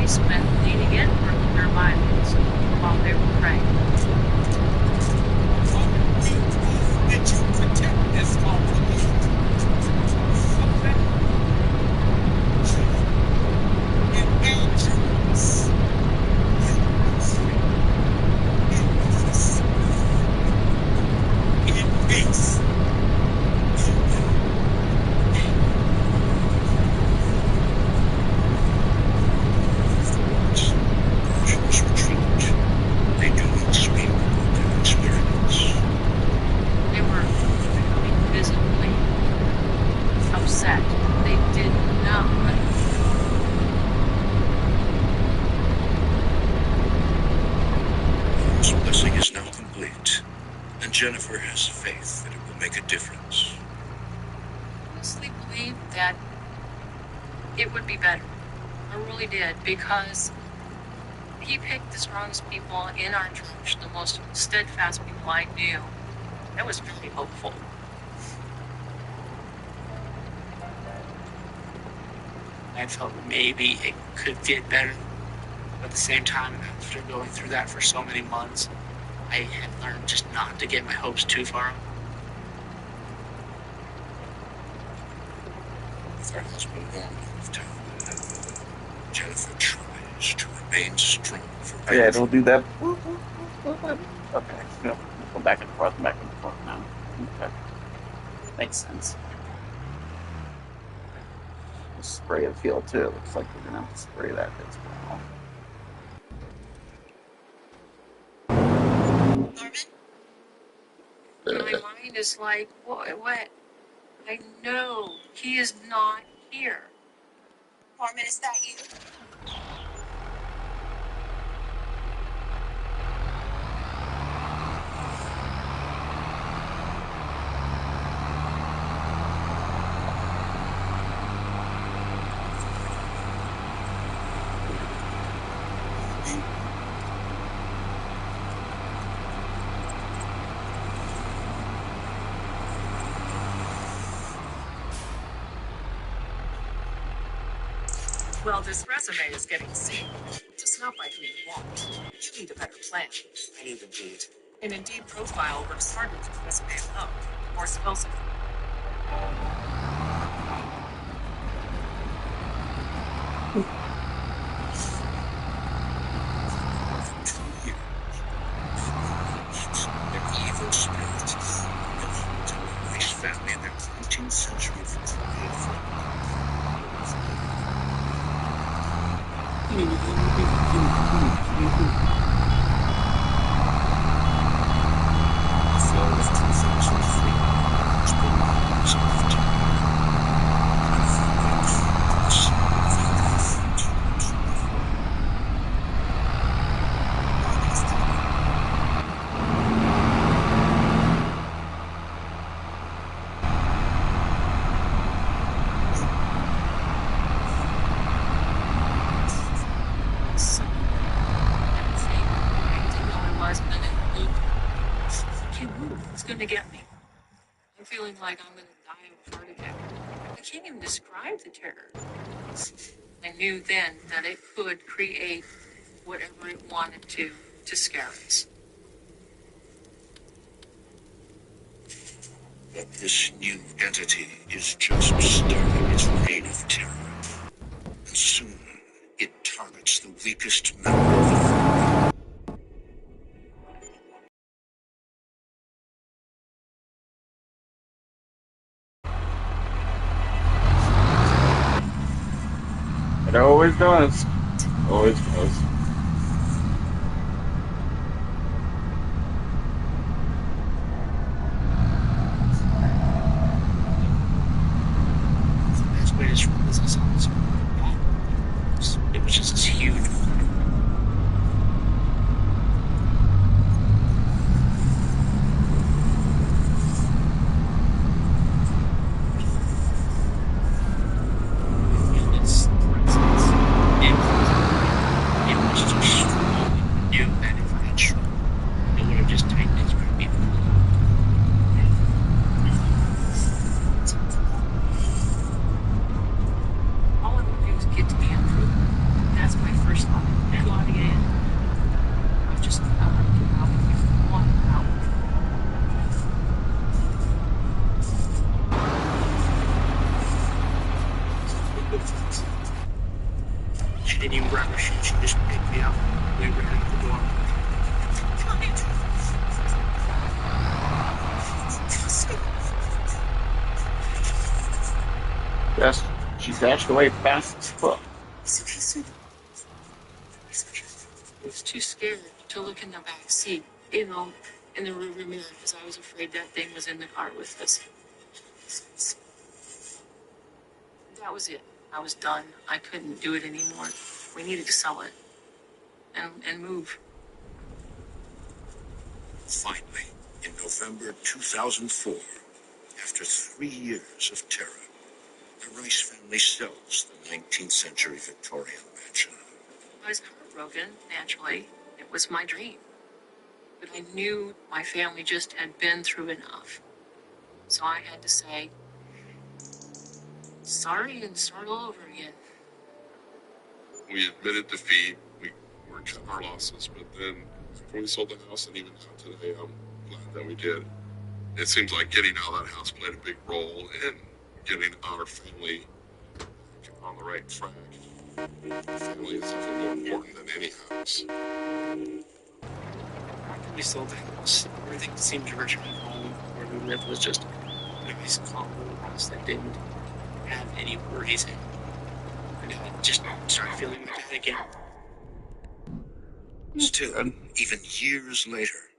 spent leaning in for their Bibles while they were praying. That you protect this colony. And Andrews. In peace. Versions retreat. They do not speak about their experience. They were becoming visibly upset. They did not. This blessing is now complete, and Jennifer has faith that it will make a difference. I honestly believe that it would be better. I really did, because he picked the strongest people in our church, the most steadfast people I knew. That was very hopeful. I felt maybe it could get better. But at the same time, after going through that for so many months, I had learned just not to get my hopes too far up. With her husband gone out of town, Jennifer tries to remain strong for Oh, yeah, it'll do that. Okay, no, go back and forth now. Okay, makes sense. We'll spray a field too. It looks like we're gonna have to spray that as well. My mind is like, what? I know he is not here. Norman, is that you? Well, this resume is getting seen. Just not by who you want. You need a better plan. I need Indeed. An Indeed profile works hardly with the resume alone, or skills. Their evil spirit to the Rice family in their 19th century Victorian the fall of 2003 has been years of time. Gonna get me. I'm feeling like I'm gonna die of a heart attack. I can't even describe the terror. I knew then that it could create whatever it wanted to scare us. But this new entity is just starting its reign of terror. And soon, it targets the weakest member of the family. It always does. Always does. The best way to describe this is it was just this huge. It was grab her shoe. She just picked me up. We ran out the door. Yes, she dashed away fast as fuck. I was too scared to look in the back seat, you know, in the rearview mirror, because I was afraid that thing was in the car with us. That was it. I was done. I couldn't do it anymore. We needed to sell it and move. Finally, in November 2004, after 3 years of terror, the Rice family sells the 19th century Victorian mansion. I was heartbroken, naturally. It was my dream. But I knew my family just had been through enough. So I had to say, sorry and start all over again. We admitted defeat. We were cutting our losses, but then after we sold the house, and even now today, I'm glad that we did. It seems like getting out of that house played a big role in getting our family on the right track. Family is definitely more important than any house. After we sold the house, everything seemed to return home. Where we lived was just a nice, calm little house that didn't have any worries in it. And I just started feeling like that again. Still, even years later,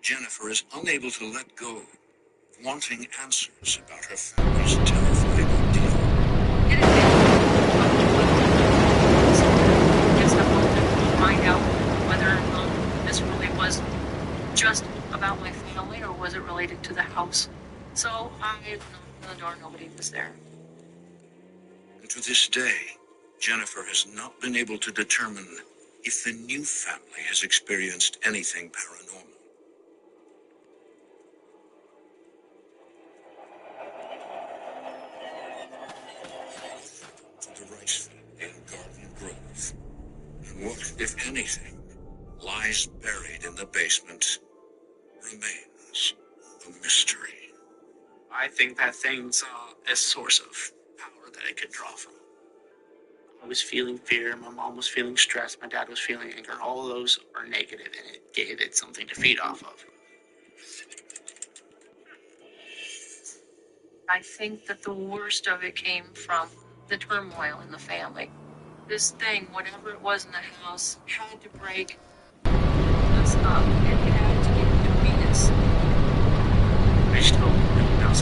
Jennifer is unable to let go, wanting answers about her family's terrifying ordeal. Yes, I wanted to find out whether or not this really was just about my family or was it related to the house. So I knocked on the door, nobody was there. And to this day, Jennifer has not been able to determine if the new family has experienced anything paranormal. To the Rice family in Garden Grove. And what, if anything, lies buried in the basement remains a mystery. I think that thing's a source of power that it could draw from. I was feeling fear. My mom was feeling stress. My dad was feeling anger. All of those are negative, and it gave it something to feed off of. I think that the worst of it came from the turmoil in the family. This thing, whatever it was in the house, had to break us up. It had to get between us. I just hope no one else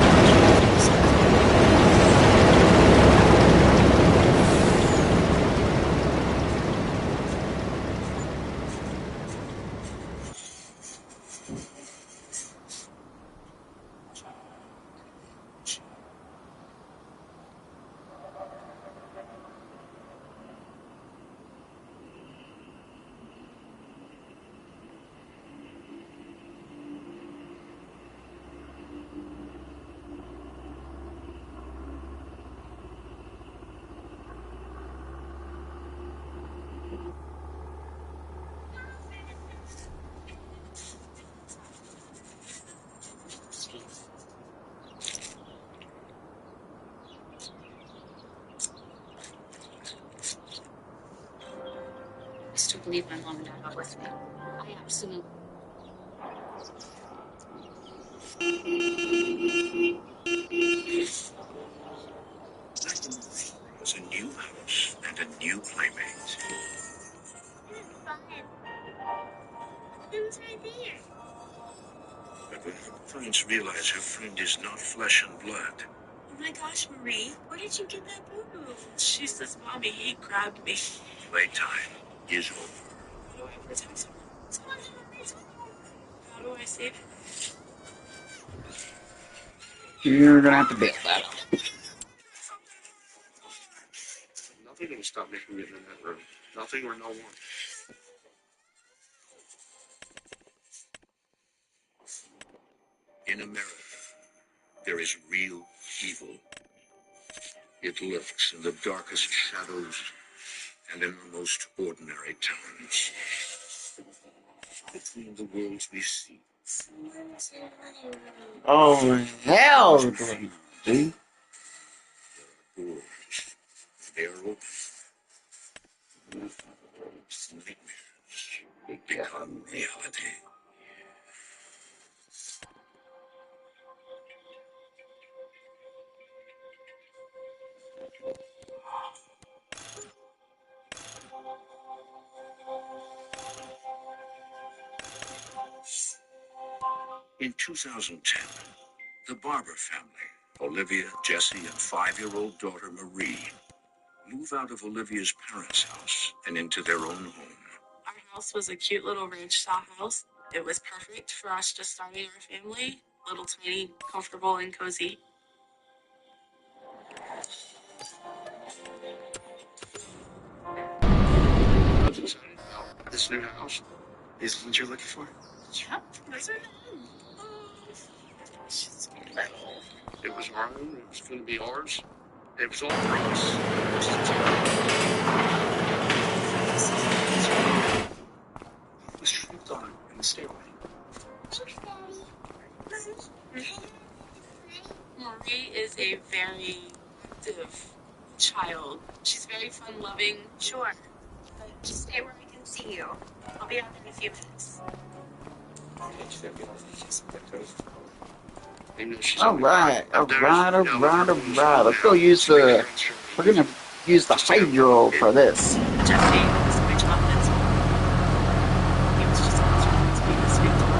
I still believe my mom and dad are with me. I absolutely. Second was a new house and a new playmate. Who's right there? But when her parents realize her friend is not flesh and blood, Oh my gosh, Marie, where did you get that boo-boo? She says, Mommy, he grabbed me. playtime is over. How do I protect someone? Someone's in Marie's home. How do I save her? You're gonna have to bail that out. Nothing will stop me from getting in that room. Nothing or no one. In America, there is real evil. It lurks in the darkest shadows and in the most ordinary towns. Between the worlds we see, Oh, hell, see? there are doors. They are open. Nightmares become reality. In 2010, the Barber family, Olivia, Jesse, and 5-year-old daughter Marie, move out of Olivia's parents' house and into their own home. Our house was a cute little ranch style house. It was perfect for us just starting our family. Little tiny, comfortable, and cozy. What's exciting about this new house is what you're looking for. Yep, those are them. Oh, she's little. It was our own. It was going to be ours. It was all for us. What was tripped on in the stairway? Marie is a very active child. She's very fun-loving. Sure, but just stay where I can see you. I'll be out in a few minutes. All right. Let's go use the. We're gonna use the hydro for this. Jesse was my chocolate. He was just going to be the sweet chocolate.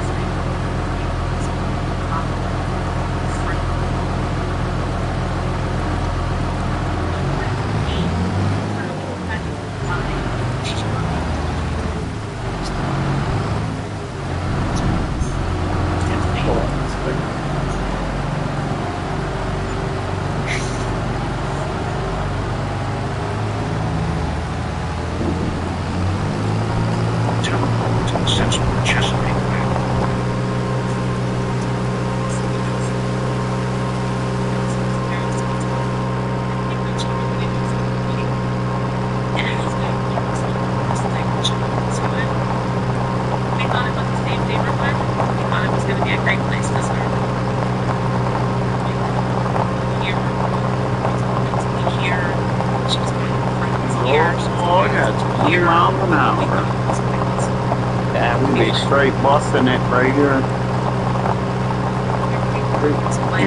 Straight busting it right here.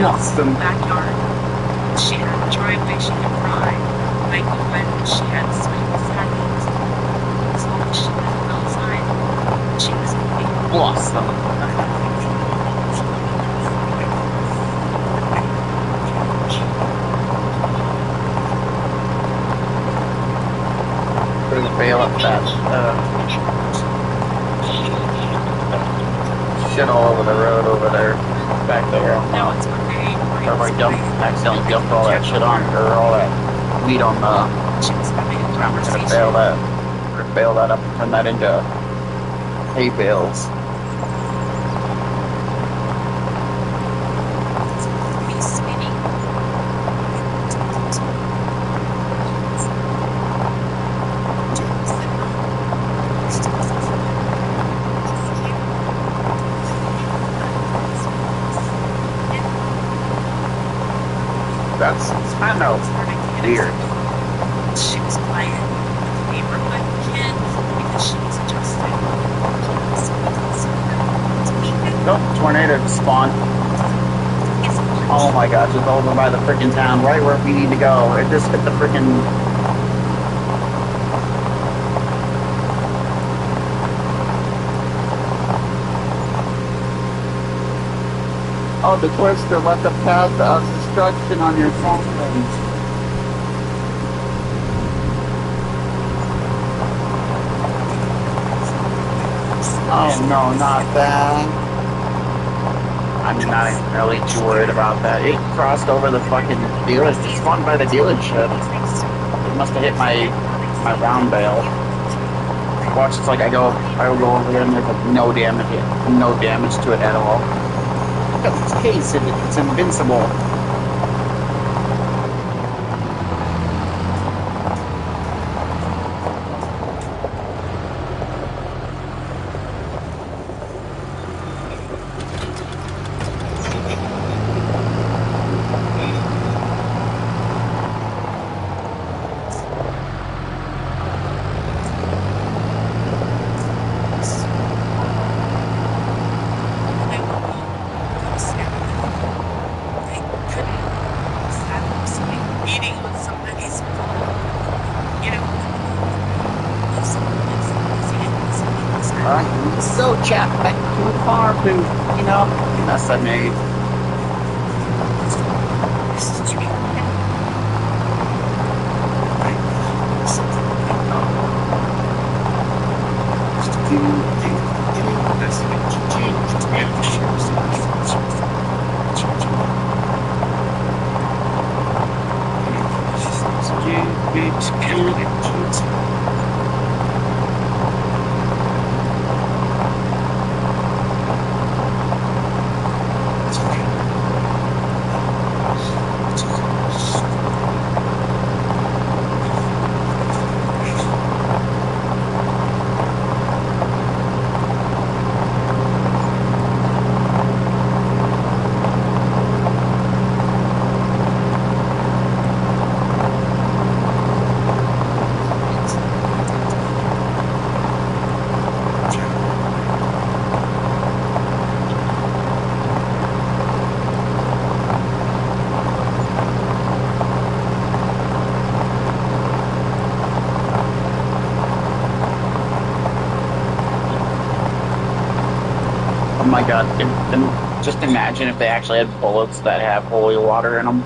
Awesome. Backyard. She had a driveway she could ride. Like when she had swing settings. As long as she was outside, she was okay. Awesome. We're gonna bail up that shit all over the road over there, back there. No, it's okay. Everybody accidentally dumped all that shit on, or all that weed on the. I'm gonna bail that. We're gonna bail that up and turn that into hay bales. That's kind of weird. She was playing with the neighborhood kids because she was adjusting. Oh, tornado spawned. Oh my gosh, it's over by the freaking town, right where we need to go. It just hit the freaking. Oh, the twister left a path of destruction on your phone. Oh no, not that. I'm not even really too worried about that. It crossed over the fucking dealership. It spawned by the dealership. It must have hit my round bale. Watch, it's like I will go over there and there's like no damage to it at all. Look at this case, it's invincible. I'm so chapped back to the farm to, you know, the mess I made. Oh my god, just imagine if they actually had bullets that have holy water in them.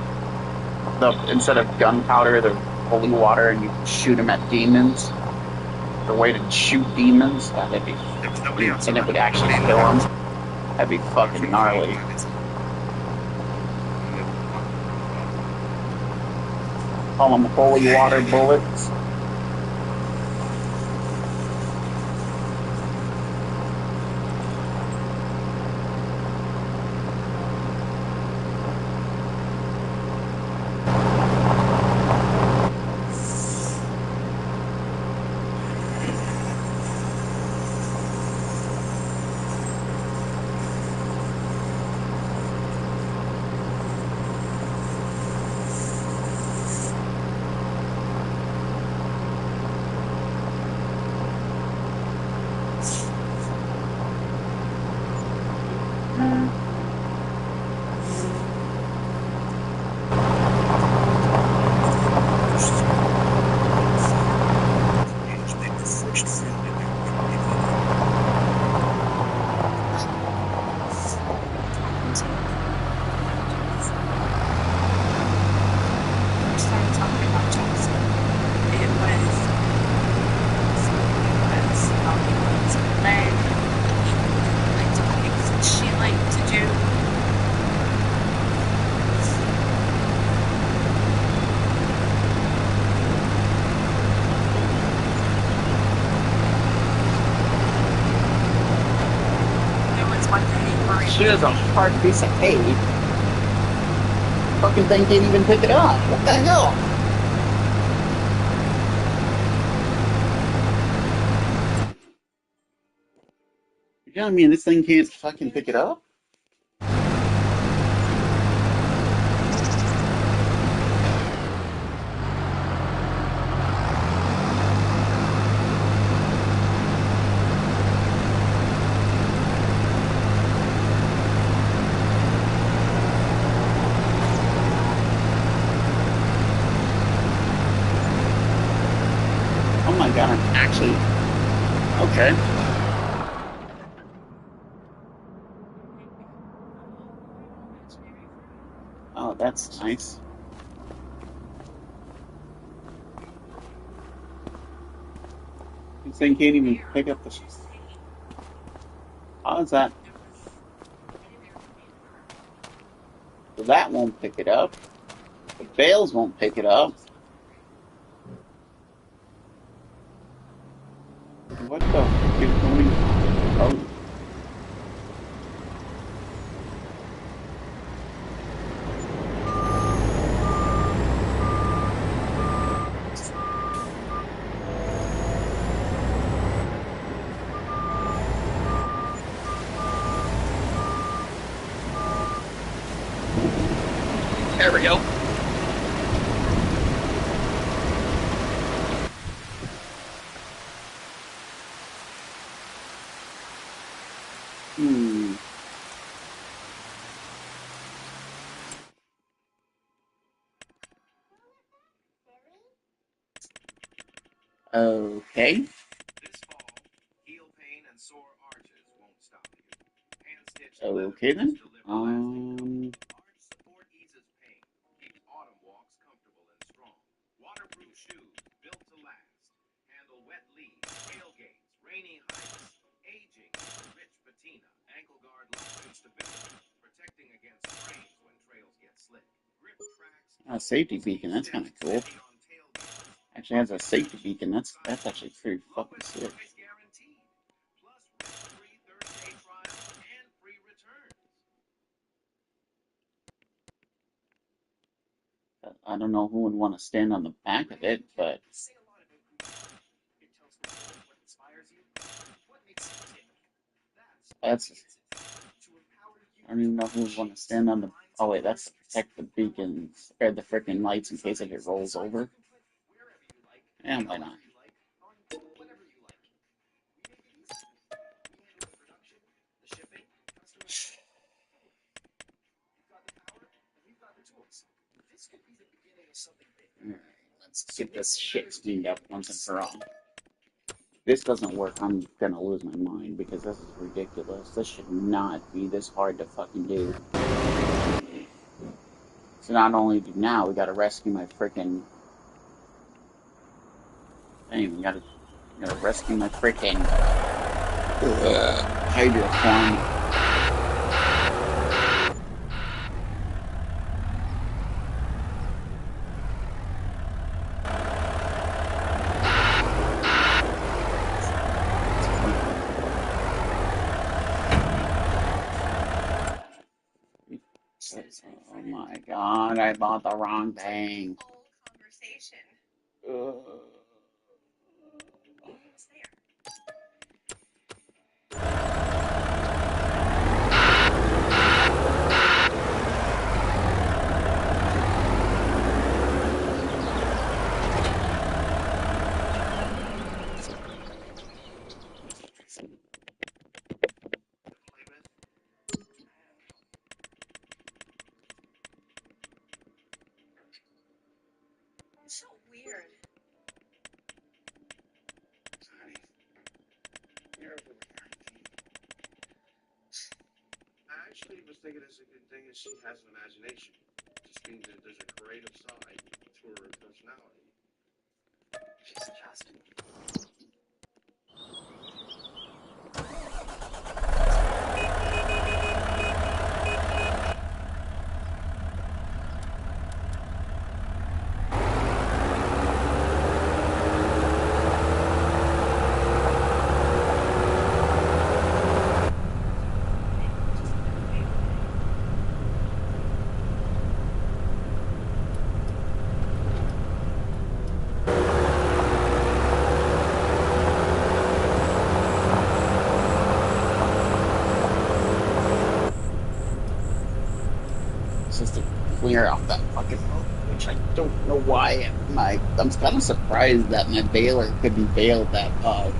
Instead of gunpowder, they're holy water and you shoot them at demons. The way to shoot demons, that'd be, and it would actually kill them. That'd be fucking gnarly. Call them holy water bullets. She is a hard piece of hay. Fucking thing can't even pick it up. What the hell? You're telling me this thing can't fucking pick it up? Oh my god, I'm actually... Okay. Oh, that's nice. This thing can't even pick up the... How is that? So that won't pick it up. The bales won't pick it up. What the fuck is going on? Oh. There we go. Okay. This fall, heel pain and sore arches won't stop you. Hand-stitched Okay then. Arch support eases pain, keeps autumn walks comfortable and strong. Waterproof shoes built to last. Handle wet leaves, tailgates, rainy heights. Aging with rich patina. Ankle guard locks in stability, protecting against sprains when trails get slick. Grip tracks. Safety beacon. That's kind of cool. Actually has a safety beacon. That's actually pretty fucking sick. I don't know who would want to stand on the back of it, but that's. I don't even know who would want to stand on the. Oh wait, that's to protect the beacons or the freaking lights in case if it rolls over. Yeah, why not? Alright, let's get this shit cleaned up once and for all. This doesn't work, I'm gonna lose my mind because this is ridiculous. This should not be this hard to fucking do. So not only do now we gotta rescue my freaking thing, we gotta rescue my freaking hydroform. Oh my god, I bought the wrong thing. It's so weird. I actually was thinking it's a good thing that she has an imagination. It just means that there's a creative side to her personality. She's adjusting. Just to clear off that fucking road, which I don't know why. I'm kind of surprised that my baler couldn't bail that hard.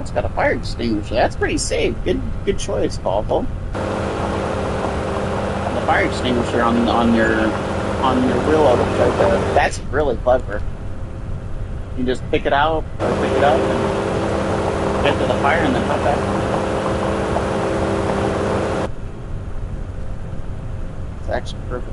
It's got a fire extinguisher. That's pretty safe. Good choice, Paul. The fire extinguisher on your wheel auto right there. That's really clever. You just pick it out or pick it up and get to the fire and then pop back. It's actually perfect.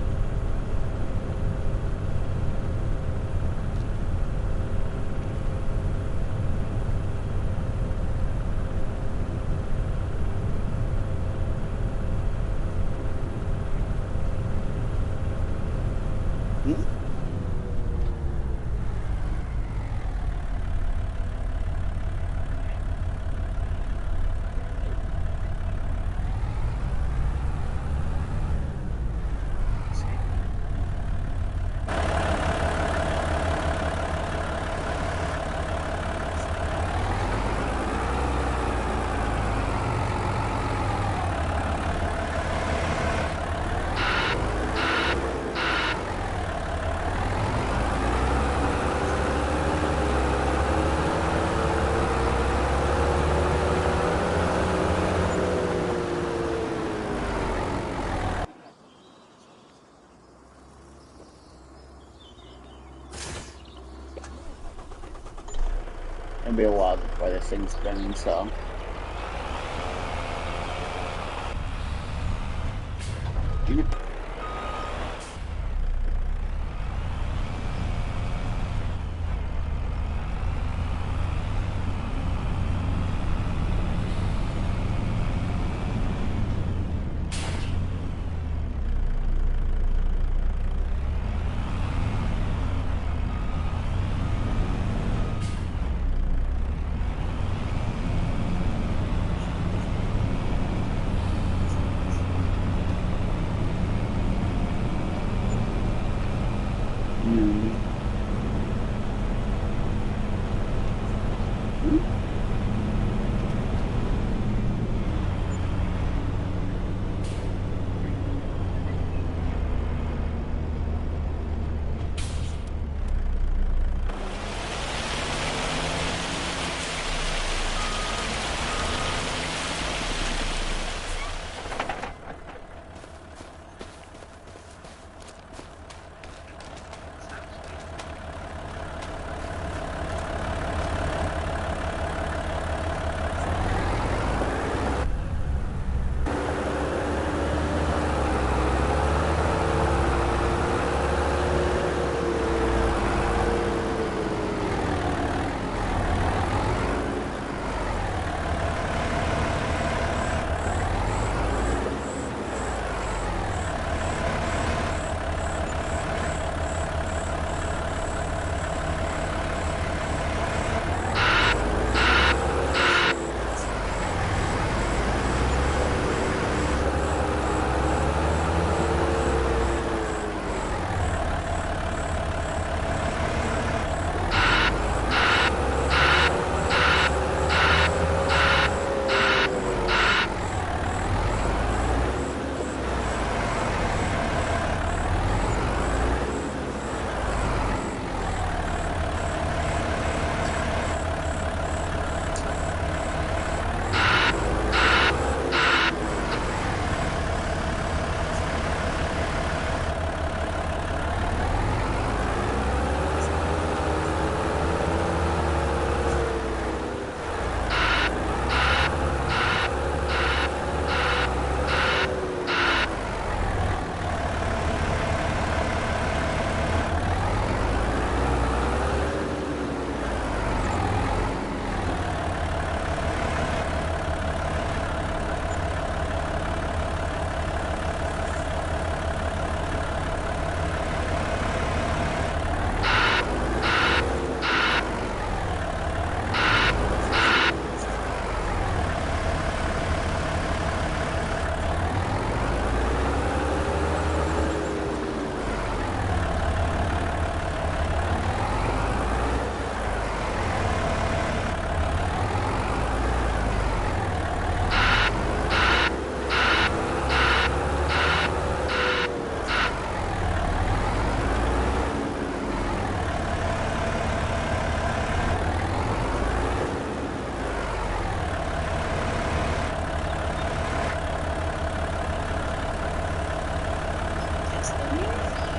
be a while before this thing's spinning, so.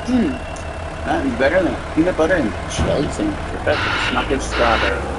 That'd be better than peanut butter and jelly sandwich. It's not good strawberry.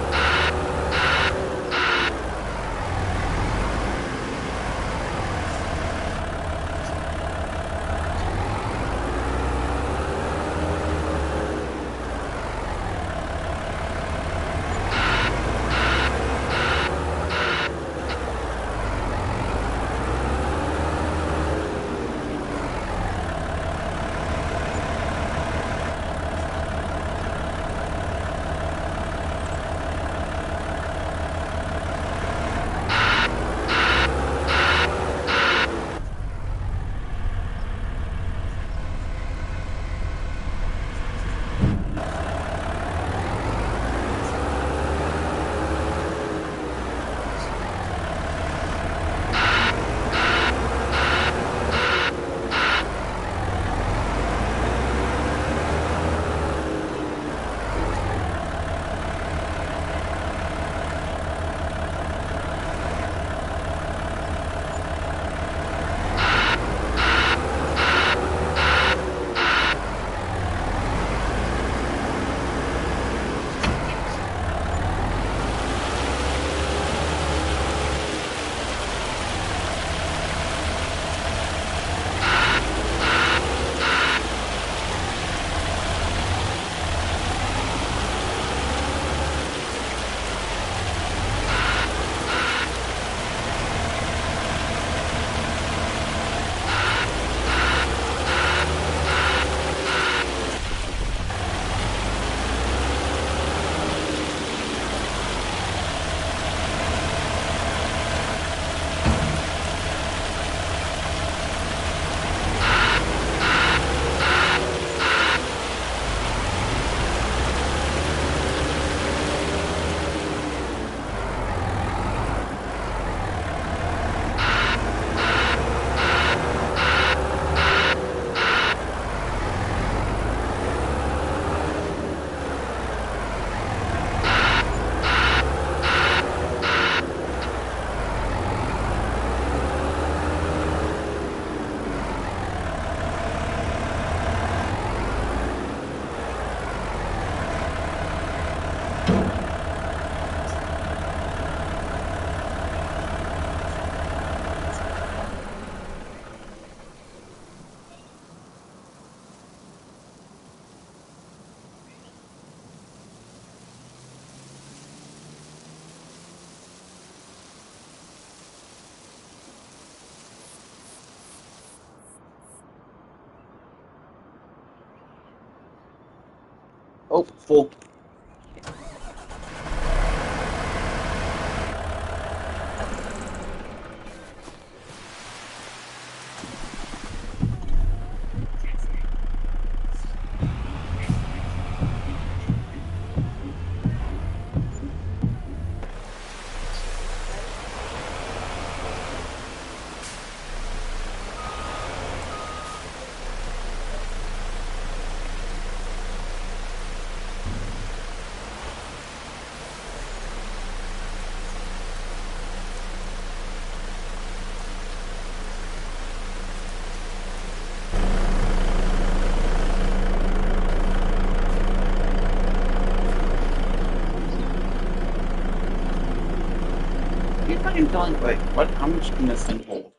Oh, full. You're not even telling, like, what? How much can this thing hold?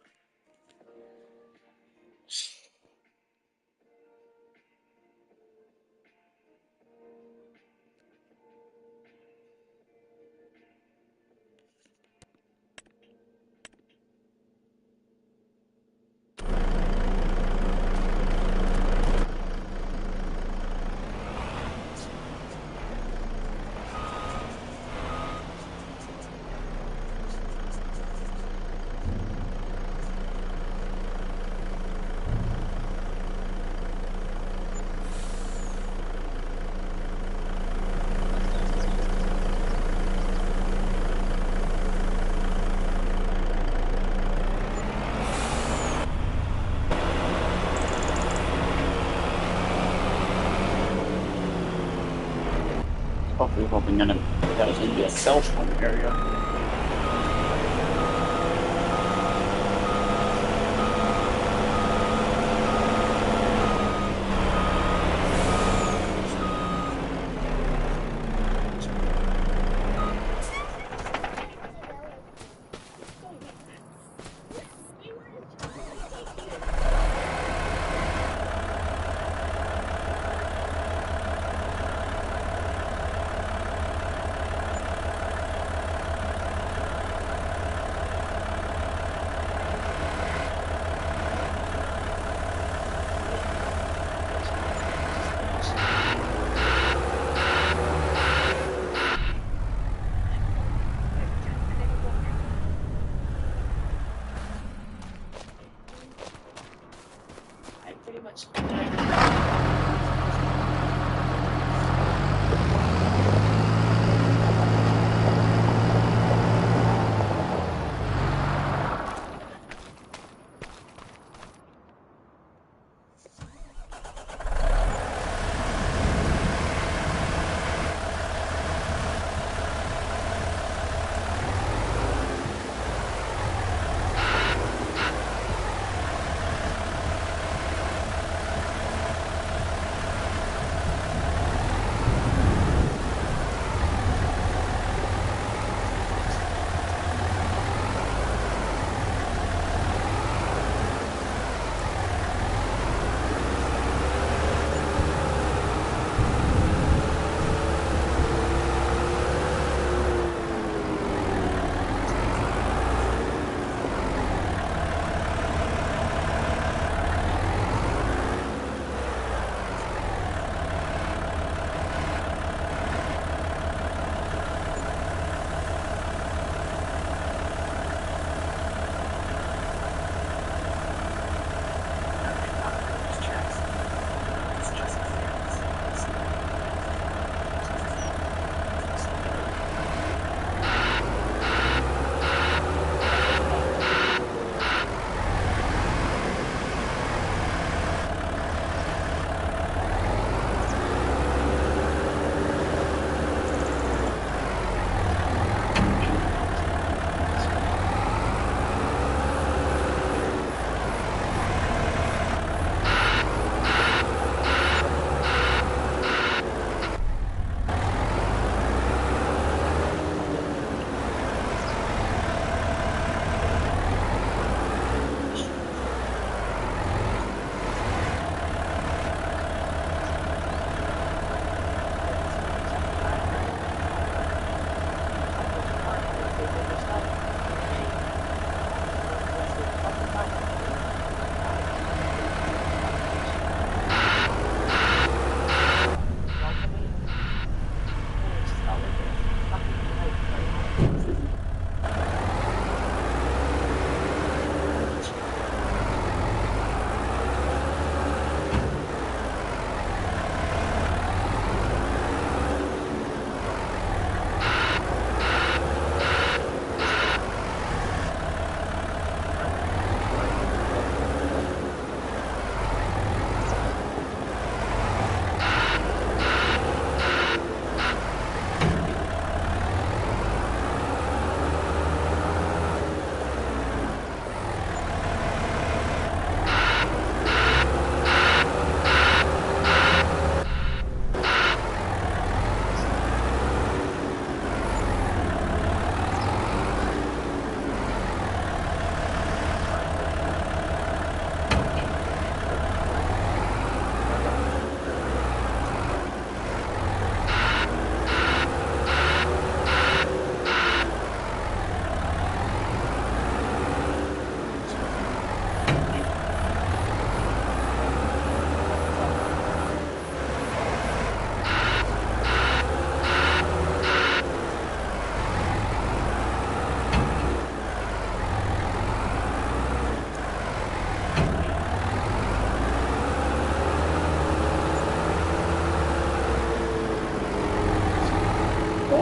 Hopefully hoping none of that is going to be a cell phone area.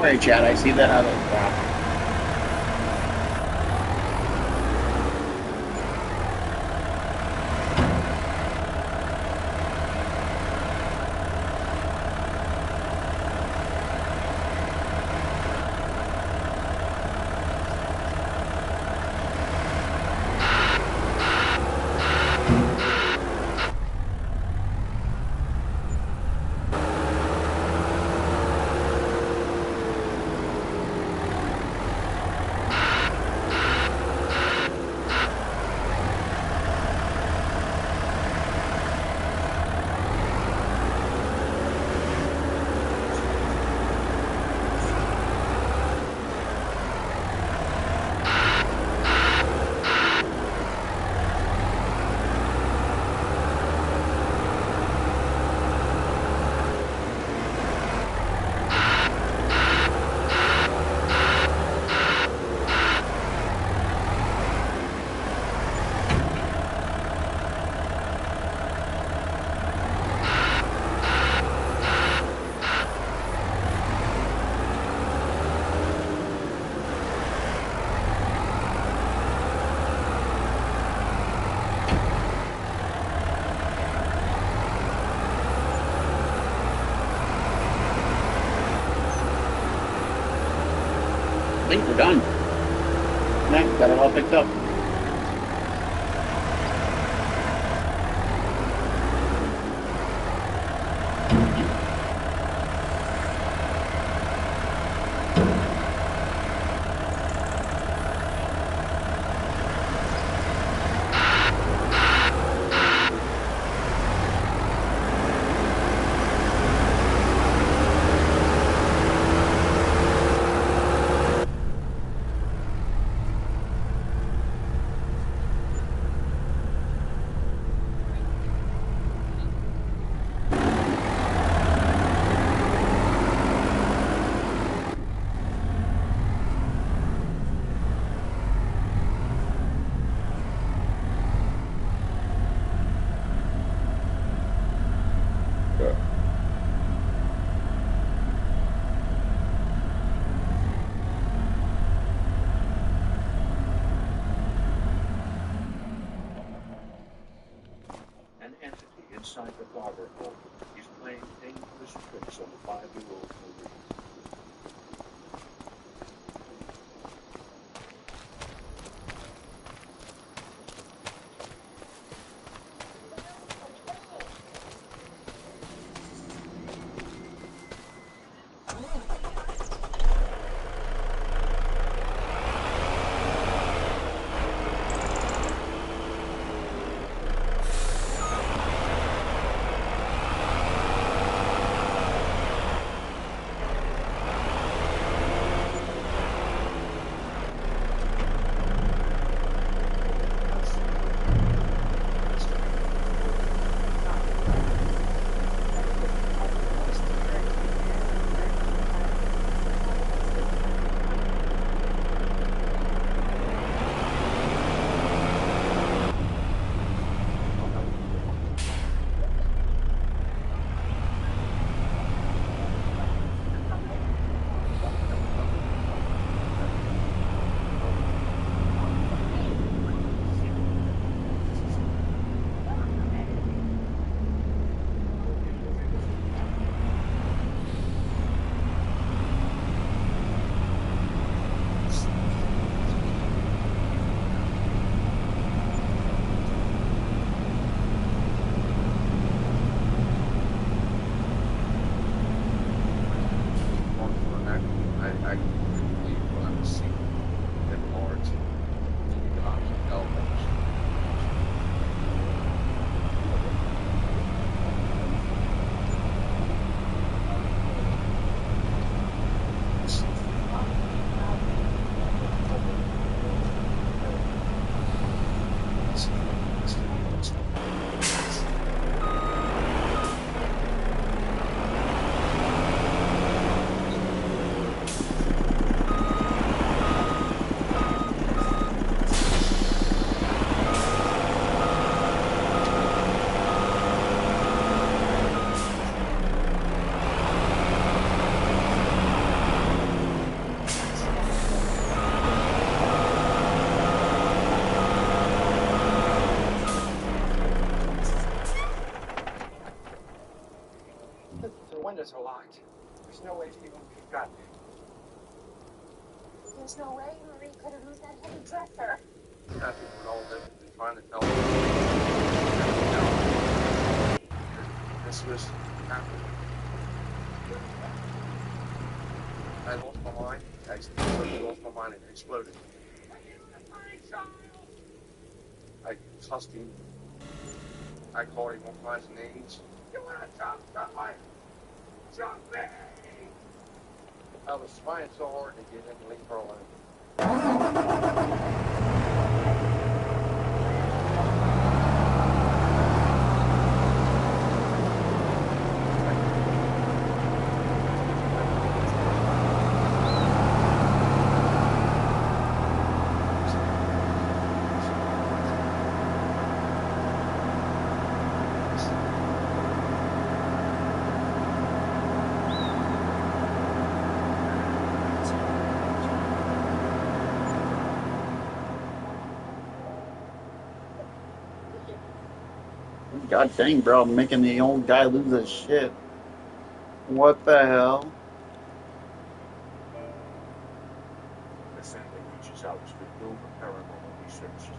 Sorry, Chad. I see that other crap. I think we're done. Yeah, got it all picked up. An entity inside the barber hole is playing dangerous tricks on the 5-year-old Marie. windows are locked. There's no way anyone could have gotten in. There's no way Marie could have moved that heavy dresser. Happy with all that we've been trying to tell you. This was happening. I lost my mind. I completely lost my mind and it exploded. I cussed him. I called him all kinds of names. You want to jump somebody? Jump me! I was trying so hard to get him to leave her alone. God dang, bro, I'm making the old guy lose his shit. What the hell? The family reaches out to the Dover Paranormal Research Team.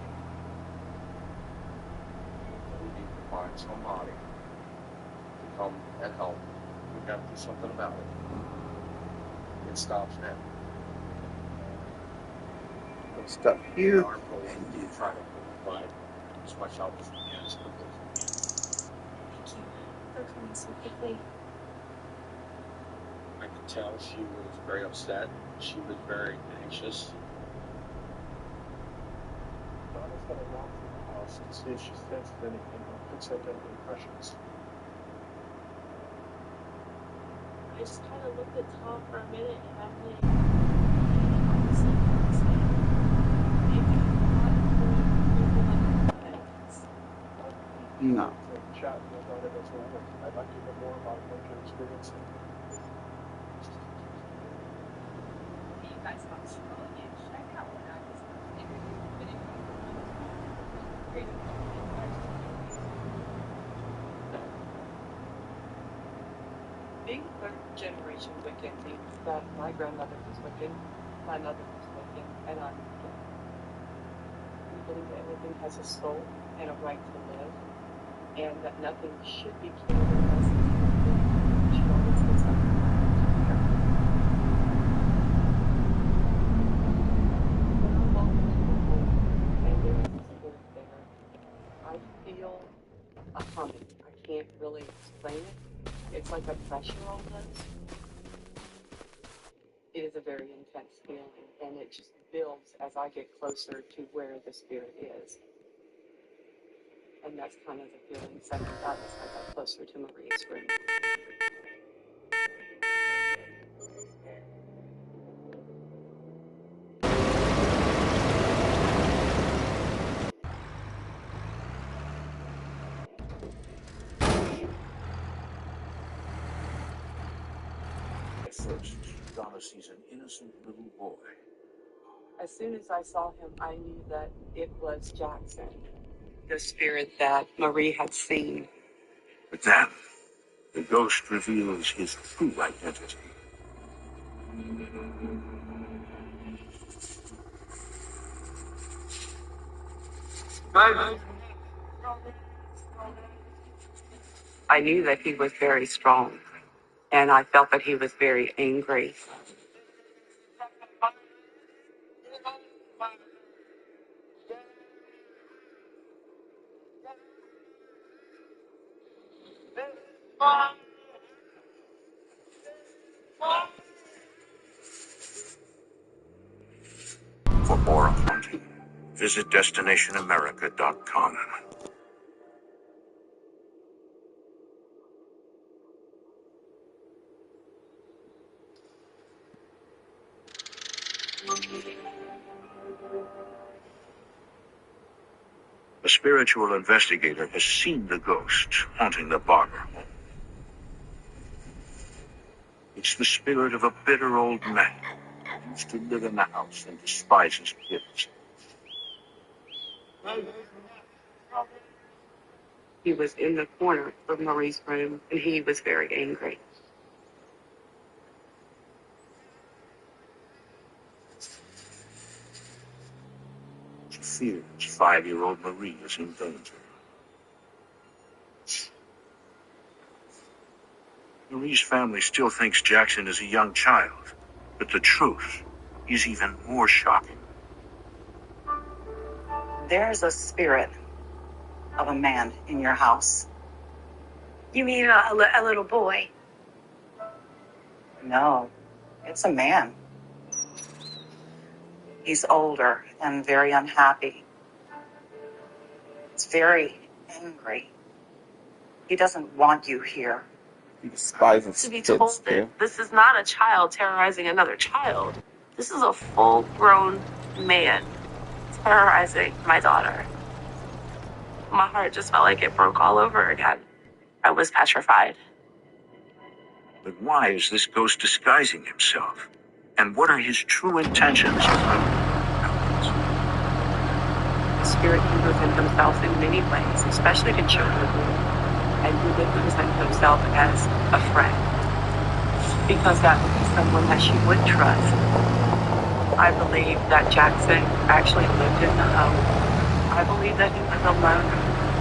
We need to find somebody to come and help. We've got to do something about it. It stops now. Stuff here. Our goal is to try to provide as much help as we can as quickly as we can. Thank you for coming so quickly. I could tell she was very upset. She was very anxious. Donna's gonna walk through the house to see if she senses anything or picks up any impressions. I just kind of looked at Tom for a minute and I'm like, honestly, maybe No. Chat with Donna goes over. I'd like to hear more about what you're experiencing. You guys got strong and check out what I was Being third generation Wiccan means that my grandmother was Wiccan, my mother was Wiccan, and I'm Wiccan. We believe that everything has a soul and a right to live, and that nothing should be killed unless it's connected. It should always get something to care. When I walk into a home and there is a spirit there, I feel a humming. I can't really explain it. It's like a pressure almost. It is a very intense feeling, and it just builds as I get closer to where the spirit is. And that's kind of the feeling that I got as I got closer to Marie's room. At first, Donna sees an innocent little boy. As soon as I saw him, I knew that it was Jackson, the spirit that Marie had seen. But then, the ghost reveals his true identity. I knew that he was very strong, and I felt that he was very angry. For more on haunting, visit DestinationAmerica.com. A spiritual investigator has seen the ghost haunting the Barber home. It's the spirit of a bitter old man who used to live in the house and despises kids. He was in the corner of Marie's room, and he was very angry. fears 5-year-old Marie is in danger. Marie's family still thinks Jackson is a young child, but the truth is even more shocking. There's a spirit of a man in your house. You mean a little boy? No, it's a man. He's older and very unhappy. He's very angry. He doesn't want you here. He despises To be kids, told too. that this is not a child terrorizing another child. This is a full-grown man terrorizing my daughter. My heart just felt like it broke all over again. I was petrified. But why is this ghost disguising himself? And what are his true intentions? The spirit can present themselves in many ways, especially to children. And he did present himself as a friend, because that would be someone that she would trust. I believe that Jackson actually lived in the home. I believe that he was alone.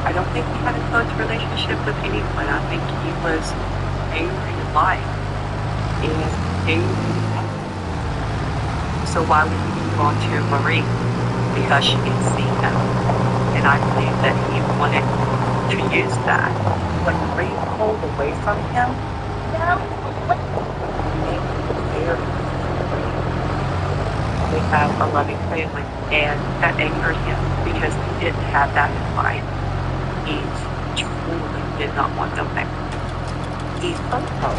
I don't think he had a close relationship with anyone. I think he was angry in life. He was angry. So why would he move on to Marie? Because she can see him. And I believe that he wanted to use that. When Marie pulled away from him, they have a loving family, and that angered him because he didn't have that in life. He truly did not want them there. he hurt her.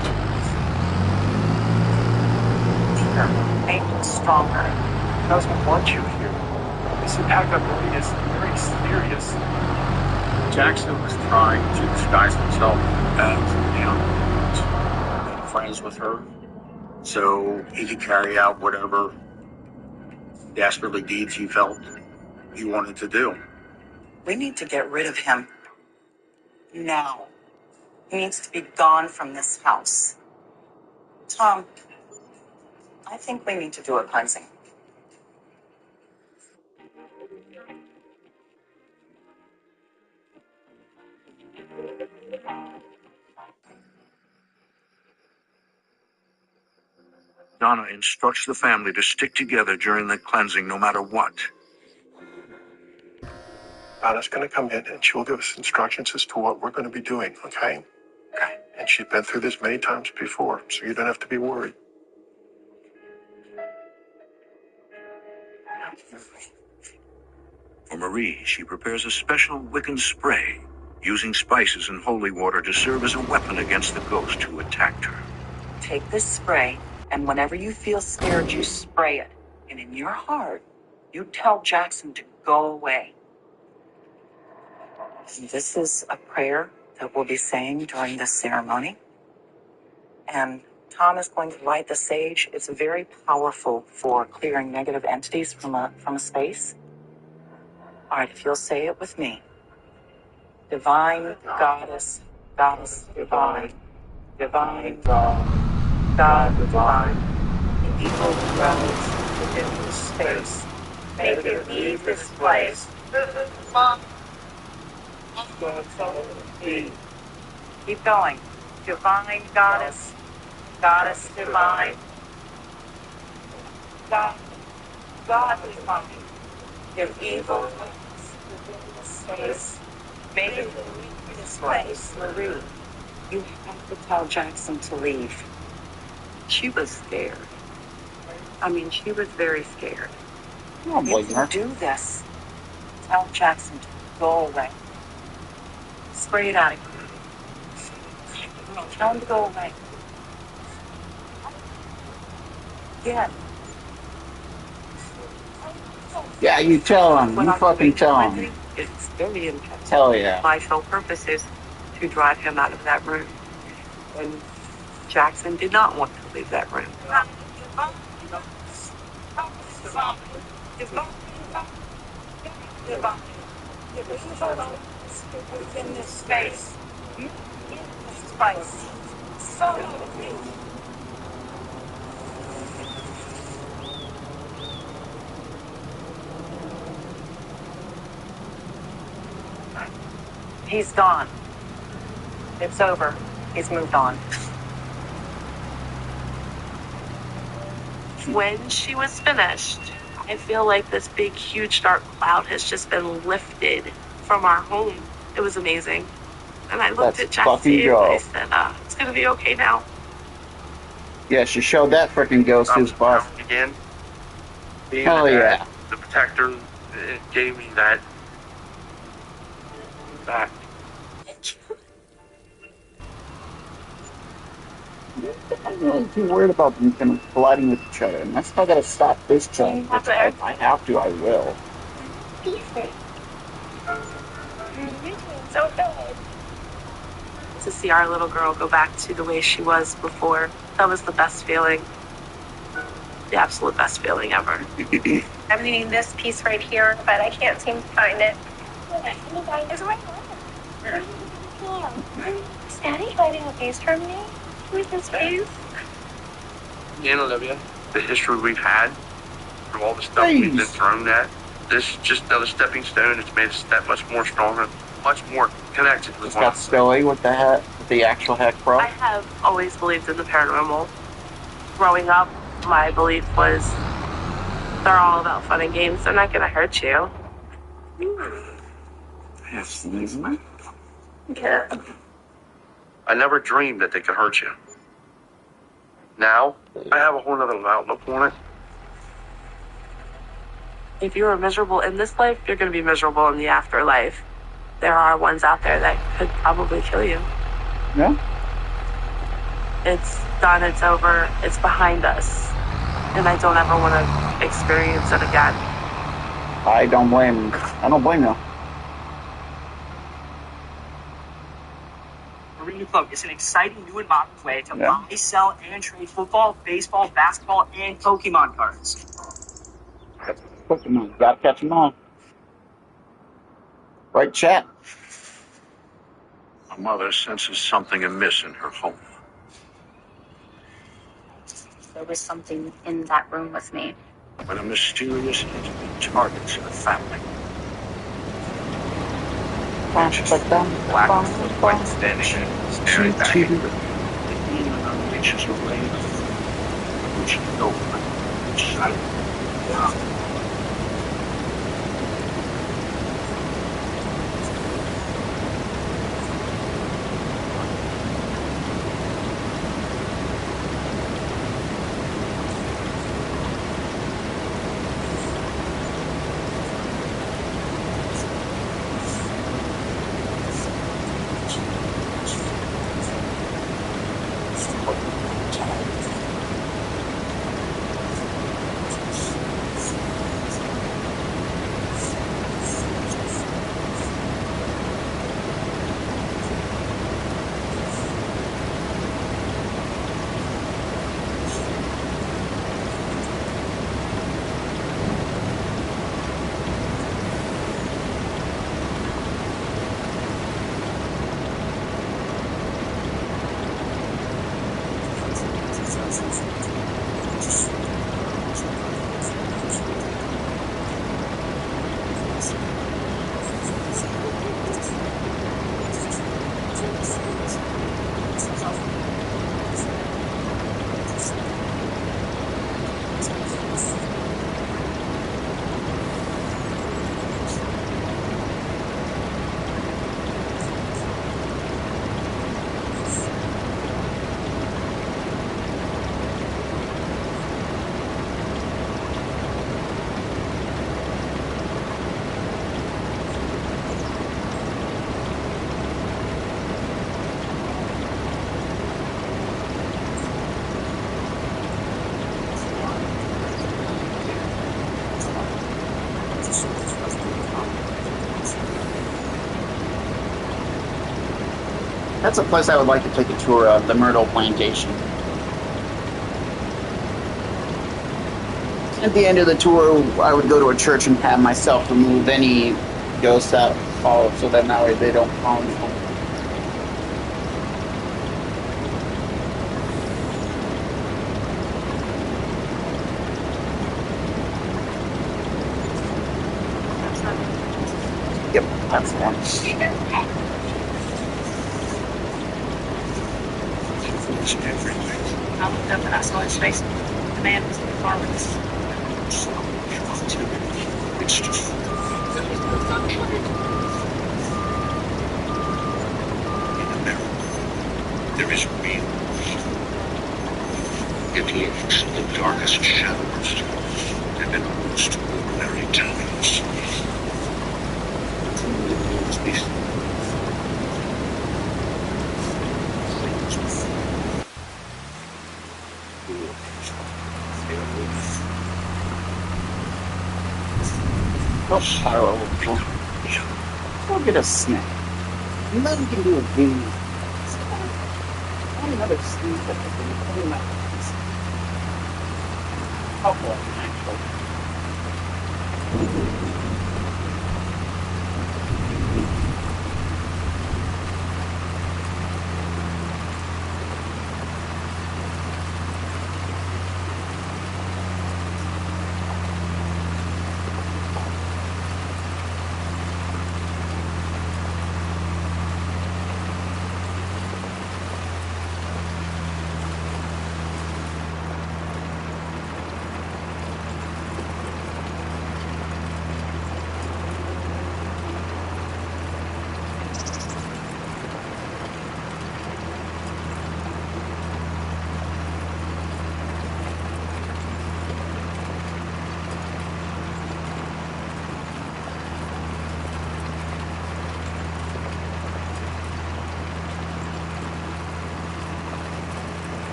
Dear, made him stronger. He doesn't want you here. This attack on Marie is very serious. Jackson was trying to disguise himself as being friends with her, so he could carry out whatever dastardly deeds he felt he wanted to do. We need to get rid of him. Now. He needs to be gone from this house. Tom, I think we need to do a cleansing. Donna instructs the family to stick together during the cleansing no matter what. Donna's going to come in and she'll give us instructions as to what we're going to be doing, okay? Okay. And she's been through this many times before, so you don't have to be worried. For Marie, she prepares a special Wiccan spray, using spices and holy water to serve as a weapon against the ghost who attacked her. Take this spray, and whenever you feel scared, you spray it. And in your heart, you tell Jackson to go away. And this is a prayer that we'll be saying during this ceremony. And Tom is going to light the sage. It's very powerful for clearing negative entities from a space. All right, if you'll say it with me. Divine Goddess, Goddess Divine, Divine God, God Divine, the evil dwells within this space. Make it leave this place. Keep going. Divine Goddess, Goddess Divine, God Divine, if evil within this space, make it leave this place. Marie, you have to tell Jackson to leave. She was scared. I mean, she was very scared. Oh, You can do this. Tell Jackson to go away. Spray it out of here. Tell him to go away. Again. Yeah, you tell him. You fucking tell him. It's very intense. Hell yeah. My sole purpose is to drive him out of that room. And Jackson did not want to leave that room. Within this space. In this space. So He's gone. It's over. He's moved on. When she was finished, I feel like this big, huge, dark cloud has just been lifted from our home. It was amazing. And I looked at Jesse and I said, it's going to be okay now. Yeah, she showed that freaking ghost his boss. Again. Hell yeah. The protector, it gave me that back. I'm really too worried about them kind of colliding with each other, and I still gotta stop this truck. If I have to, I will. So good. To see our little girl go back to the way she was before, that was the best feeling. The absolute best feeling ever. I'm needing this piece right here, but I can't seem to find it. It's right there. Is Daddy hiding a piece from me? With this piece? And Olivia, the history we've had, through all the stuff we've been thrown at, this is just another stepping stone. It's made us that much more stronger, much more connected with one another. Scully with the hat, with the actual heck pro. I have always believed in the paranormal. Growing up, my belief was they're all about fun and games. They're not going to hurt you. Yes, man. Yeah. I never dreamed that they could hurt you. Now, I have a whole other outlook on it. If you are miserable in this life, you're going to be miserable in the afterlife. There are ones out there that could probably kill you. Yeah. It's done. It's over. It's behind us. And I don't ever want to experience it again. I don't blame you. Marina Club is an exciting new and modern way to buy, sell, and trade football, baseball, basketball, and Pokemon cards. Pokemon, gotta catch them all. Right, chat? My mother senses something amiss in her home. There was something in that room with me. When a mysterious entity targets her family. Black footprint standing staring back at you. The demon unleashes a ray of fire, which no one can silence. That's a place I would like to take a tour of, the Myrtle Plantation. At the end of the tour, I would go to a church and have myself remove any ghosts that follow, so that way they don't follow me home. Yep, that's the one. means everything. I looked up and I saw his face. The man was in the car with us. It's just in America, there is real evil. It lurks in the darkest shadows and in our most ordinary towns. Oh, Pyro. We'll get a snack. And then we can do a game. And another sleep that I can put in my hands. Couple of them, actually.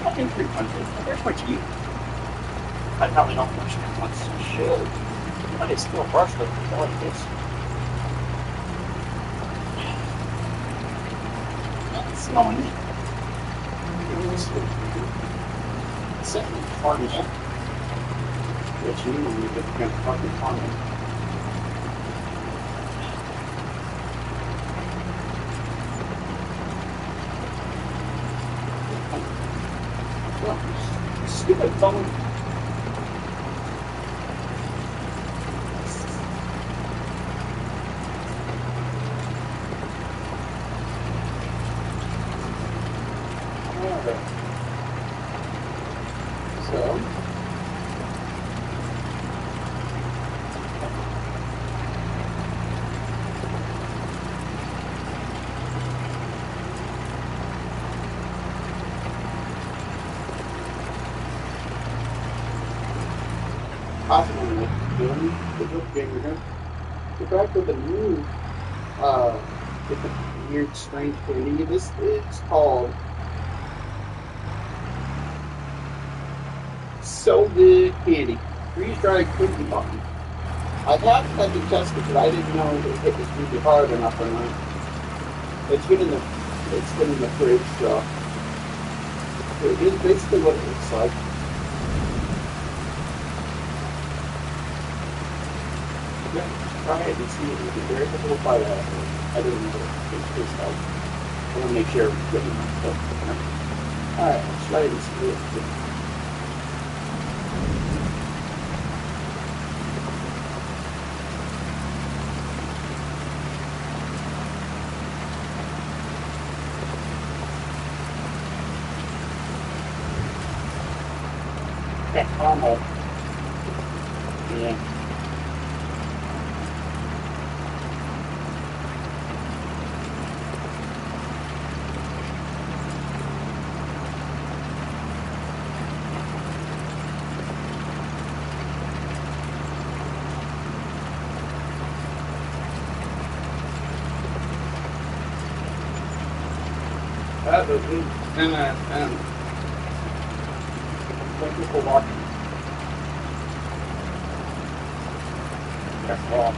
Fucking 300. There's what you. I probably don't brush that much shit. But it's still brushless. It's all it is. It's snowing. Second party. Which you know you get the fucking party. Stupid phone. Possibly the fact that the new with the weird strange candy. This is called So Good Candy. Freeze dried cookie button. I have had to test it, but I didn't know if it was really hard enough or not. It's been in the fridge, so it is basically what it looks like. Yeah, try it and see if you can very little bite out of it. I didn't know what it tastes like. I want to make sure it's good enough. Alright, let's try it and see what it's good. That caramel. Yeah. That was good. And thank you for watching. That's all I'm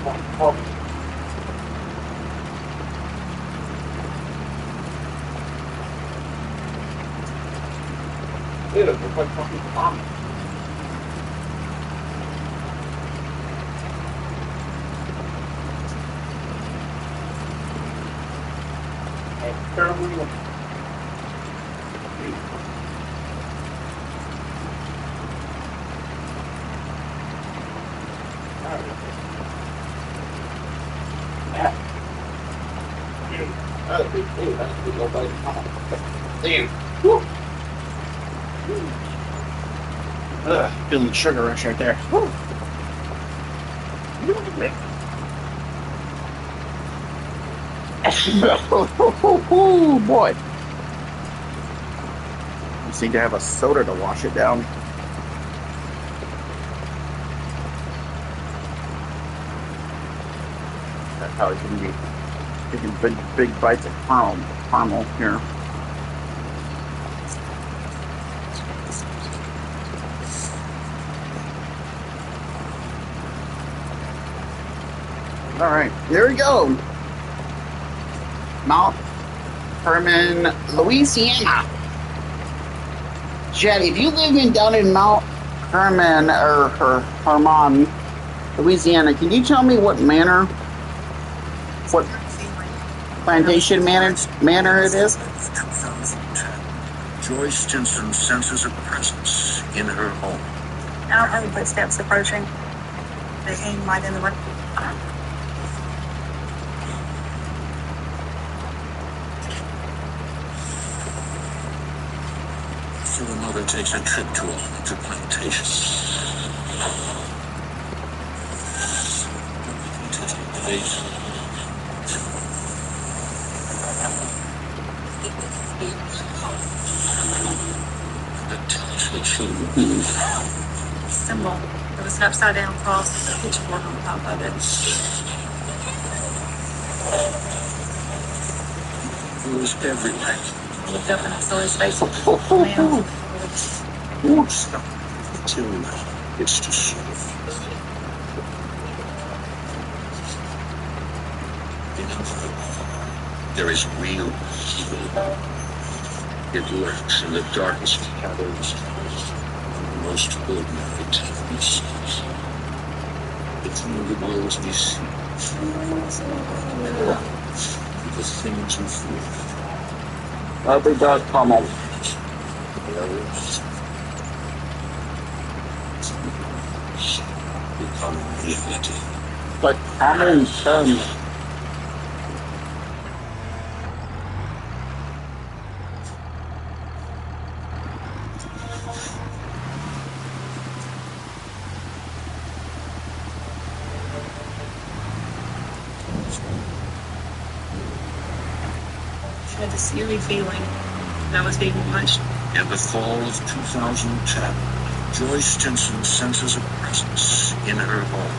Dude, it looks like fucking common. Caramel. That's a big thing. That's a big old bite of caramel. Damn. Woo. Ugh, feeling the sugar rush right there. Woo. Oh boy. You just need to have a soda to wash it down. That's how it can be taking big bites of caramel here. All right, there we go. Mount Herman, Louisiana. Jetty, if you live down in Mount Herman or Herman, Louisiana, can you tell me what plantation manor it is? 2010. Joy Stinson senses a presence in her home. I don't have any footsteps approaching. They came right in the room. So the mother takes a trip to a haunted plantation. Symbol. There was an upside down cross with a pitchfork on top of it. is everywhere. Looked up and I saw his face. Won't stop until it's destroyed. There is real evil. It lurks in the darkest shadows of the most ordinary times. Between the worlds we see, the things we feel. Every dog pummel. Become reality. But I'm in turn. I had this eerie feeling that I was being watched. In the fall of 2010, Joy Stinson senses a presence in her home.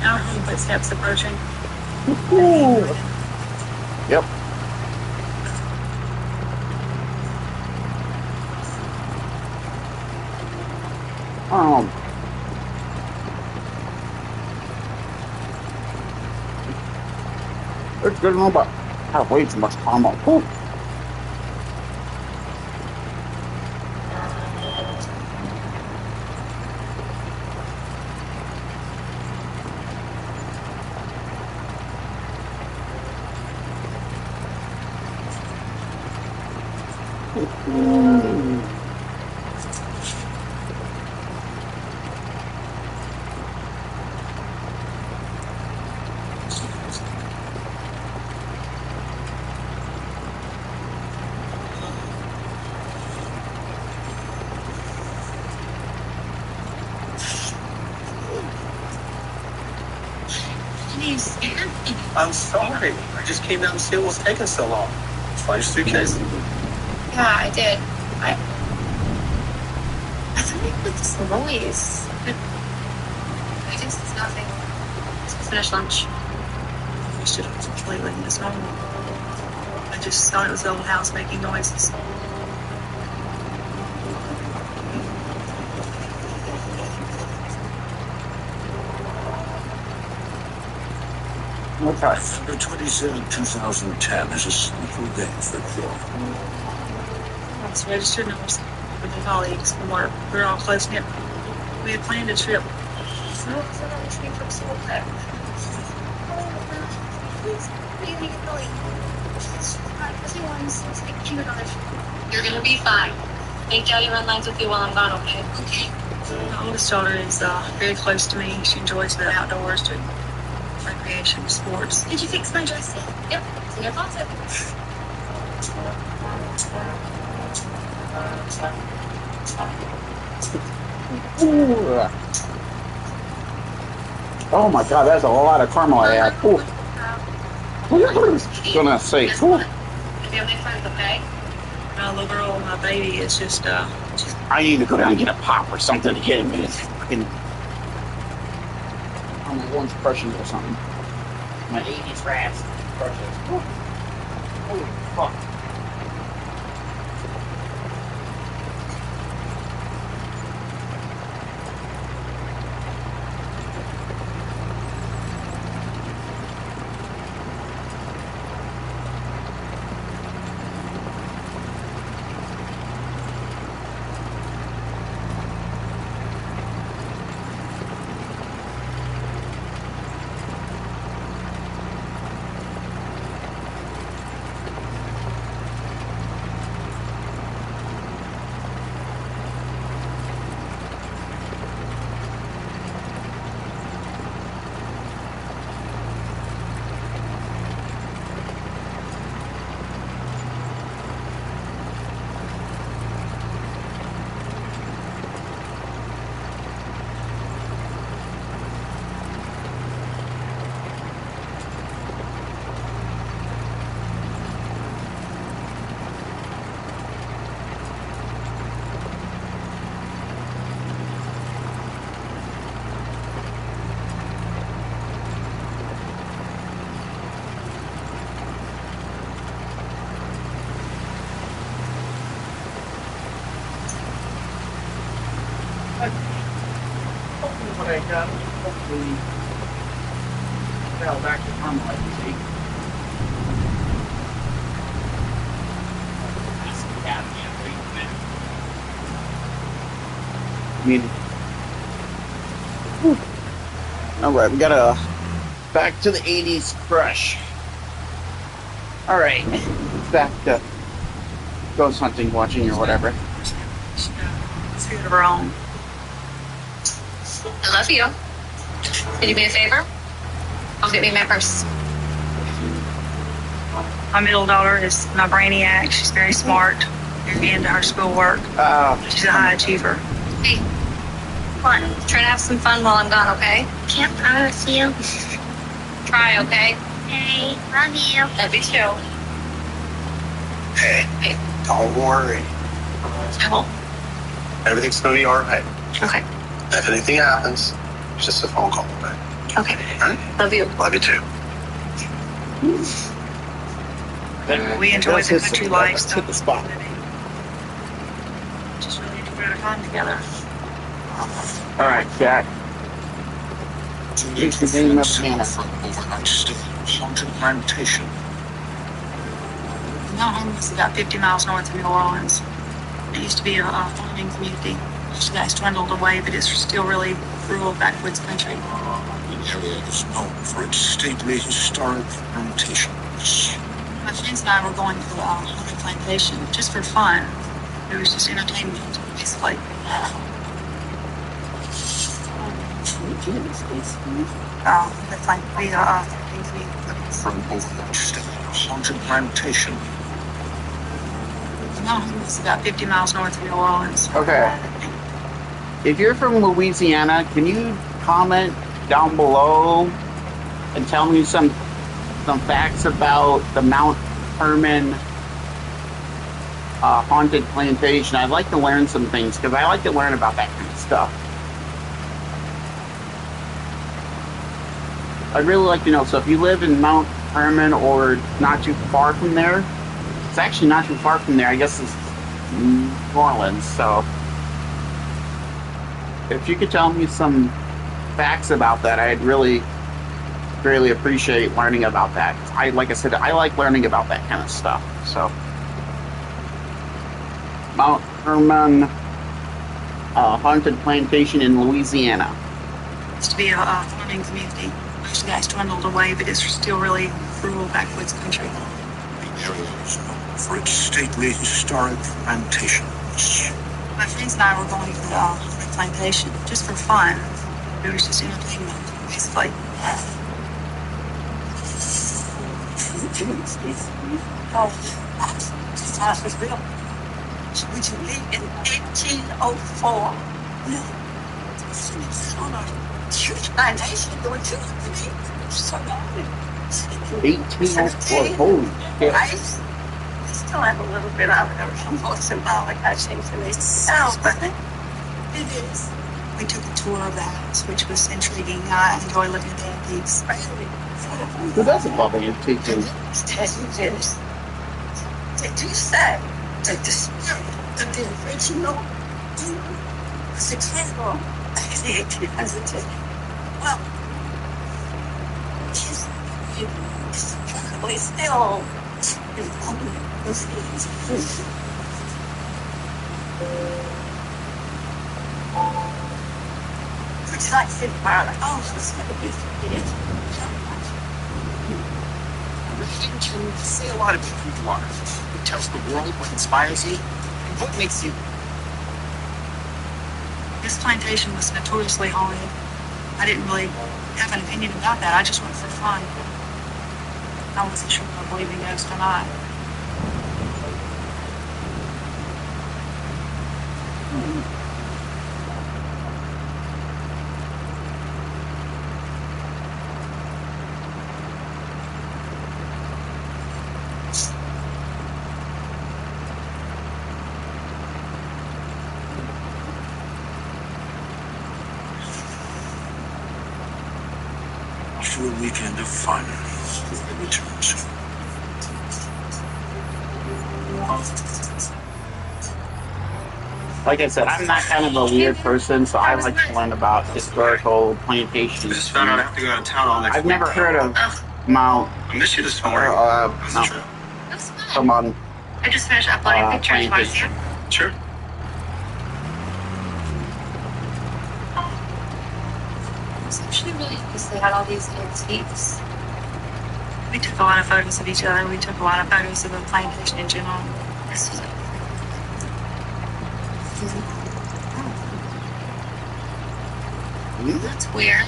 Our home footsteps approaching. Yep. It's good enough, but I have way too much caramel. Whew. I'm sorry. I just came down to see what was taking so long. Find your suitcase. Yeah, I did. I thought I heard this noise. I guess it's nothing. Let's finish lunch. We should have completely missed home. I just thought it was the old house making noises. Okay. December 27, 2010 is a sleepless day for Joy. I was a registered nurse with my colleagues from work. We were all close knit. We had planned a trip. So I'm tree from school there. It's really annoying. Everyone's like cute on it. You're gonna be fine. Make Daddy run lines with you while I'm gone, okay? Okay. My oldest daughter is very close to me. She enjoys the outdoors, doing recreation, sports. Did you fix my dress yet? Yep, it's in your closet. Ooh. Oh my god, that's a lot of caramel I had. Ooh. Gonna say, Guess ooh. what? If you have any friends, okay? My little girl, my baby, is just I need to go down and get a pop or something to get him in his fucking on my orange brushes or something. My 80s rats brushes. Holy fuck. hopefully back to normal, I think. I mean, all right, we got a back to the 80s crush. All right, back to ghost hunting, watching, or whatever. Food of her own. I love you. Can you do me a favor? I'll get me my purse. My middle daughter is my brainiac. She's very smart, very into her schoolwork. She's a high achiever. Hey, come on. Try to have some fun while I'm gone, okay? Can't promise you. Try, okay? Hey, love you. Love you too. Hey, don't worry. I won't. Everything's gonna be all right. Okay. If anything happens, it's just a phone call away. Okay. All right? Love you. Love you too. We enjoy the country lifestyle. Hit the spot. Just really enjoy our time together. All right, Jack. Use the name of Hannah. Overnight stay, haunted plantation. Mount Hermon is about 50 miles north of New Orleans. It used to be a farming community. Most of that's dwindled away, but it's still really rural backwoods country. The area is known for its stately historic plantations. My friends and I were going to a haunted plantation just for fun. It was just entertainment, basically. That's like For an overnight stay, haunted plantation. Mount Hermon is about 50 miles north of New Orleans. Okay. If you're from Louisiana, can you comment down below and tell me some facts about the Mount Hermon haunted plantation? I'd like to learn some things because I like to learn about that kind of stuff. I'd really like to know. So if you live in Mount Hermon or not too far from there, it's actually not too far from there. I guess it's New Orleans. So if you could tell me some facts about that, I'd really appreciate learning about that. Like I said, I like learning about that kind of stuff. So Mount Hermon haunted plantation in Louisiana. It used to be a farming community. Most of that's dwindled away, but it's still really rural backwoods country. The area is known for its stately historic plantations. My friends and I were going to the haunted plantation just for fun. It was just entertainment, basically. Oh, this house was built. Would you believe in 1804? No. It's on a huge plantation doing two to me. So lovely. 1804. Holy shit. I still have a little bit of it. Every more symbolic, I think, to me. Sounds, but it is. We took a tour of the house, which was intriguing. I enjoy looking at the antiques. Who doesn't love antiques? Tell you this. Did you say that the spirit of the original was accessible in the 1800s? Well, it's probably still It's like sitting around like, oh, it's going to be Religion can say a lot about who you are. It tells the world what inspires you and what makes you. This plantation was notoriously haunted. I didn't really have an opinion about that. I just went for fun. I wasn't sure if I believed in ghosts or not. After a weekend of fun, we return soon. Like I said, I'm not kind of a weird person, so I like to learn about historical plantations. I just found out I have to go out of town all next I've week. never heard of Mount. I missed you this morning. No. Come on. I just finished uploading pictures. Want to see them? Sure. It's actually really nice. They had all these antiques. We took a lot of photos of each other. We took a lot of photos of the plantation in general. This was That's weird.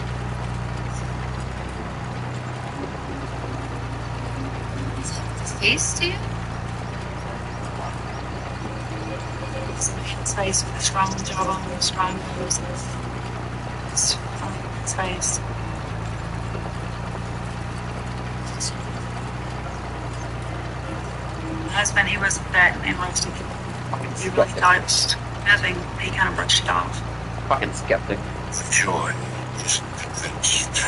Is it face to you? It's a man's face with a strong jawbone, strong nose. It's from his face. My husband, he wasn't that interested. He really thought it was nothing. He kind of brushed it off. Fucking skeptic. Joy is convinced. I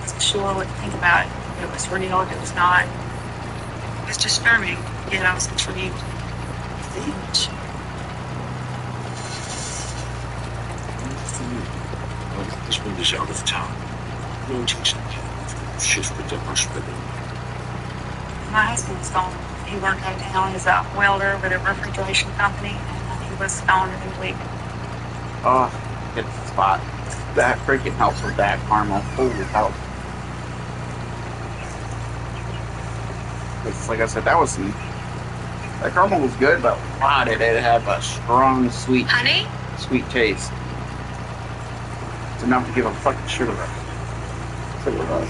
wasn't sure what to think about it. If it was real, if it was not. It was disturbing, yet I was intrigued with the image. This one is out of town. No teaching. Shift with the hospital. My husband was gone. He worked out of town as a welder with a refrigeration company, and he was gone in a week. Oh, good spot. That freaking helps with that caramel. Holy hell. It's like I said, that caramel was good, but wow, did it have a strong, sweet taste. It's enough to give a fucking shit about it. Sugar rush.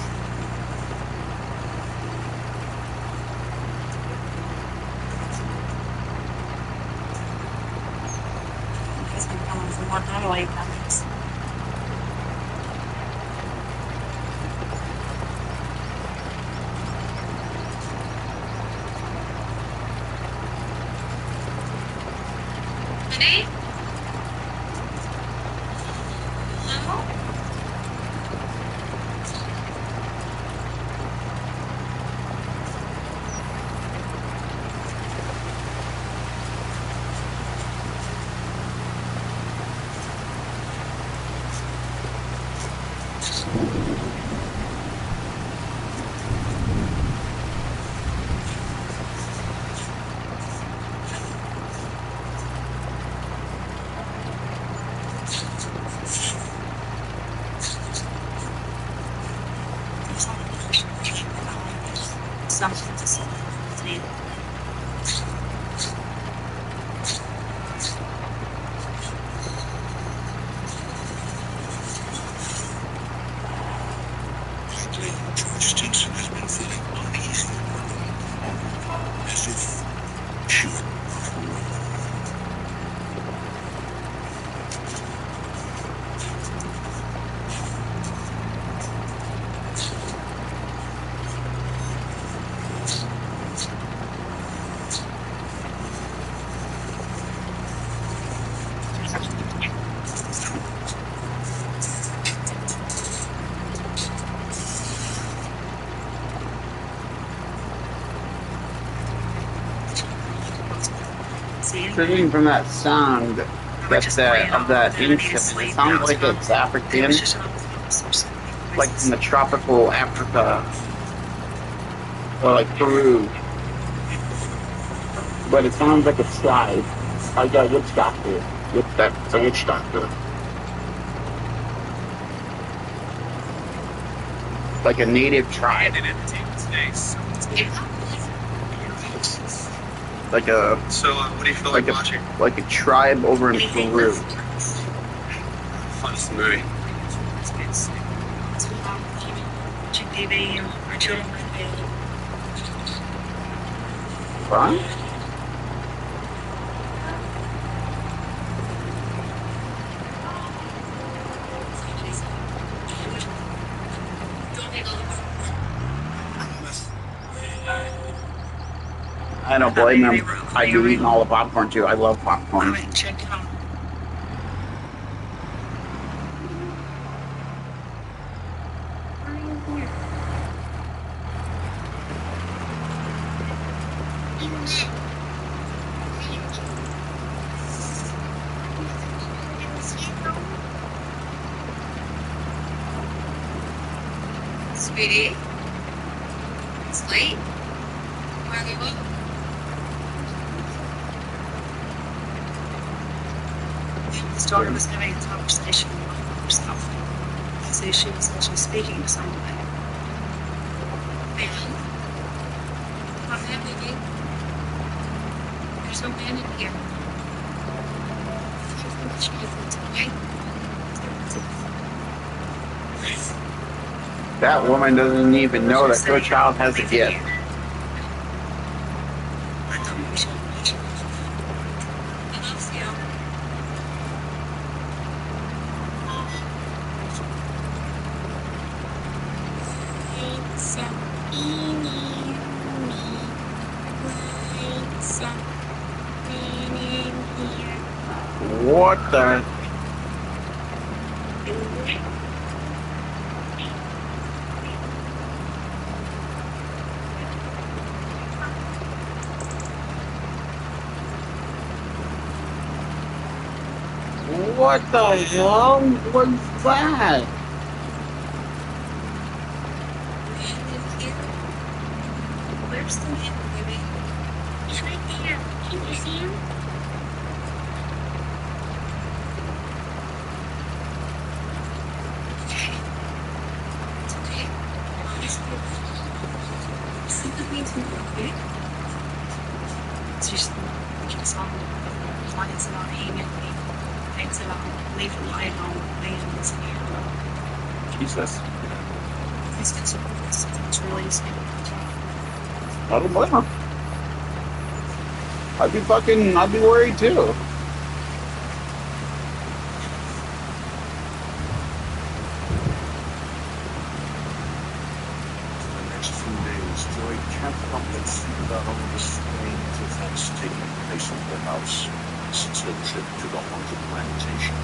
He's been coming from work early. Honey? Hello? Something to see. George Stinson has been feeling uneasy, as if she would Judging from that sound, of that incident, it sounds like it's African, like in the tropical Africa, or like Peru. But it sounds like a tribe. I got a witch doctor. It's a witch doctor. Like a native tribe. Like a what do you feel like watching? Like a tribe over in Peru. Funnest movie. Watching TV, our children were in bed. Fun? I don't blame them. I'd be eating all the popcorn too. I love popcorn. I went and checked it out. Sweetie, it's late. Why leave up? His daughter was having a conversation with herself as if she was actually speaking to someone. Man, what's happening? There's no man in here. That woman doesn't even know that her child has a gift. What the? What the hell was that? Where's the man, baby? He's right there. Can you see him? It's okay. Sleep with me tonight, okay? It's just on clients and on email me. Things that I'll leave a light on and it's here. Jesus. He's been supportive. It's really stupid. I don't blame her. I'd be worried too. The next few days, Joy can't help but think about all the strange events taking place in the house since her trip to the haunted plantation.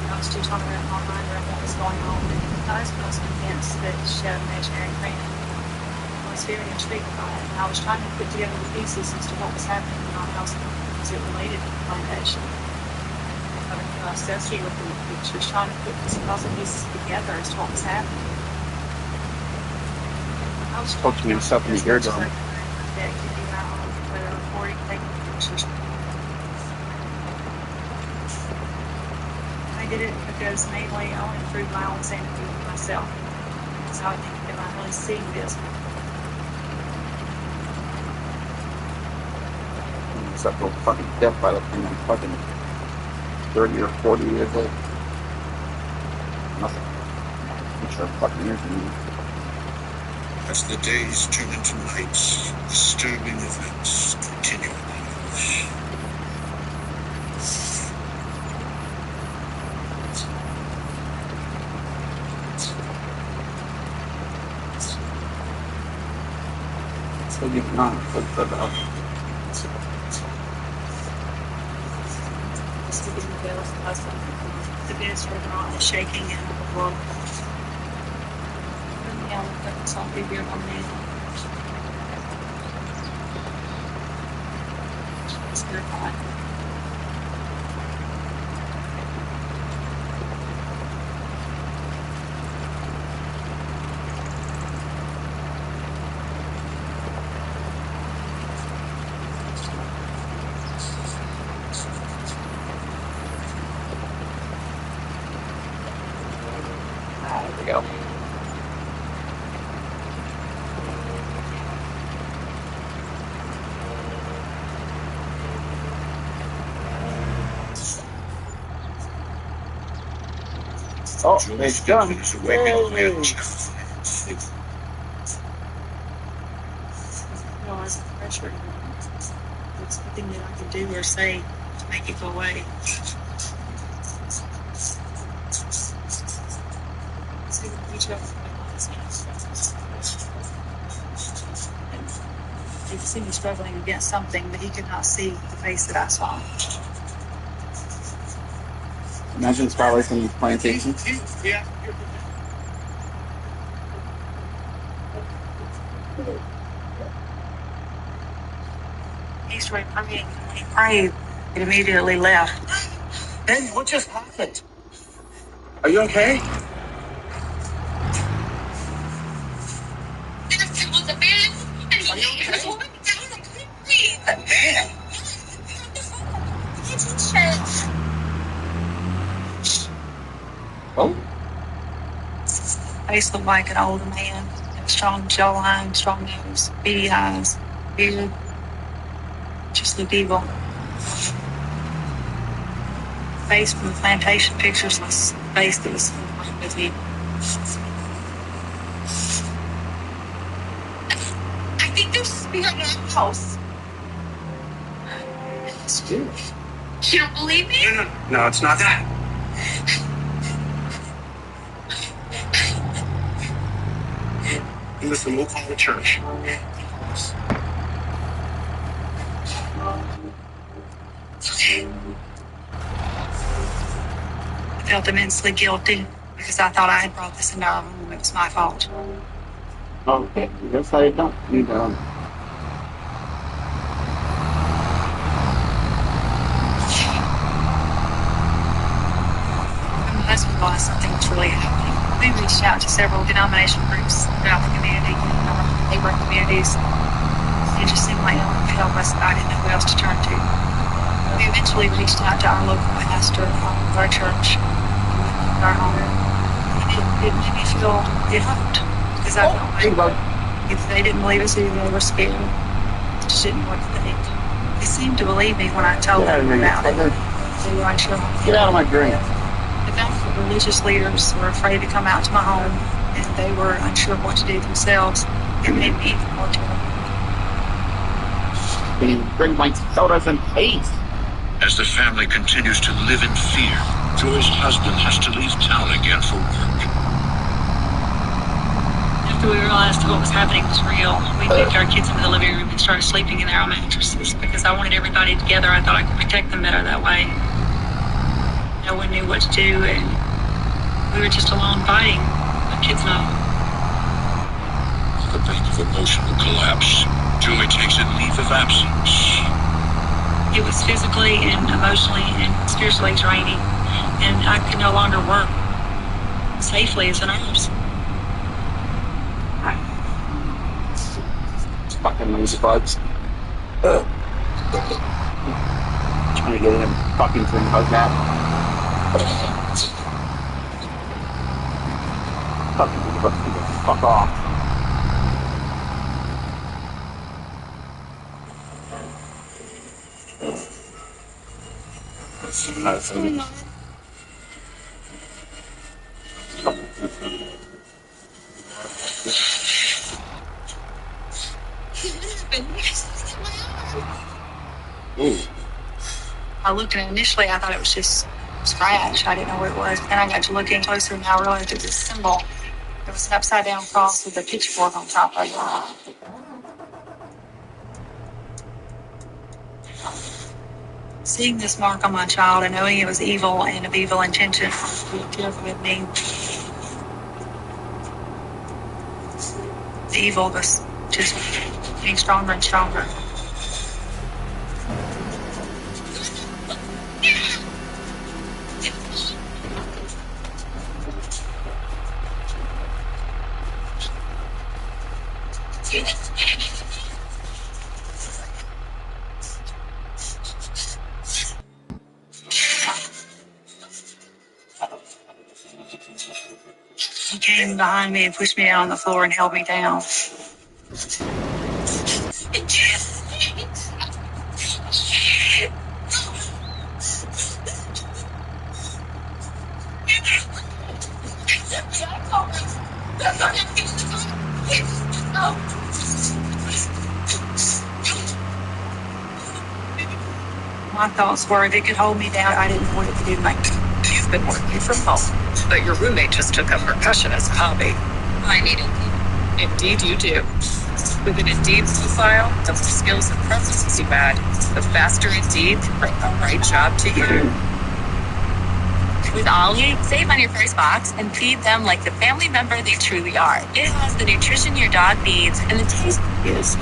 I was just talking around online about what was going on, and I was convinced that she had an imaginary friend. I was very intrigued by it, and I was trying to put together the pieces as to what was happening in our house as it related to the plantation. I mean, I was associated with the pictures, trying to put these puzzle pieces together as to what was happening. I was Poking himself in the eardrum. Whether recording, taking pictures. I did it because mainly I want to improve my own sanity with myself. So I think that I'm really seeing this. Except for fucking death by the time I'm fucking 30 or 40 years old. Nothing. I'm sure fucking years in me. As the days turn into nights, disturbing events continue. So you cannot put that out. The beds were not shaking and well. Yeah, that's all big on me. It's very hot. There we go. Oh, it's done. Yay! Realize the pressure. There's nothing that I can do or say to make it go away. So each of he could see me struggling against something, but he could not see the face that I saw. Imagine spotlights on these plantations. He's right. I mean, he prayed. It immediately left. Ben, what just happened? Are you okay? looked like an older man. Strong jawline, strong nose, beady eyes, beard. Just looked evil. Face from the plantation pictures was face that was with me. I think there's a spirit in our house. Spirit? You don't believe me? No, it's not that. Listen, we'll call the church. I felt immensely guilty because I thought I had brought this into our home. It was my fault. Okay, I guess I don't need to. My husband realized something was really happening. We reached out to several denomination groups throughout the community, neighboring communities. It just seemed like no one could help us. I didn't know who else to turn to. We eventually reached out to our local pastor of our church, our home. And it made me feel hurt because I felt like if they didn't believe us either, they were scared. I just didn't know what to think. They seemed to believe me when I told them about it. They were unsure. Get out of my drink. The fact that religious leaders were afraid to come out to my home and they were unsure what to do themselves, it made me even more terrible. Bring my sodas and taste. As the family continues to live in fear, Joy's husband has to leave town again for work. After we realized what was happening was real, we moved our kids into the living room and started sleeping in their own mattresses because I wanted everybody together. I thought I could protect them better that way. No one knew what to do, and we were just alone fighting, my kids and I. On the brink of emotional collapse, Joy takes a leave of absence. It was physically and emotionally and spiritually draining, and I could no longer work safely as a nurse. Fucking ladybugs. Trying to get him fucking thing like that. Fucking ladybugs, fuck off. What's going on? Ooh. I looked and initially I thought it was just a scratch. I didn't know what it was. Then I got to looking closer and I realized it was a symbol. It was an upside down cross with a pitchfork on top of it. Seeing this mark on my child and knowing it was evil and of evil intention terrified me. The evil was just getting stronger and stronger. He came behind me and pushed me down on the floor and held me down. My thoughts were if it could hold me down, I didn't know what it could do to me. You've been working from home, but your roommate just took up percussion as a hobby. I need it. Indeed you do. With an Indeed profile, the more skills and preferences you add, the faster Indeed can bring the right job to you. With Ollie, save on your first box and feed them like the family member they truly are. It has the nutrition your dog needs and the taste it is.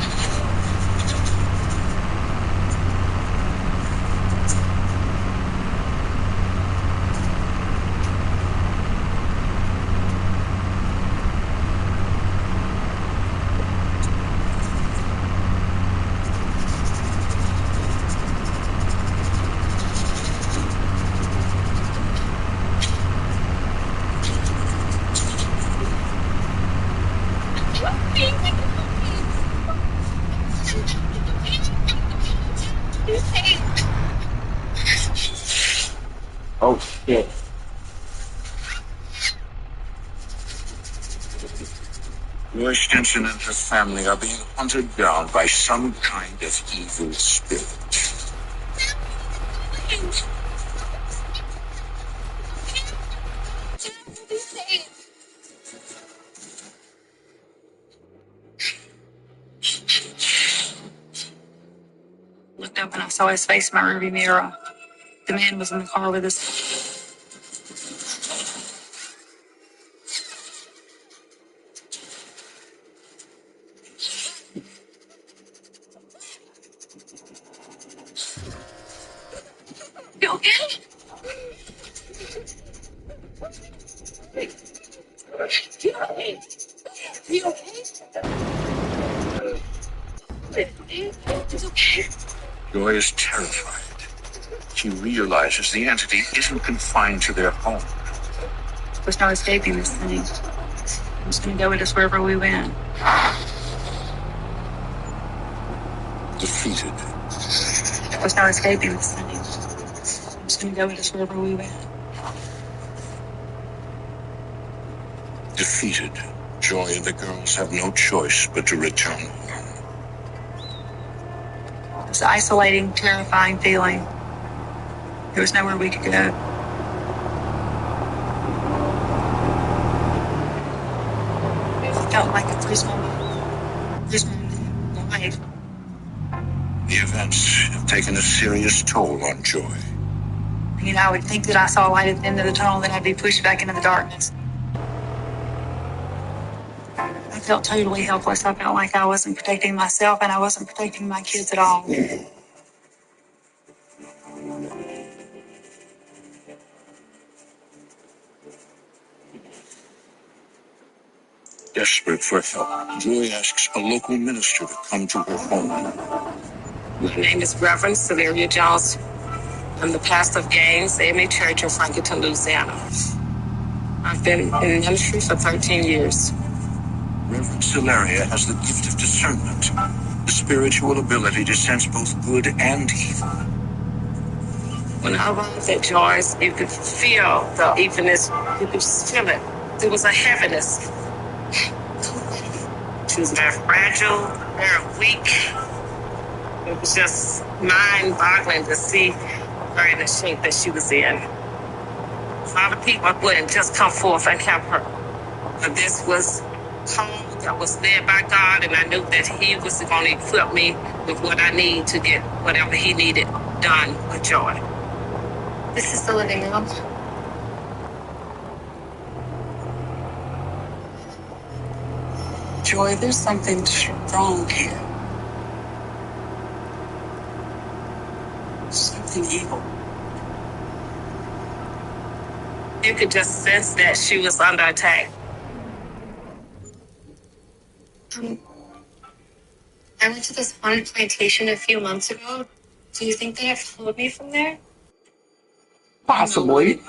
Yeah. Roy Stinson and her family are being hunted down by some kind of evil spirit. Looked up and I saw his face in my rearview mirror. The man was in the car with us. You okay? You okay? You okay? It's okay. Joy is terrified. She realizes the entity isn't confined to their home. There's no escaping this thing. It's gonna go with us wherever we went. Defeated. There's no escaping this thing. It's gonna go with us wherever we went. Defeated. Joy and the girls have no choice but to return home. It was an isolating, terrifying feeling. There was nowhere we could go. It felt like a prisoner life. The events have taken a serious toll on Joy. You know, I would think that I saw a light at the end of the tunnel, then I'd be pushed back into the darkness. I felt totally helpless. I felt like I wasn't protecting myself and I wasn't protecting my kids at all. Desperate for help, Joy asks a local minister to come to her home. My name is Reverend Sylvia Jones. I'm the pastor of Gaines AME Church in Franklinton, Louisiana. I've been in ministry for 13 years. Reverend Solaria has the gift of discernment, the spiritual ability to sense both good and evil. When I arrived at Joy's, you could feel the evilness. You could just feel it. There was a heaviness. She was very fragile, very weak. It was just mind-boggling to see her in the shape that she was in. A lot of people wouldn't just come forth and help her. But this was call that was led by God, and I knew that He was going to equip me with what I need to get whatever He needed done with Joy. This is the living room. Joy, there's something strong here. Something evil. You could just sense that she was under attack. I went to this haunted plantation a few months ago. Do you think they have followed me from there? Possibly.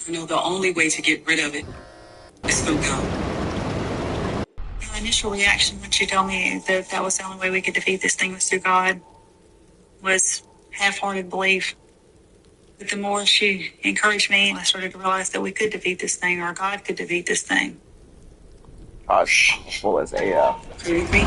You know, the only way to get rid of it is through God. My initial reaction when she told me that that was the only way we could defeat this thing was through God was half-hearted belief. But the more she encouraged me, I started to realize that we could defeat this thing, or God could defeat this thing. Powerful as AF. You agree?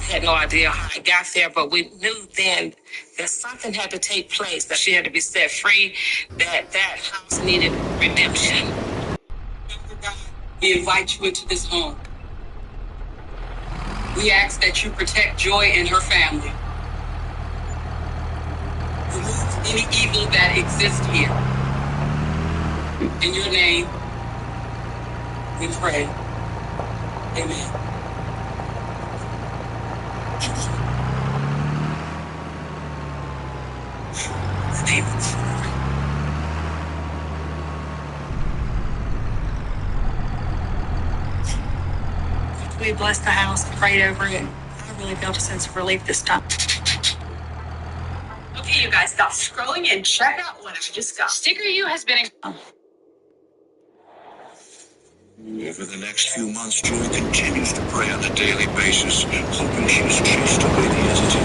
Had no idea how I got there, but we knew then that something had to take place, that she had to be set free, that house needed redemption. We invite you into this home. We ask that you protect Joy and her family. Remove any evil that exists here. In your name, we pray. Amen. We blessed the house and prayed over it. I really felt a sense of relief this time. Okay, you guys, stop scrolling and check out what I just got. Sticker U has been Over the next few months, Joy continues to pray on a daily basis, hoping she has chased away the entity.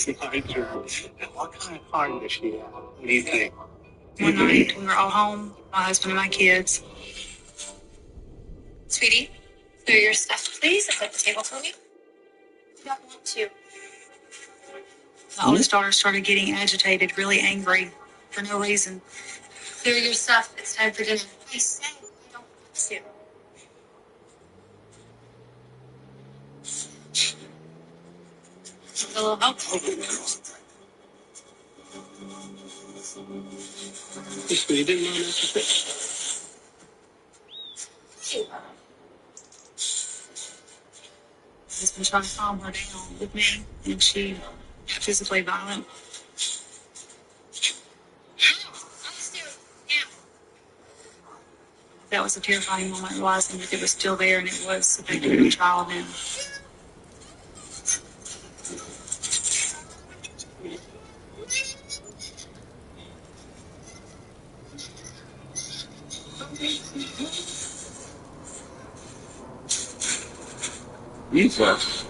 It's my turn. What kind of heart does she have? What do you think? One night, we were all home, my husband and my kids. Sweetie, clear your stuff, please. It's at the table for me. I don't want to. My oldest daughter started getting agitated, really angry, for no reason. Clear your stuff. It's time for dinner. I said I don't want to. A little help. You didn't mind that? He's been trying to calm her down with me, and she got physically violent. That was a terrifying moment, realizing that it was still there and it was affecting my child. And Jesus.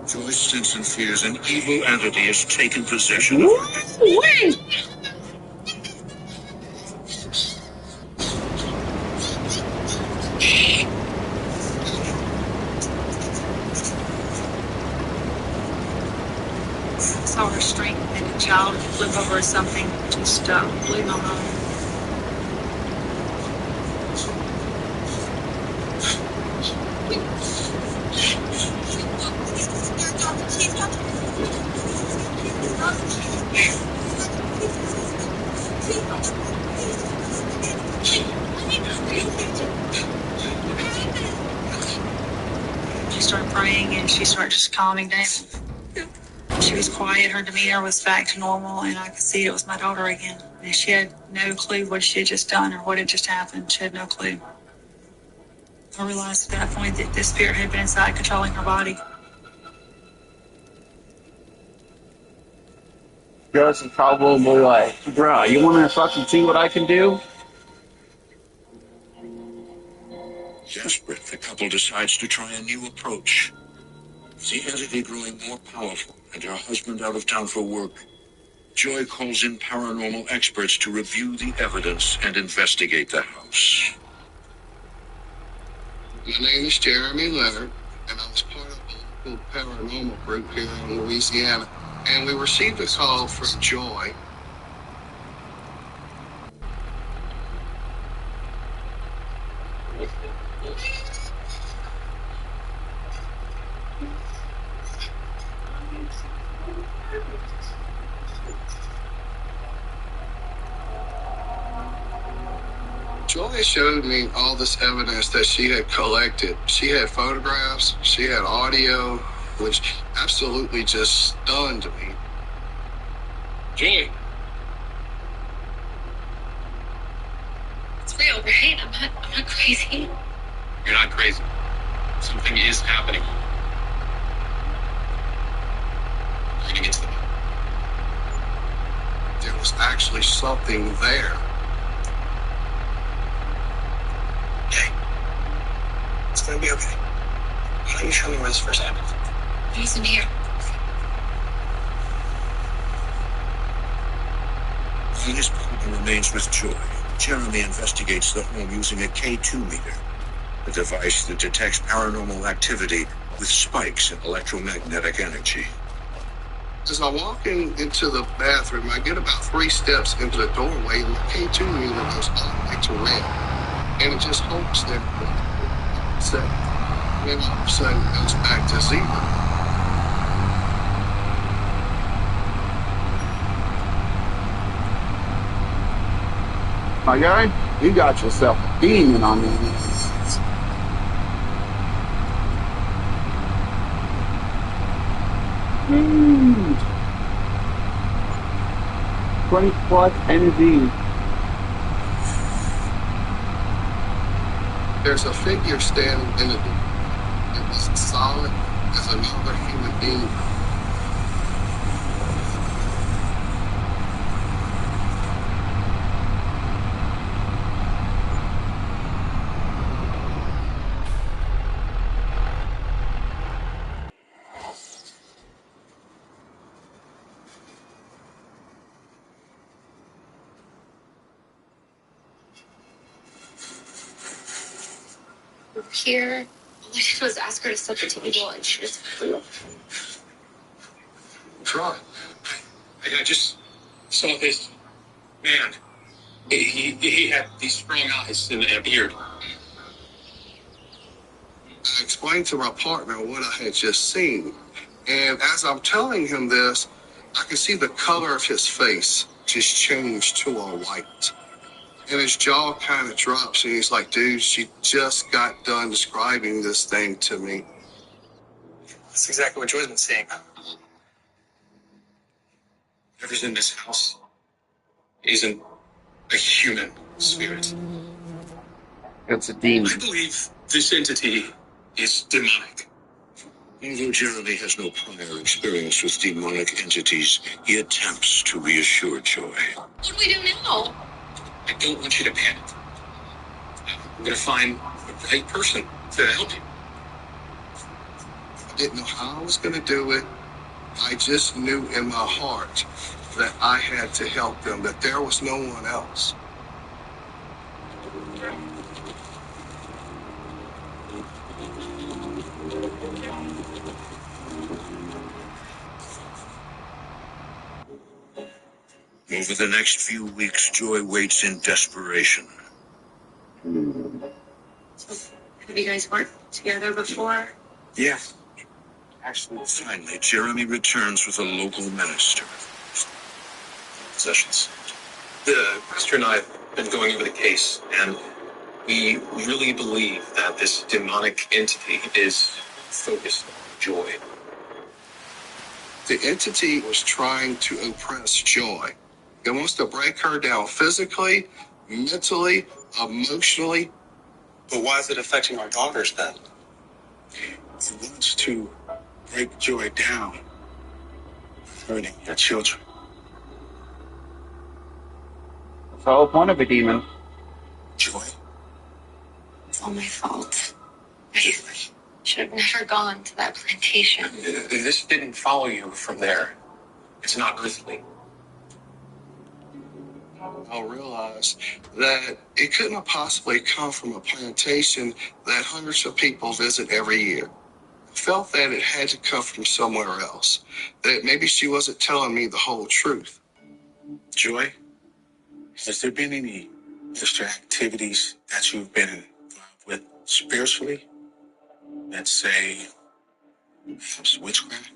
Joyce Stinson fears an evil entity has taken possession of her. Wait! I saw her strength and the child flip over something, just blew my mind. She started praying and she started just calming down. She was quiet, her demeanor was back to normal, and I could see it was my daughter again. And she had no clue what she had just done or what had just happened. She had no clue. I realized at that point that this spirit had been inside controlling her body. Girls are probably like, bruh, you want to fucking see what I can do? Desperate, the couple decides to try a new approach. The entity growing more powerful and her husband out of town for work, Joy calls in paranormal experts to review the evidence and investigate the house. My name is Jeremy Leonard, and I was part of a local paranormal group here in Louisiana. And we received a call from Joy. Joy showed me all this evidence that she had collected. She had photographs, she had audio, which absolutely just stunned me. Joy! It's real, right? I'm not crazy. You're not crazy. Something is happening. We're gonna get to the bottom. There was actually something there. Okay. It's gonna be okay. Why don't you show me where this first happened? He's in here. While his partner remains with Joy, Jeremy investigates the home using a K2 meter, a device that detects paranormal activity with spikes in electromagnetic energy. As I walk into the bathroom, I get about 3 steps into the doorway, and the K2 meter goes all the way to red. And it just holds there for a second. Then all of a sudden it goes back to 0. My guy, you got yourself a demon on your hands. Huge. 20+ energy. There's a figure standing in the door. It was solid as another human being. Over here, all I did was ask her to set the table, and she just flew. What's wrong? I just saw this man. He had these strong eyes and a beard. I explained to my partner what I had just seen. And as I'm telling him this, I can see the color of his face just change to a white. And his jaw kind of drops, and he's like, dude, she just got done describing this thing to me. That's exactly what Joy's been saying. Whoever's in this house isn't a human spirit. It's a demon. I believe this entity is demonic. Although Jeremy has no prior experience with demonic entities, he attempts to reassure Joy. What do we do now? I don't want you to panic. I'm going to find the right person to help you. I didn't know how I was going to do it. I just knew in my heart that I had to help them, that there was no one else. Over the next few weeks, Joy waits in desperation. Have you guys worked together before? Yeah. Actually, finally, Jeremy returns with a local minister. Sessions. The pastor and I have been going over the case, and we really believe that this demonic entity is focused on Joy. The entity was trying to oppress Joy. It wants to break her down physically, mentally, emotionally. But why is it affecting our daughters then? It wants to break Joy down, hurting your children. That's the whole point of a demon. Joy? It's all my fault. I should have never gone to that plantation. This didn't follow you from there. It's not earthly. I'll realize that it couldn't have possibly come from a plantation that hundreds of people visit every year. I felt that it had to come from somewhere else, that maybe she wasn't telling me the whole truth. Joy, has there been any extra activities that you've been involved with spiritually? Let's say, perhaps witchcraft?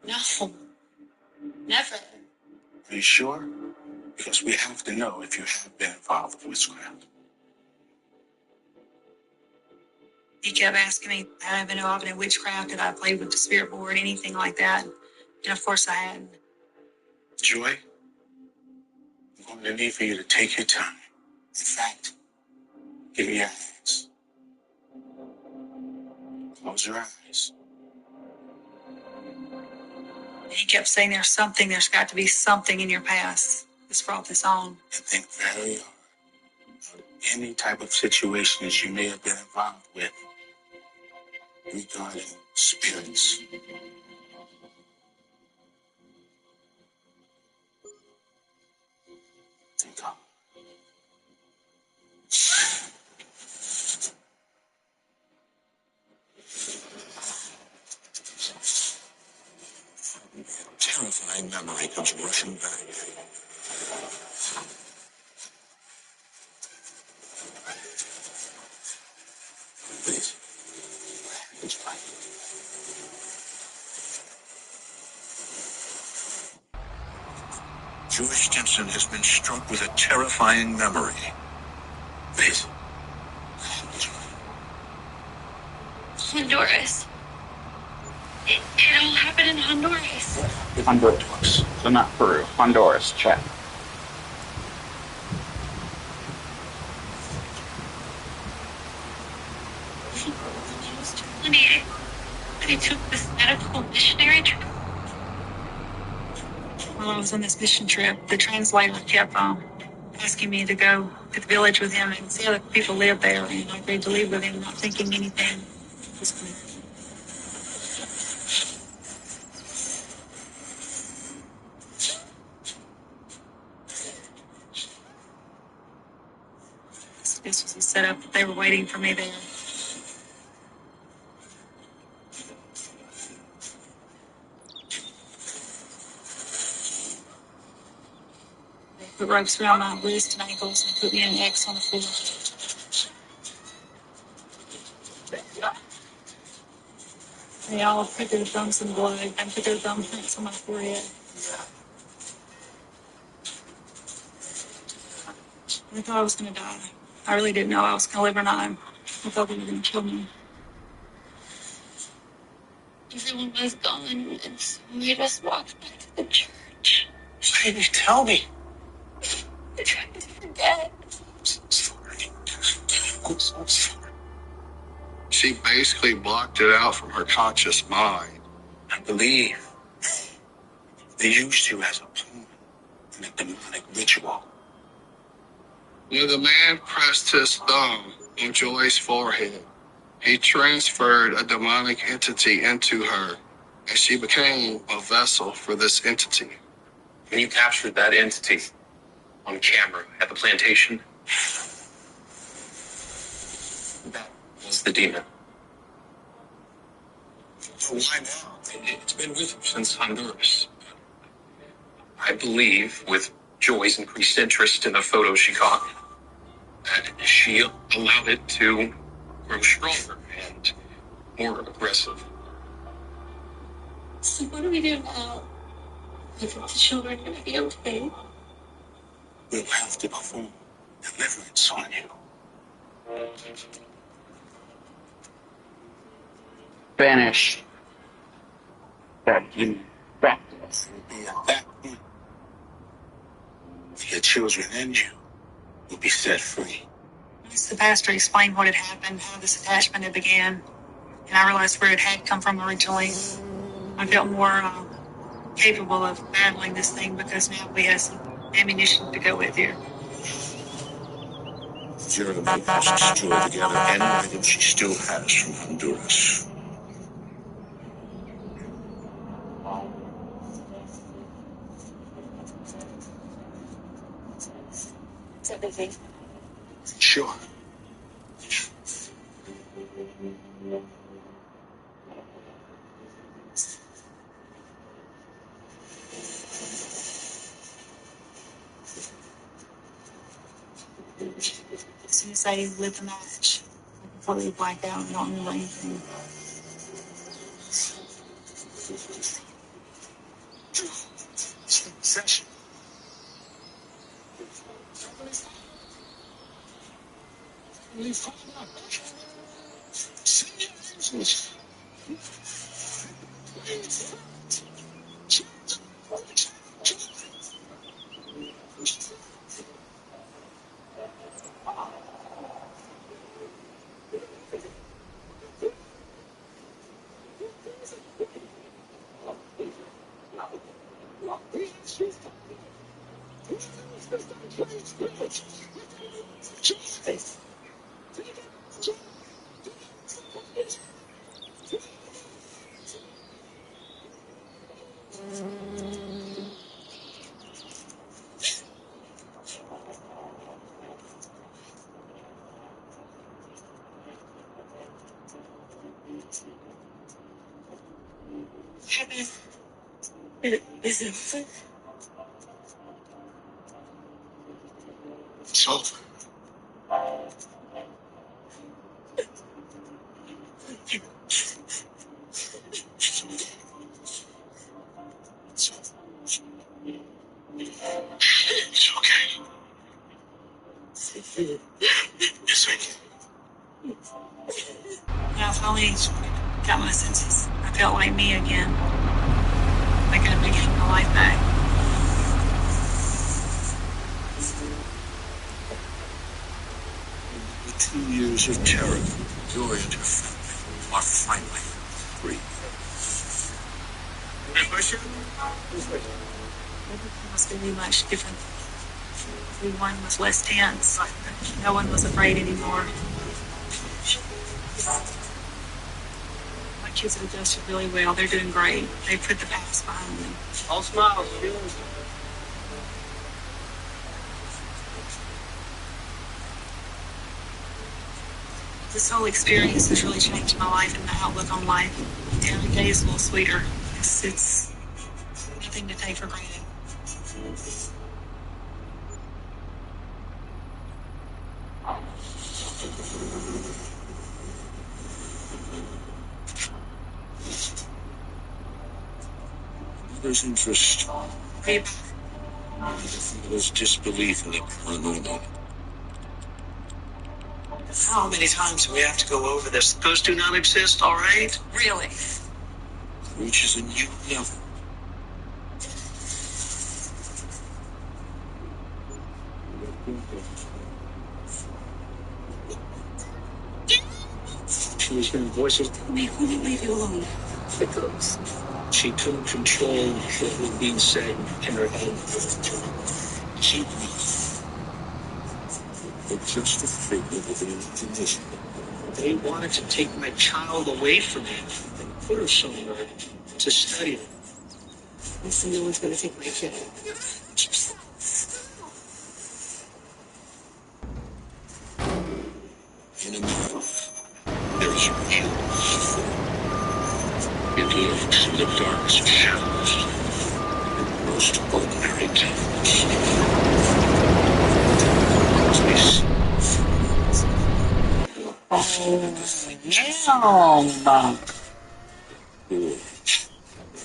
No, never. Are you sure? Because we have to know if you have been involved with witchcraft. He kept asking me, had I been involved in witchcraft? Did I play with the spirit board, anything like that? And of course I hadn't. Joy, I'm going to need for you to take your time. In fact, give me your hands. Close your eyes. And he kept saying, there's got to be something in your past that's brought this on. And think very hard about any type of situations you may have been involved with regarding spirits. Think hard. Terrifying memory comes rushing back. Please. It's fine. Joy Stinson has been struck with a terrifying memory. Please. Honduras. It all happened in Honduras. Honduras. So not Peru. Honduras. Check. I was 20. I took this medical missionary trip. While I was on this mission trip, the translator kept asking me to go to the village with him and see other people live there. And I agreed to leave with him, not thinking anything was going to. This was a setup that they were waiting for me there. put ropes around my wrists and ankles and put me in an X on the floor. They all put their thumbs in blood and put their thumbprints on my forehead. I thought I was going to die. I really didn't know I was going to live or not. I thought they were going to kill me. Everyone was gone, and so we just walked back to the church. Baby, tell me. I tried to forget. I'm so sorry. I'm so sorry. She basically blocked it out from her conscious mind. I believe they used you as a pawn in a demonic ritual. When the man pressed his thumb on Joy's forehead, he transferred a demonic entity into her, and she became a vessel for this entity. When you captured that entity on camera at the plantation, that was the demon. So why now? It's been with you since Honduras. I believe with Joy's increased interest in the photo she caught, that she allowed it to grow stronger and more aggressive. So what do we do now? I think the children are going to be okay. We'll have to perform deliverance on you. Banish that demon back to us. It'll be at that point your children and you will be set free. Once the pastor explained what had happened, how this attachment had began, and I realized where it had come from originally, I felt more capable of battling this thing because now we have some ammunition to go with here. Zero has Joy together and item she still has from Honduras. Is everything? Sure. As soon as I lit the match, I completely blacked out and don't remember anything. Session. Is it over? It's over. It's okay. It's okay. When I finally got my senses, I felt like me again. Like I could gain my life back. The 2 years of terror, Joy and her family are finally free. It must be much different. Everyone was less tense. No one was afraid anymore. My kids have adjusted really well. They're doing great. They put the past behind them. All smiles. This whole experience has really changed my life and my outlook on life. Every day is a little sweeter. It's nothing to take for granted. father's interest and the father's disbelief in the paranormal. How many times do we have to go over this? Those do not exist, all right? Really? Reaches a new level. She was hearing voices. We couldn't leave you alone. Because she couldn't control what was being said in her head. She was just a figure of the imagination. They wanted to take my child away from me and put her somewhere to study it. Listen, no one's going to take my kid. In America, there is real evil. It lurks in the darkest shadows in the most ordinary towns.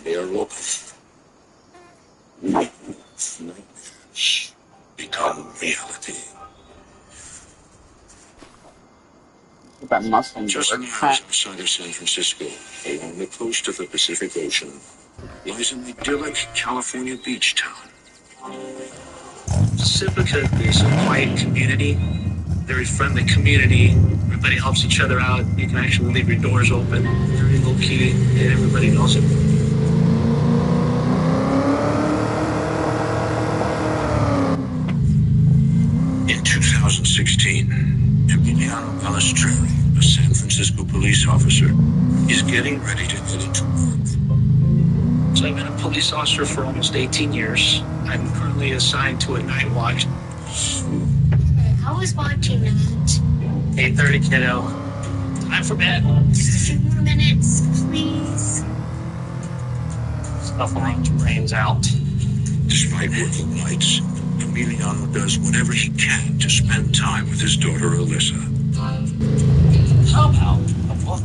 They are open. Nightmares become reality. That Mustang Just work. miles outside of San Francisco, along the coast of the Pacific Ocean, lies an idyllic California beach town. Pacifica is a quiet community, very friendly community. Everybody helps each other out. You can actually leave your doors open. Very low key, and everybody knows it. In 2016, Emiliano Palestreri, a San Francisco police officer, is getting ready to head into work. So I've been a police officer for almost 18 years. I'm currently assigned to a night watch. I was watching that. 8:30, kiddo. Time for bed. Just a few more minutes, please. Stuff around your brains out. Despite working nights, Emiliano does whatever he can to spend time with his daughter Alyssa. How about a book?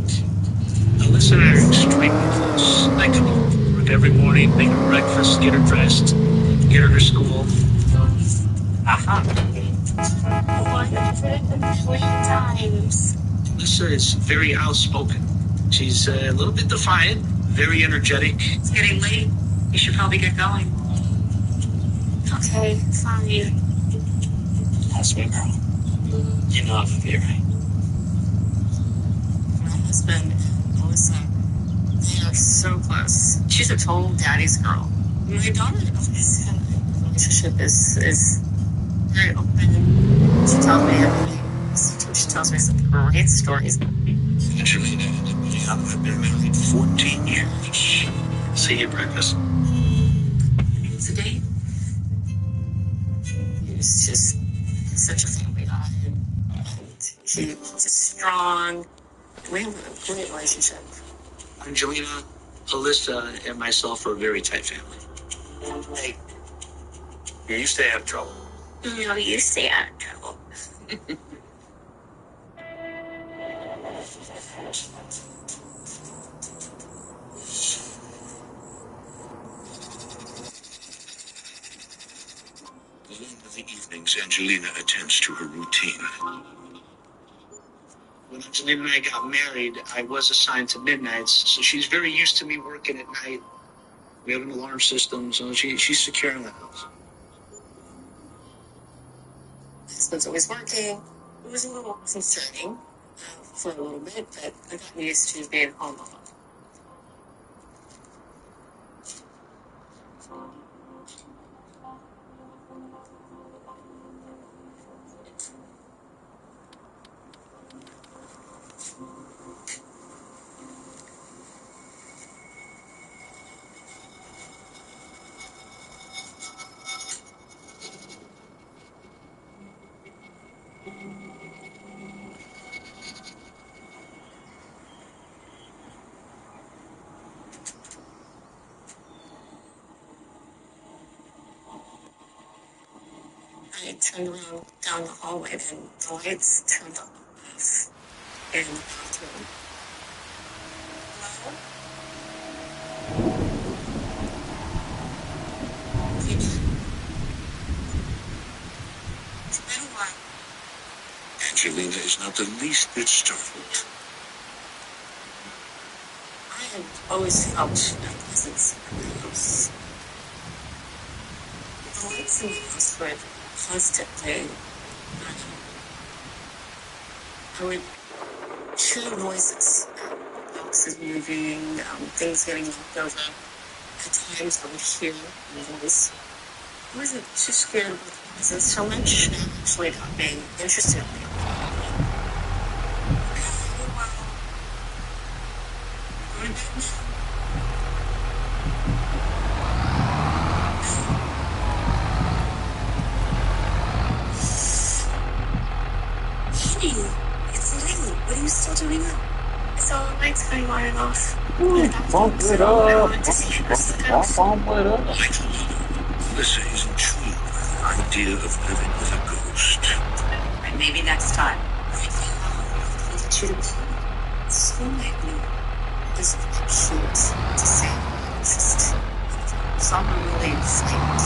Alyssa and I are extremely close. I come home from work every morning, make her breakfast, get her dressed, get her to school. Aha. 120 times. Alyssa is very outspoken. She's a little bit defiant, very energetic. It's getting late. You should probably get going. Okay, fine. Sweet girl. You know I'm here, right? My husband, Melissa, they are so close. She's a total daddy's girl. My daughter, the relationship is very open. She tells me everything. She tells me some great stories. Angelina and Emiliano have been married 14 years. See you at breakfast. It's a date. It's just such a family guy. He's just strong. We have a great relationship. Angelina, Alyssa, and myself are a very tight family. Hey, you stay out of trouble. No, you stay out of trouble. Alone in the evenings, Angelina attends to her routine. When Angelina and I got married, I was assigned to midnights, so she's very used to me working at night. We have an alarm system, so she's secure in the house. My husband's always working. It was a little concerning for a little bit, but I got used to being home a lot. I turned around down the hallway and the lights turned off in the bathroom. Hello? Angelina is not the least bit startled. I have always felt a presence in the house. The lights in the house were constantly on. I would hear voices, boxes moving, things getting knocked over. At times I would hear a voice. I wasn't too scared of the presence so much. I actually got being interested in it. Hey, it's late. What are you still doing up? I saw the lights going on and off. Bump it up. I wanted to see if it was the ghost. Bump it up. Like Melissa is intrigued by the idea of living with a ghost. And maybe next time. So many is cute to say exist. Some are really frightened.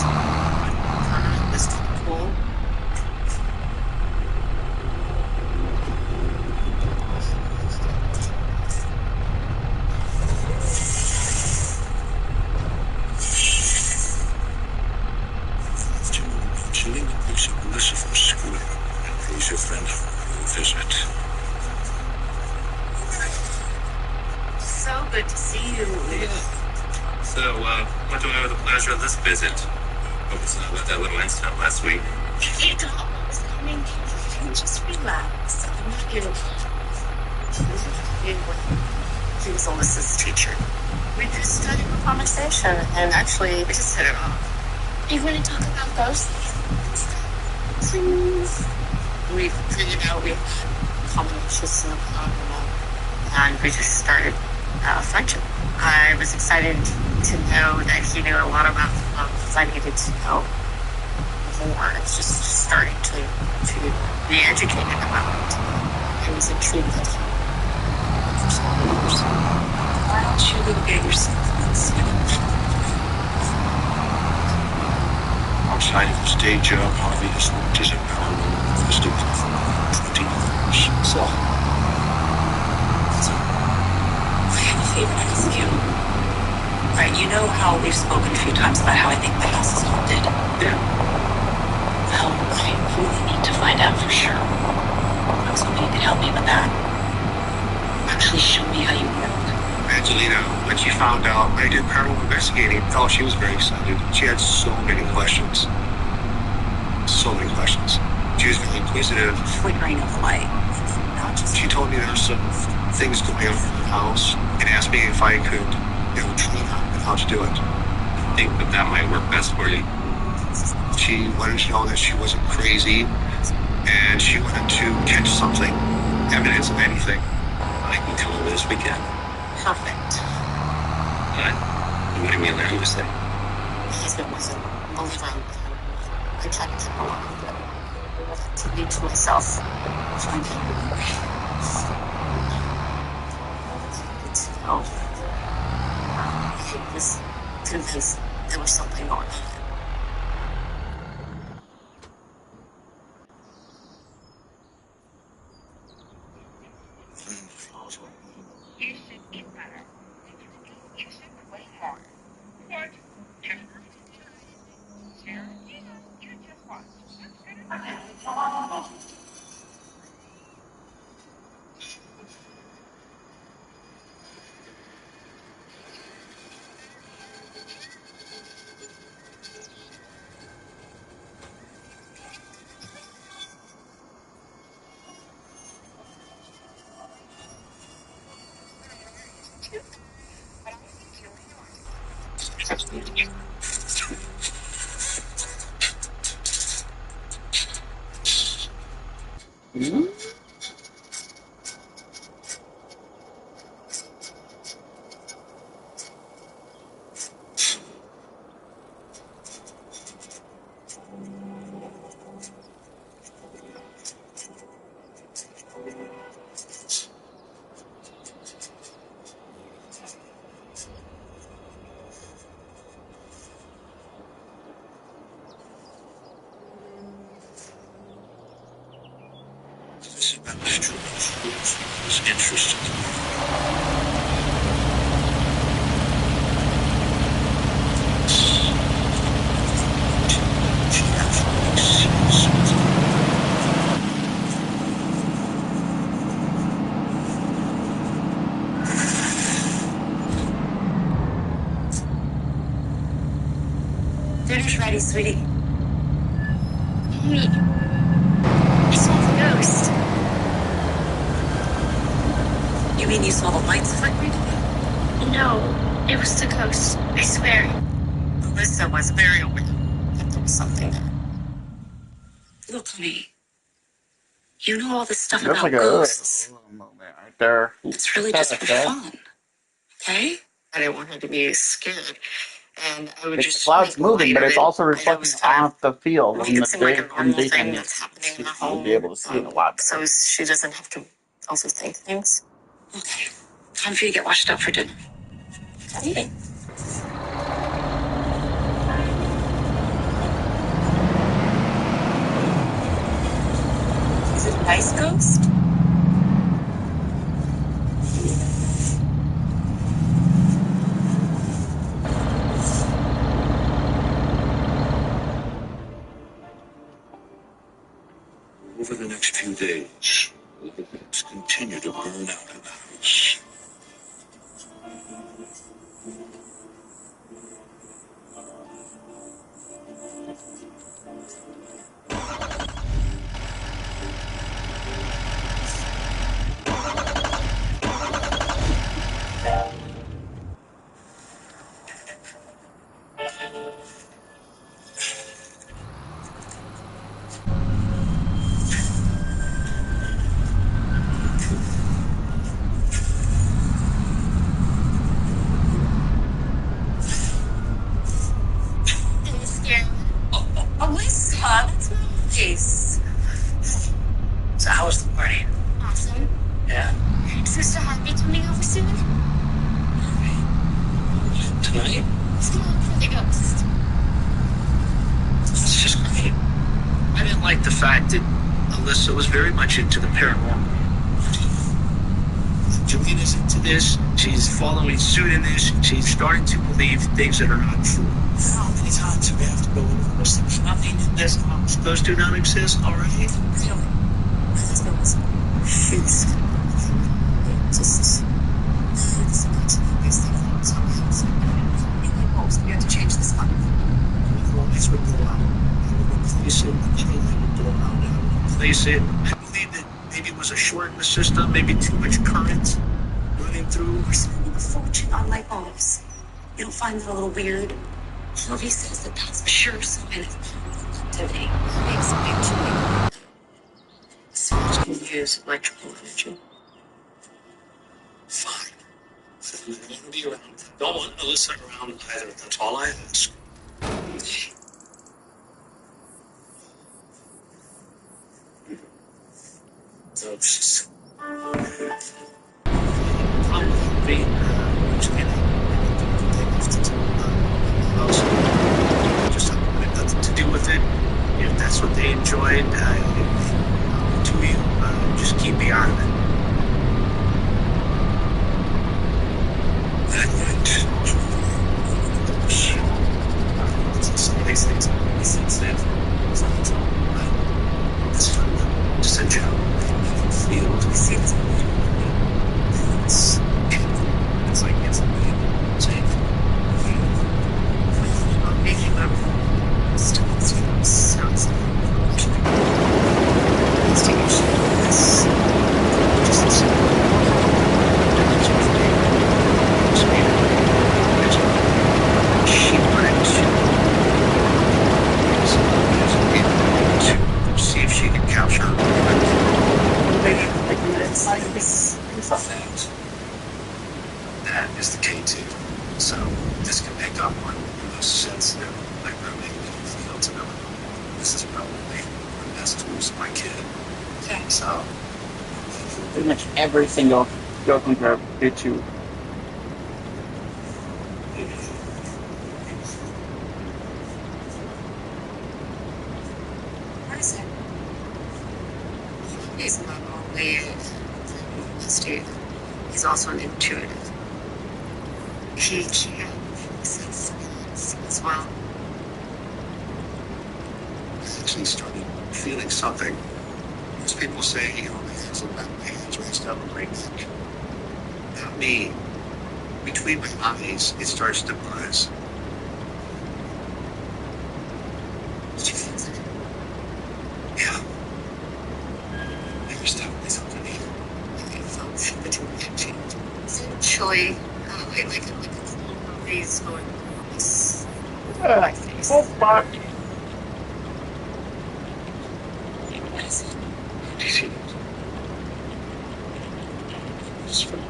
It was kind of cool. Angelina picks up Melissa from school and pays her friend a visit. So good to see you. So, what do I owe the pleasure of this visit? Hope it's not about that little incident last week. You thought what was coming. Just relax. I'm not here to He was Alyssa's teacher. We just started a conversation, and actually, we just hit it off. You want to talk about ghosts? Please. We figured out we had common interests in the paranormal, and we just started a friendship. I was excited to know that he knew a lot about the book because I needed to know more. It's just starting to be educated about it. I was intrigued with him for so many years. Why don't you go get yourself Outside of his day job, Harvey has worked as a paranormal investigator for 20 years. So, I have a favor to ask you. Right, you know how we've spoken a few times about how I think my house is haunted? Yeah. Well, I really need to find out for sure. I was hoping you could help me with that. Actually show me how you work. Angelina, when she found out I did paranormal investigating, she was very excited. She had so many questions. So many questions. She was very inquisitive. Flickering of the light. She told me there were some things going on in the house and asked me if I could, train her and how to do it. I think that might work best for you. She wanted to know that she wasn't crazy, and she wanted to catch something, evidence of anything. I can come over this weekend. Perfect. What do you mean, let him say? My husband wasn't a believer in paranormal. I tried to keep a lot of it. To leave to myself. Find out. It's no. I was convinced there was something going on. You should get better. You should wait more. What? Sure. You just watch. That's good enough. This is about as true as interesting. She actually sees Dinner's ready, sweetie. Mommy, I saw the ghost. You mean you saw the lights flickering? No, it was the ghost. I swear. Alyssa was very aware that there was something there. Look, honey, you know all this stuff That's like about a ghosts. moment right there. It's really just for fun, okay? I didn't want her to be scared, and I would The just cloud's make light moving, but of it's it. also I know reflecting it's kind of off the field. make In it the seem like a day, in normal daytime, thing that's happening in the you'll home, be able to see it a lot better. so she doesn't have to also think things. Okay, time for you to get washed up for dinner. Okay. Is it a nice ghost? over the next few days. Let's continue to burn out in the house. Are you scared? Alyssa, that's nice. So how was the party? Awesome. Yeah. Sister Harvey coming over soon? Tonight? Let's go look for the ghost. That's just great. I didn't like the fact that Alyssa was very much into the paranormal. Julina's into this. She's following suit in this. She's starting to believe things that are not true. How many times do we have to go over this? There's nothing in this house. Those do not exist, all right? Really? My husband was just we have to change this one. The lights would go out. I would replace it. The chain would go out. I would replace it. I believe that maybe it was a short in the system, maybe too much current running through. We're spending a fortune on light bulbs. You don't find that a little weird? Harvey says that that's a sure sign of paranormal activity. Makes a big change. Switch can use electrical energy. Fine. I don't want to be around. Don't want Alyssa around either. That's all I ask. Ghosts. Just had nothing to do with it. If that's what they enjoyed, to you, just keep me out of it. That night, Some of these things are sensitive. It's just a joke. Field. I see this. It's like it's saying, making up sounds like let's take this. Just listen. She wanted to see if she could capture that is the K2. So this can pick up on the most sensitive electromagnetic fields in our home. This is probably the best tools of my kid. Okay. So Pretty much every single joking group did too. What is it? He's not only a Steve, he's also an intuitive. He can sense things as well. I actually started feeling something. As people say, you know, my hands raised up and right neck. Not me. Between my eyes, it starts to buzz. Did you feel it? Yeah. There's definitely something here. I felt the connection. It's chilly, like a cool breeze going across my face. Oh, fuck. Easy. It's from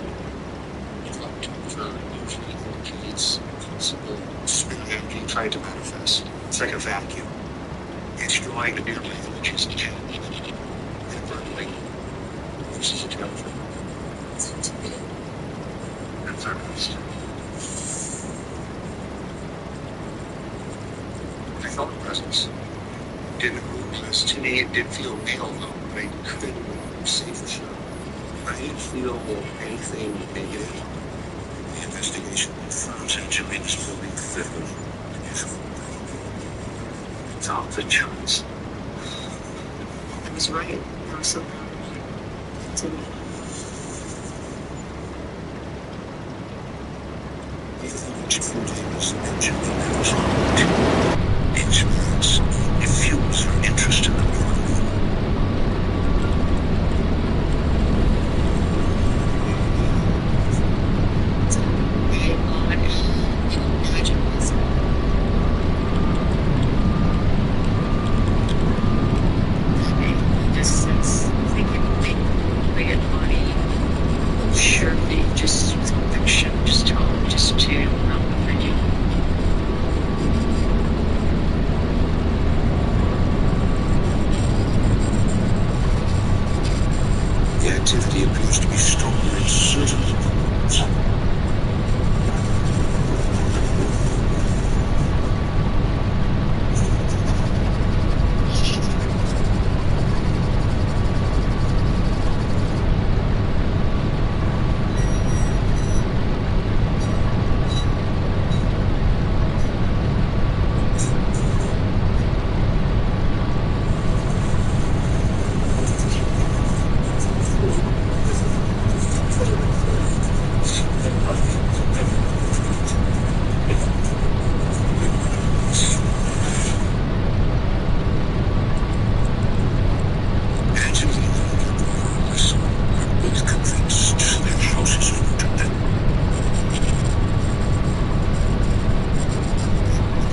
it's possible spirit energy trying to manifest. It's like a vacuum. It's drawing the nearby images of Jen. Inadvertently, this is a telephone. That's our best. I felt a presence. Didn't know who it was. To me, it didn't feel real, though. I couldn't say for sure. I didn't feel anything negative. The investigation confirms that Jillian's building fit with unusual. It's off the charts. I was right. I was so proud of you. To me. Experience. It fuels her interest in the world. Just since thinking we get money, surely just conviction, just tell them just to not for you. The activity appears to be stronger in certain components.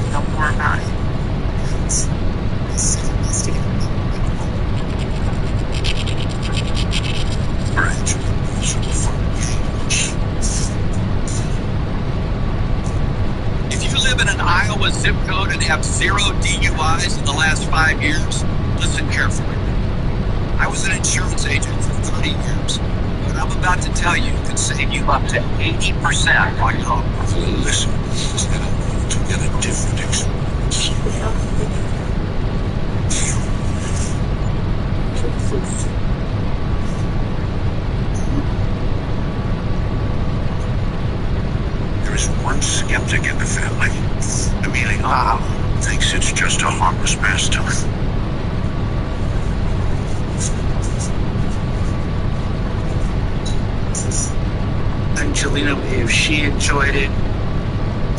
Know more about it. If you live in an Iowa zip code and have 0 DUIs in the last 5 years, listen carefully. I was an insurance agent for 30 years. What I'm about to tell you could save you up to 80% on your home. Listen, instead of to get a different experience. There is one skeptic in the family. Amelia thinks it's just a harmless pastime. Angelina, if she enjoyed it,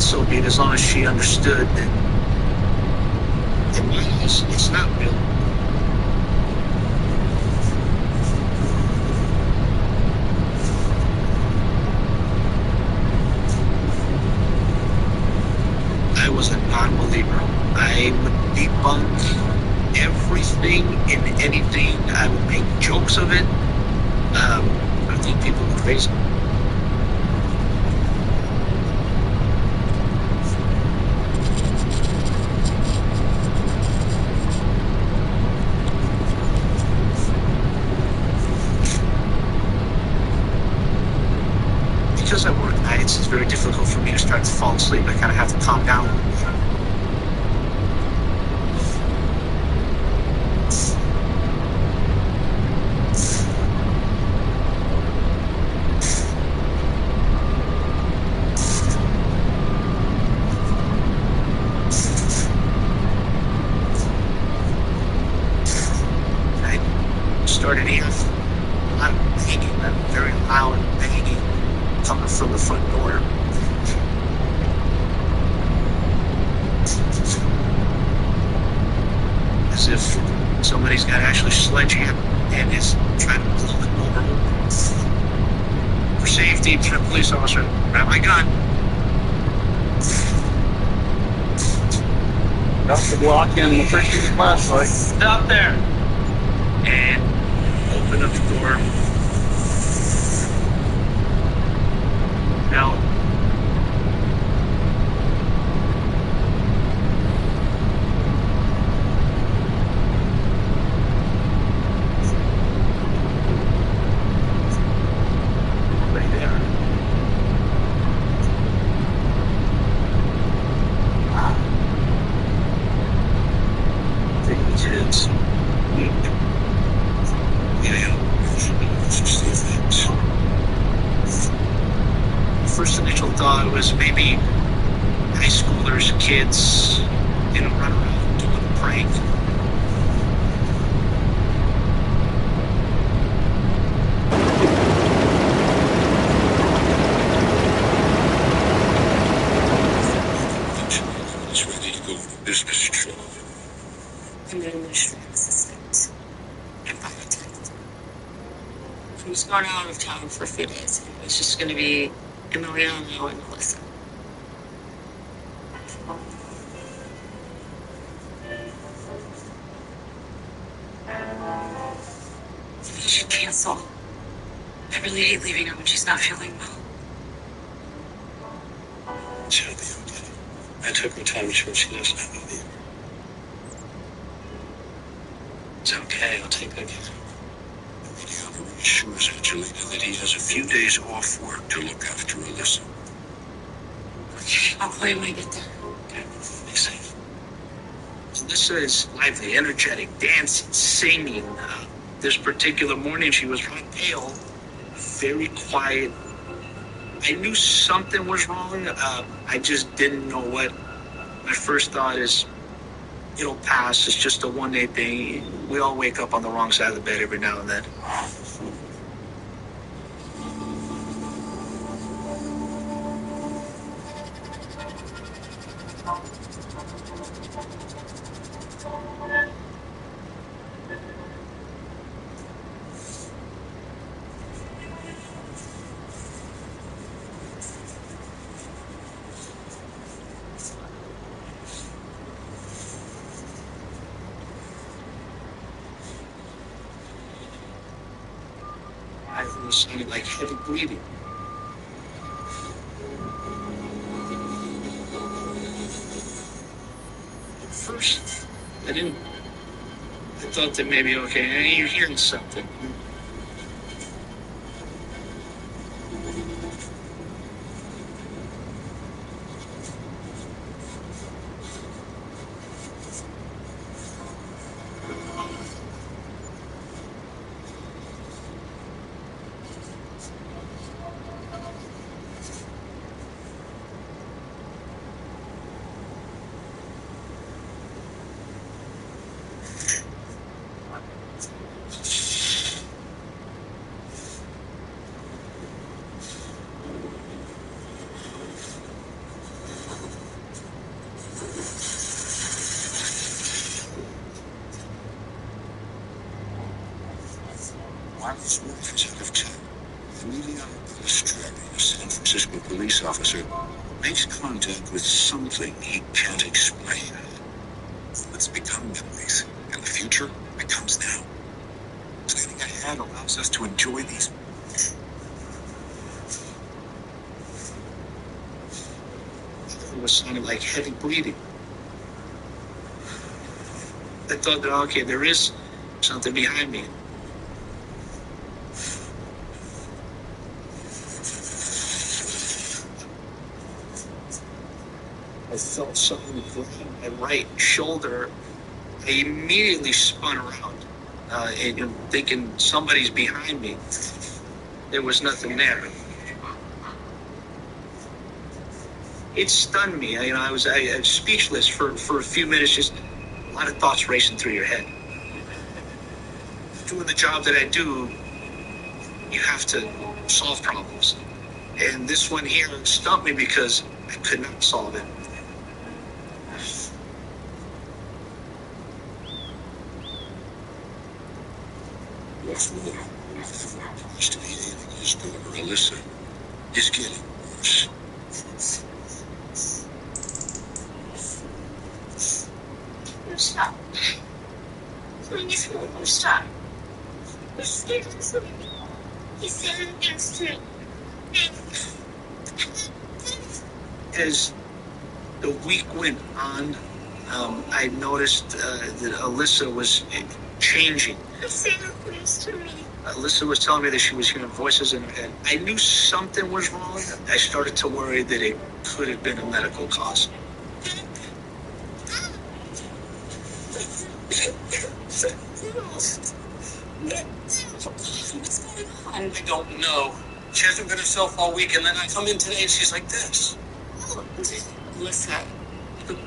so be it, as long as she understood that it's not real. I was a non-believer. I would debunk everything and anything. I would make jokes of it. I think people were crazy. Because I work nights, it's very difficult for me to start to fall asleep. I kind of have to calm down. started hearing a lot of banging, a very loud banging coming from the front door. As if somebody's got actually sledgehammer and is trying to blow the door open. For safety, police officer, grab my gun. Got the block in the freaking flashlight. Stop there. And open up the door. Now, right there. It's first initial thought was maybe high schoolers, kids, run around doing a prank. It's ready to go on a business trip. I'm an administrative assistant and biotech. He was going out of town for a few days. It was just going to be Emiliano and Melissa. You should cancel. I really hate leaving her when she's not feeling well. She'll be okay. I took her time to ensure she doesn't have a fever. It's okay, I'll take good care. Emiliano reassures Angelina that he has a few days off work to look after Alyssa. I'll call you when I get there. Okay, be safe. Alyssa is lively, energetic, dancing, singing. This particular morning, she was very pale, very quiet. I knew something was wrong. I just didn't know what. My first thought is, it'll pass. It's just a one-day thing. We all wake up on the wrong side of the bed every now and then. I was sounding like heavy breathing. At first, I thought that maybe, okay, you're hearing something. While his wife is out of town, Emiliano Ballestrari, a San Francisco police officer, makes contact with something he can't explain. What's become memories, and the future becomes now. Planning ahead allows us to enjoy these. It was sounding like heavy breathing. I thought that, okay, there is something behind me. I felt something gripping my right shoulder. I immediately spun around, and thinking somebody's behind me. There was nothing there. It stunned me. I was speechless for a few minutes. Just a lot of thoughts racing through your head. doing the job that I do, you have to solve problems. And this one here stumped me because I could not solve it. What's more, whatever happens to the alien's daughter, Alyssa, is getting worse. Stop. Please, stop. He's saying things to me. As the week went on, I noticed that Alyssa was changing. He's saying things to me. Alyssa was telling me that she was hearing voices in her head. I knew something was wrong. I started to worry that it could have been a medical cause. What's going on? I don't know. She hasn't been herself all week, and then I come in today and she's like this. Alyssa looked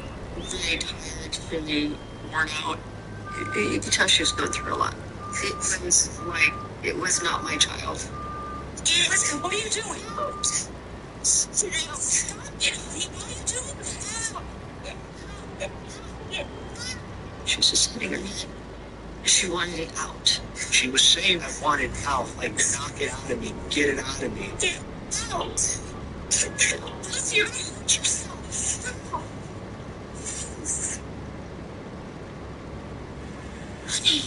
very tired, really worn out. You could tell she was going through a lot. It was like it was not my child. Listen, what are you doing? Stop it. What are you doing? She was just sitting her head. She wanted it out. She was saying I want it out, like knock it out of me, get it out of me. Get out. Bless you. Stop. Honey.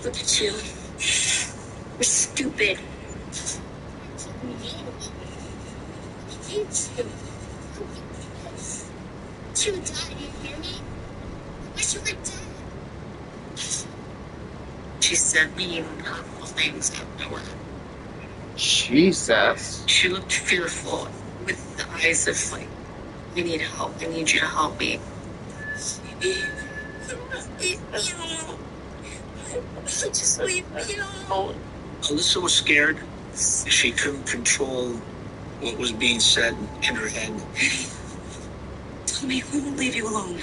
Look at you. You're stupid. I hate you. You died, you hear me? I wish you were dead. She said mean, hurtful things out of nowhere. Jesus. She looked fearful with the eyes of like, I need help. I need you to help me. Just leave me alone. Alyssa was scared. She couldn't control what was being said in her head. Tell me who will leave you alone.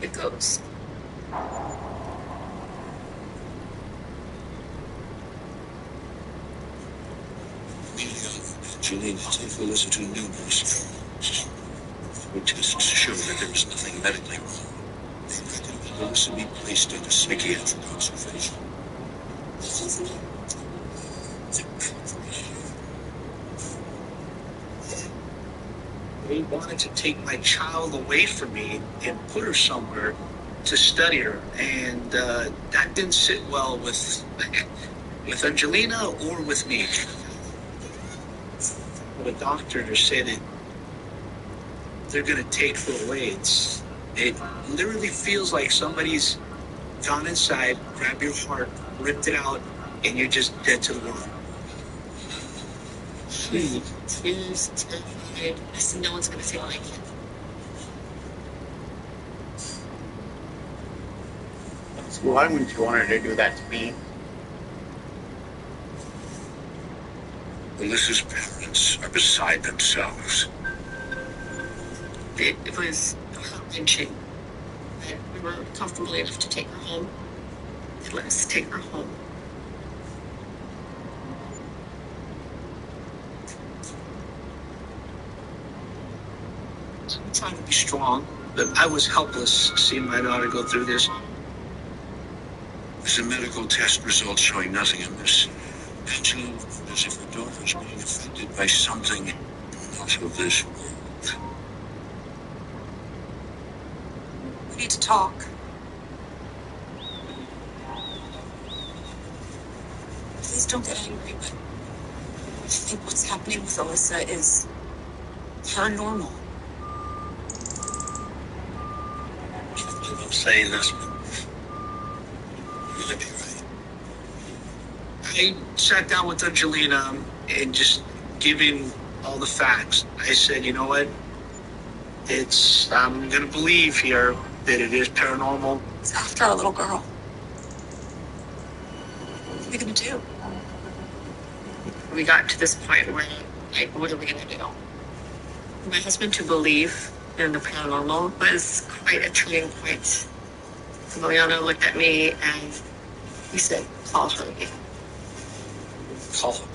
It goes. Janine, take Alyssa to a new nurse. The tests show that there is nothing medically wrong. They recommend Alyssa be placed under psychiatric observation. They wanted to take my child away from me and put her somewhere to study her, and that didn't sit well with Angelina or with me. The doctor said that they're going to take her away. It literally feels like somebody's gone inside, grabbed your heart, ripped it out, and you're just dead to the world. She was terrified. I said, no one's going to take my kid. So why wouldn't you want her to do that to me? Alyssa's parents are beside themselves. It was heart-wrenching that we were comfortable enough to take her home. They let us take her home. I'm trying to be strong, but I was helpless seeing my daughter go through this. There's a medical test result showing nothing amiss. Angela, as if her daughter is being affected by something not of this world. We need to talk. Please don't get angry, but I think what's happening with Alyssa is paranormal. I'm saying this, but you might be right. I sat down with Angelina and just giving all the facts. I said, you know what? I'm going to believe here that it is paranormal. It's after our little girl. What are we going to do? We got to this point where, like, what are we going to do? For my husband to believe in the paranormal was quite a turning point. Emiliano looked at me and he said, call Herbie. Call him.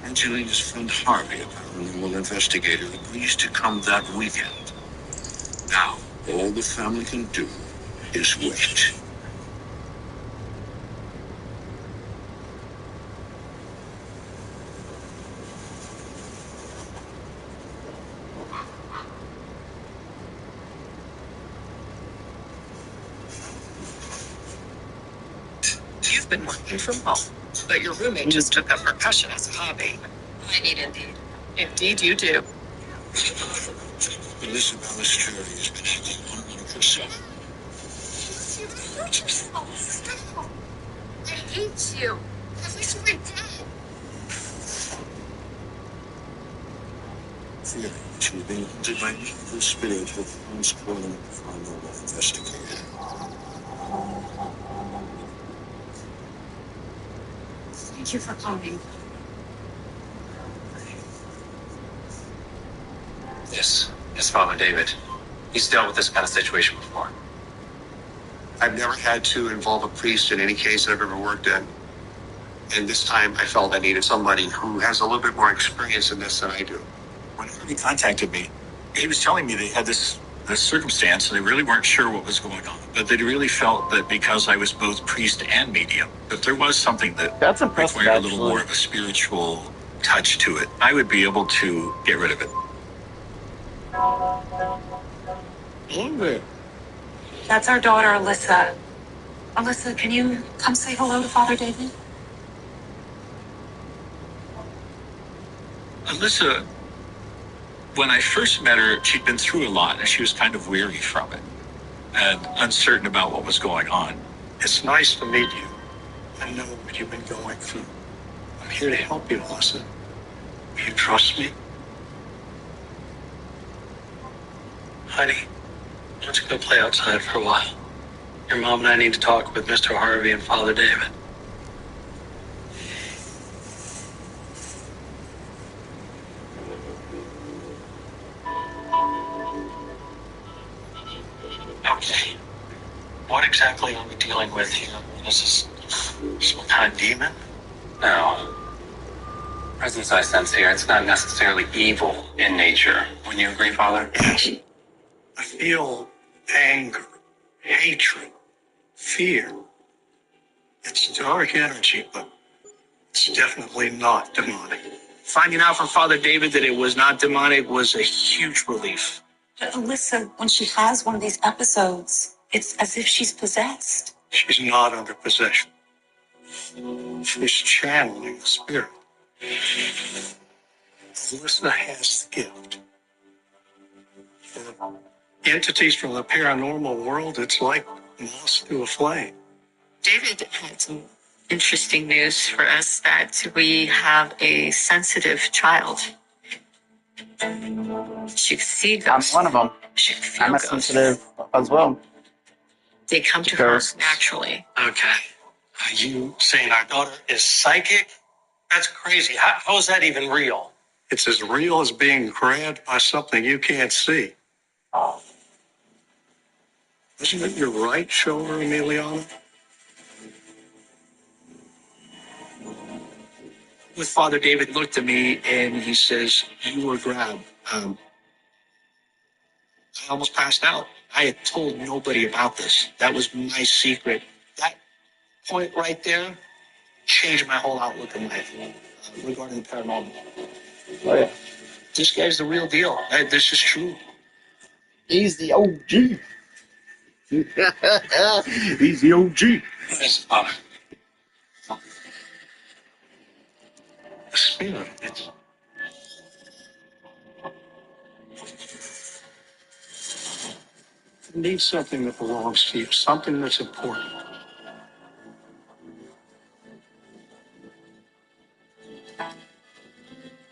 Angelina's friend Harvey, a paranormal investigator, agrees to come that weekend. Now, all the family can do is wait. You've been working from home, but your roommate just took up percussion as a hobby. I need Indeed. Indeed, you do. Melissa Ballesteri has been acting unlike herself. I hate you. At least we're dead. Fearing she was being haunted by an evil spirit, her parents calling a paranormal investigator. Thank you for coming. This is Father David. He's dealt with this kind of situation before. I've never had to involve a priest in any case I've ever worked in. And this time I felt I needed somebody who has a little bit more experience in this than I do. When he contacted me, he was telling me they had this circumstance and they really weren't sure what was going on. But they really felt that because I was both priest and medium, that there was something that That's impressive, required a little actually. more of a spiritual touch to it. I would be able to get rid of it. That's our daughter, Alyssa. Alyssa, can you come say hello to Father David? Alyssa, when I first met her, she'd been through a lot and she was kind of weary from it and uncertain about what was going on. It's nice to meet you. I know what you've been going through. I'm here to help you, Alyssa. Will you trust me? Honey, why don't you go play outside for a while? Your mom and I need to talk with Mr. Harvey and Father David. Okay. What exactly are we dealing with here? Is this some kind of demon? No. Presence I sense here, it's not necessarily evil in nature. Wouldn't you agree, Father? Yes. I feel anger, hatred, fear. It's dark energy, but it's definitely not demonic. Finding out from Father David that it was not demonic was a huge relief. But Alyssa, when she has one of these episodes, it's as if she's possessed. She's not under possession. She's channeling the spirit. Alyssa has the gift. For entities from the paranormal world, it's like moss through a flame. David had some interesting news for us that we have a sensitive child. She could see ghosts. I'm one of them. She could feel I'm a ghosts. sensitive as well. They come to her naturally. Okay. Are you saying our daughter is psychic? That's crazy. How is that even real? It's as real as being grabbed by something you can't see. Oh. Isn't it your right shoulder, Emiliano? With Father David looked at me and he says, you were grabbed. I almost passed out. I had told nobody about this. That was my secret. That point right there changed my whole outlook in life regarding the paranormal. Oh, yeah. This guy's the real deal. This is true. He's the OG. He's the OG. Yes, the spirit, it's... You need something that belongs to you, something that's important.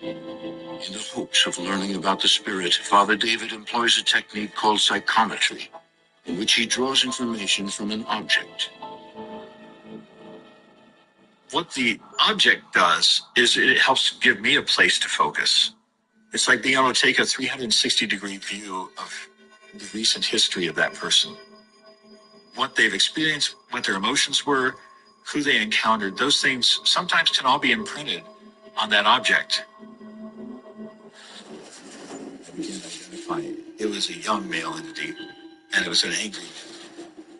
In the hopes of learning about the spirit, Father David employs a technique called psychometry, in which he draws information from an object. What the object does is it helps give me a place to focus. It's like being able to take a 360-degree view of the recent history of that person. what they've experienced, what their emotions were, who they encountered, those things sometimes can all be imprinted on that object. It was a young male entity, and it was an angry man.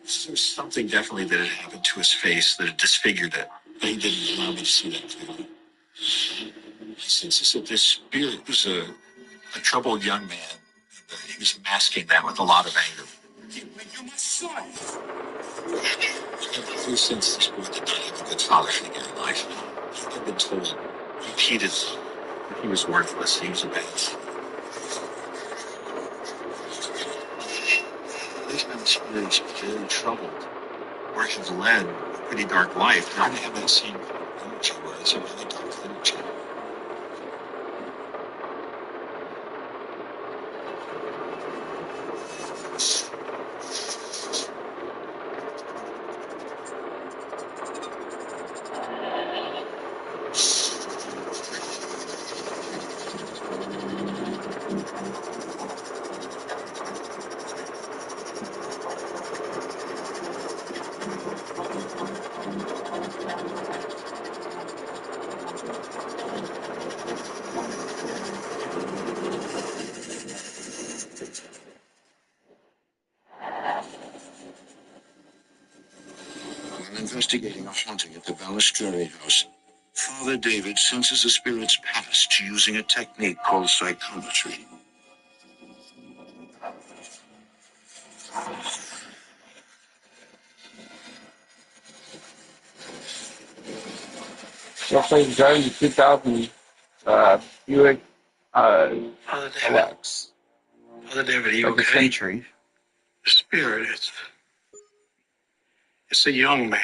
So there was something definitely that had happened to his face that had disfigured it. But he didn't allow me to see that clearly. My sense is that this spirit was a troubled young man. And he was masking that with a lot of anger. You're my son! Ever since this boy did not have a good father figure in life, he had been told repeatedly that he was worthless, he was a bad son. These men experienced very troubled or have led a pretty dark life. They're going to have that same energy where it's a really dark energy. While investigating a haunting at the Balistreri house, Father David senses a spirit's past using a technique called psychometry. Roughly driving the 2000 Buick Alex. Father David, are you Like a okay? century. The spirit, it's a young man,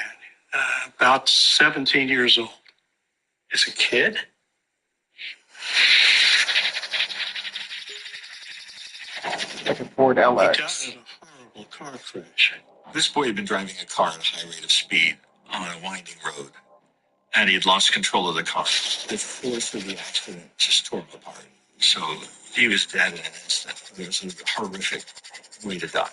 about 17 years old. It's a kid? Like a Ford He died LX. in a horrible car crash. This boy had been driving a car at a high rate of speed on a winding road, and he had lost control of the car. The force of the accident just tore him apart. So he was dead in an instant. It was a horrific way to die.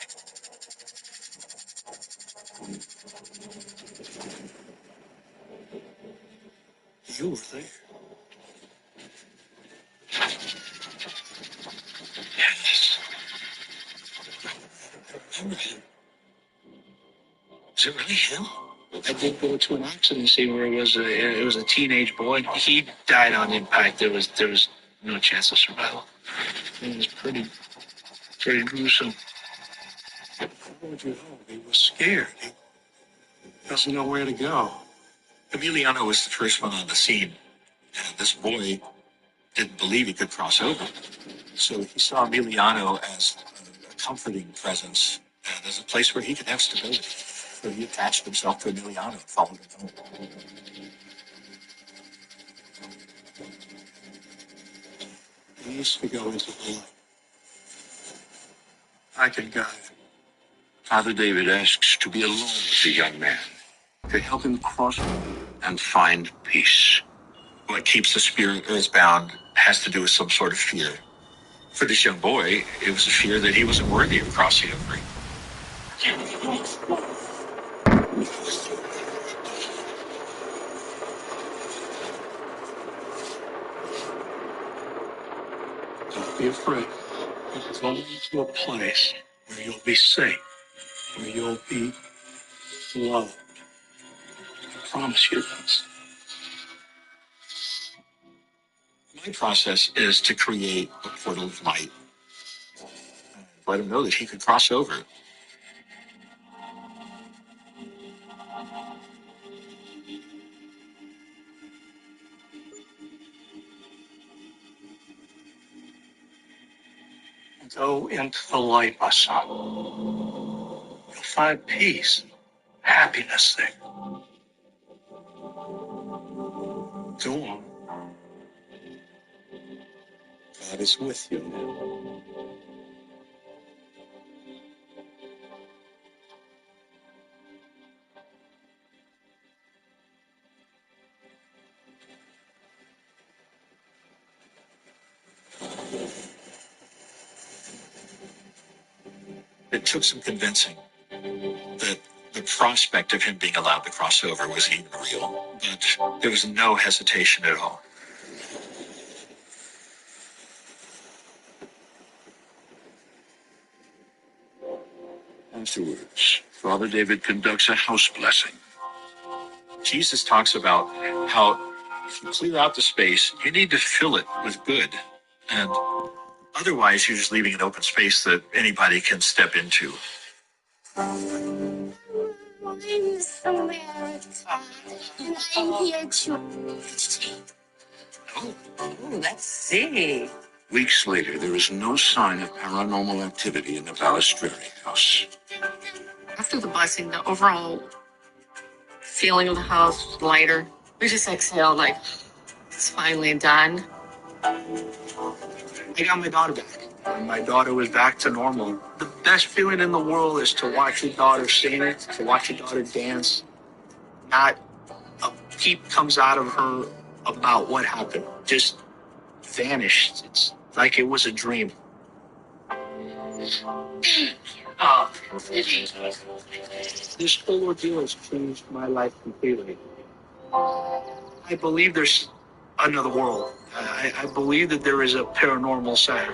You were there. Yes. I remember him. Was it really him? I did go to an accident scene where it was a teenage boy. He died on impact. There was no chance of survival. It was pretty gruesome. How would you know? He was scared. He doesn't know where to go. Emiliano was the first one on the scene, and this boy didn't believe he could cross over. So he saw Emiliano as a comforting presence and as a place where he could have stability. So he attached himself to Emiliano and followed him home. He used to go into the light. I could guide him. Father David asks to be alone with the young man to help him cross and find peace. What keeps the spirit bound has to do with some sort of fear. For this young boy, it was a fear that he wasn't worthy of crossing over. Don't be afraid. You're going to a place where you'll be safe, where you'll be loved. I promise you this. My process is to create a portal of light. Let him know that he could cross over. Go into the light, my son. You'll find peace, happiness there. Go on. God is with you now. It took some convincing that The prospect of him being allowed to cross over was even real, but there was no hesitation at all. Afterwards, Father David conducts a house blessing. Jesus talks about how if you clear out the space, you need to fill it with good. And otherwise, you're just leaving an open space that anybody can step into. I'm Samantha, and I'm here to. Let's see. Weeks later, there is no sign of paranormal activity in the Balistreri house. After the blessing, the overall feeling of the house was lighter. We just exhaled, like, it's finally done. I got my daughter back. And my daughter was back to normal. The best feeling in the world is to watch your daughter sing, to watch your daughter dance. Not a peep comes out of her about what happened. Just vanished. It's like it was a dream. Oh, This whole ordeal has changed my life completely. I believe there's another world. I believe that there is a paranormal side.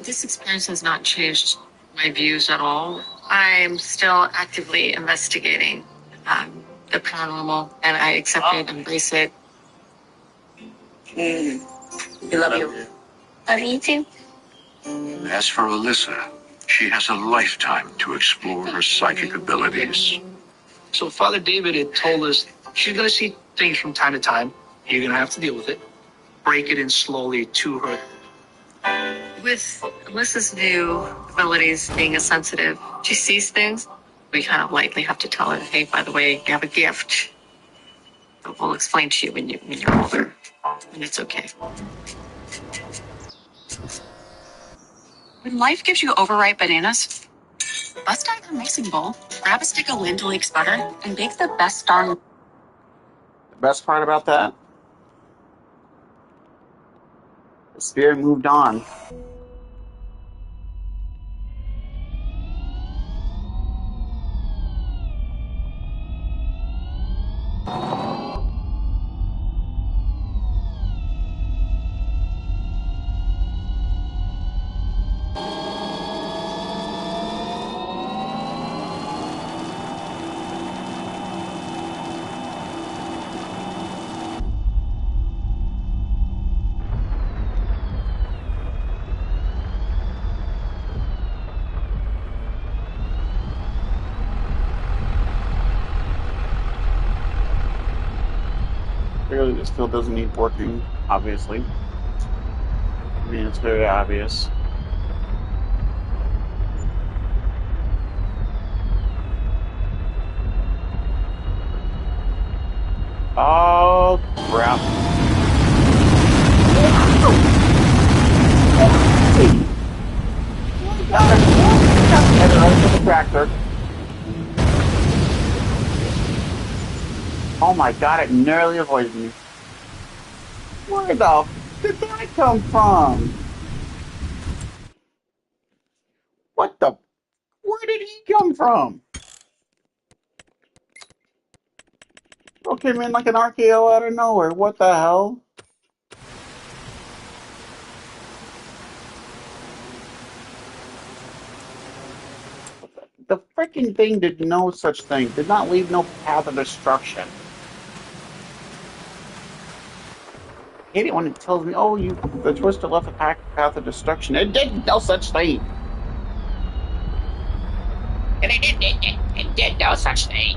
this experience has not changed my views at all. I'm still actively investigating the paranormal, and I accept it, embrace it. We love you. Love you too. As for Alyssa, she has a lifetime to explore her psychic abilities. So Father David had told us she's going to see things from time to time. You're going to have to deal with it. Break it in slowly to her. With Alyssa's new abilities, being a sensitive, she sees things. We kind of lightly have to tell her, hey, by the way, you have a gift that we'll explain to you when you're older, and it's okay. When life gives you overripe bananas, bust out your mixing bowl, grab a stick of Land O'Lakes butter, and bake the best darn. The best part about that, the spirit moved on. Clearly, this field doesn't need working, obviously. I mean, it's very obvious. Oh, crap. The tractor. Oh my god, it nearly avoided me. Where the f did that come from? What the? Where did he come from? Bro came in like an RKO out of nowhere. What the hell? The freaking thing did no such thing. Did not leave no path of destruction. I hate it when it tells me, oh, the twister left a path of destruction. It did no such thing. It did no such thing.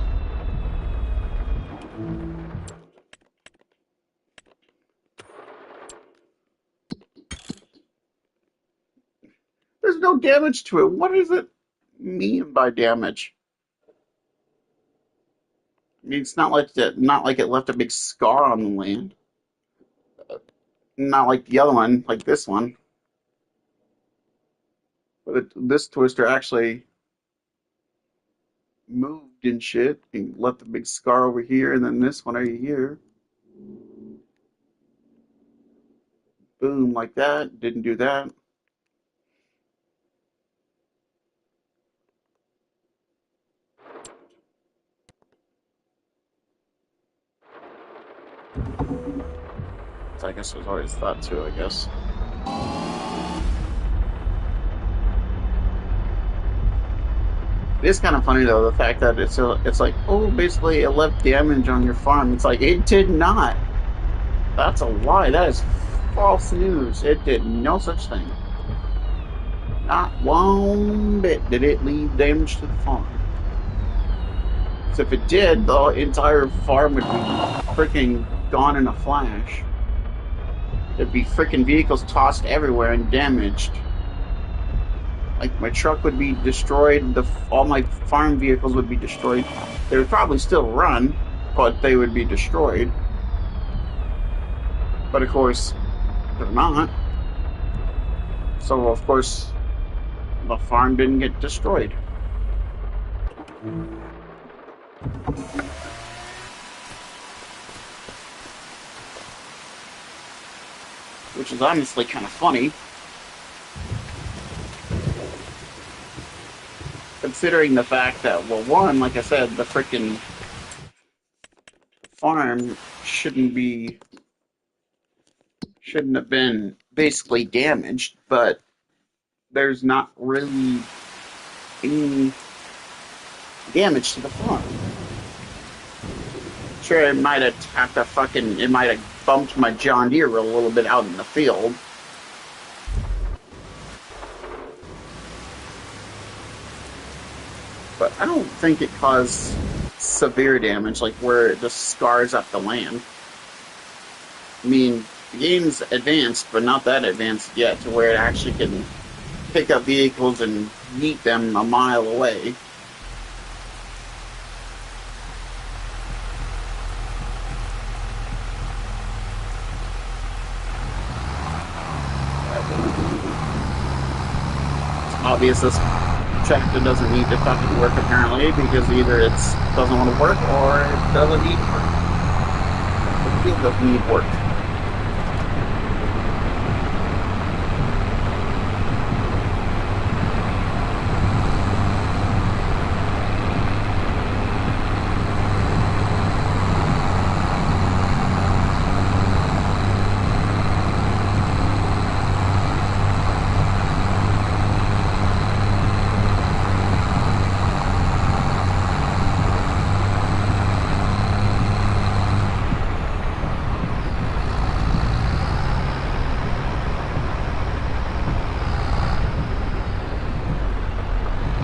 There's no damage to it. What does it mean by damage? I mean, it's not like it left a big scar on the land. Not like the other one, like this one. But this twister actually moved and shit and left a big scar over here, and then this one right here. Boom, like that. Didn't do that. So I guess there's always that too, I guess. It is kind of funny though, the fact that it's like, oh, basically it left damage on your farm. It's like, it did not. That's a lie. That is false news. It did no such thing. Not one bit did it leave damage to the farm. So if it did, the entire farm would be freaking gone in a flash. There'd be freaking vehicles tossed everywhere and damaged. Like, my truck would be destroyed, all my farm vehicles would be destroyed. They would probably still run, but they would be destroyed. But of course, they're not. So of course, the farm didn't get destroyed. Which is honestly kind of funny. Considering the fact that, well, one, like I said, the frickin' farm shouldn't have been basically damaged, but there's not really any damage to the farm. Sure, it might have tapped it might have bumped my John Deere a little bit out in the field. But I don't think it caused severe damage, like where it just scars up the land. I mean, the game's advanced, but not that advanced yet, to where it actually can pick up vehicles and yeet them a mile away. It's obvious this tractor doesn't need to fucking work, apparently, because either it doesn't want to work or it doesn't need work. The field doesn't need work.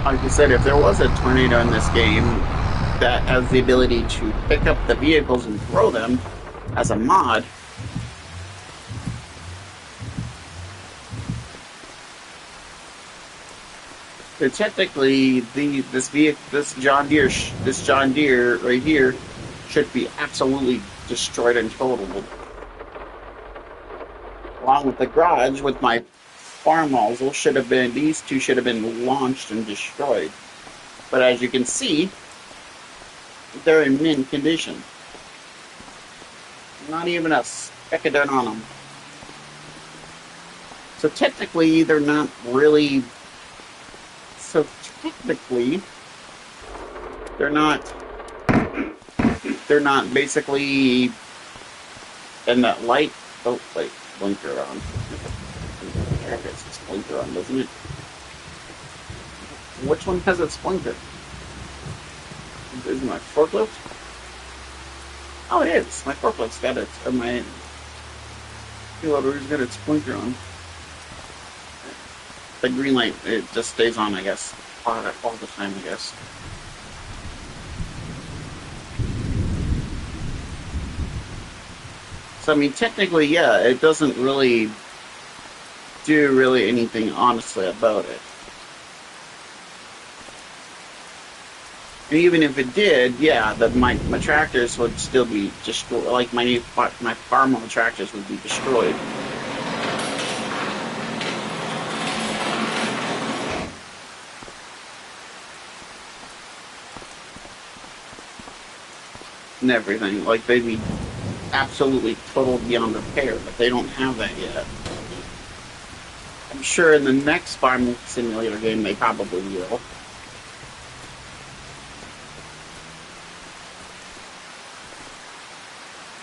Like I said, if there was a tornado in this game that has the ability to pick up the vehicles and throw them as a mod, so technically this John Deere right here should be absolutely destroyed and totaled. Along with the garage with my farm nozzle these two should have been launched and destroyed. But as you can see, they're in mint condition. Not even a speck of dirt on them. So technically, they're not really. So technically, they're not basically in that light. Oh wait, blinker on. It's blinker on, doesn't it? Which one has its blinker? Is my forklift? Oh, it is. My forklift's got it. Or my loader's got its blinker on. The green light, it just stays on, I guess. All the time, I guess. So, I mean, technically, yeah, it doesn't really do anything, honestly, about it. And even if it did, yeah, my tractors would still be destroyed. Like, my farm tractors would be destroyed. And everything. Like, they'd be absolutely totaled beyond repair, but they don't have that yet. I'm sure in the next farming simulator game they probably will.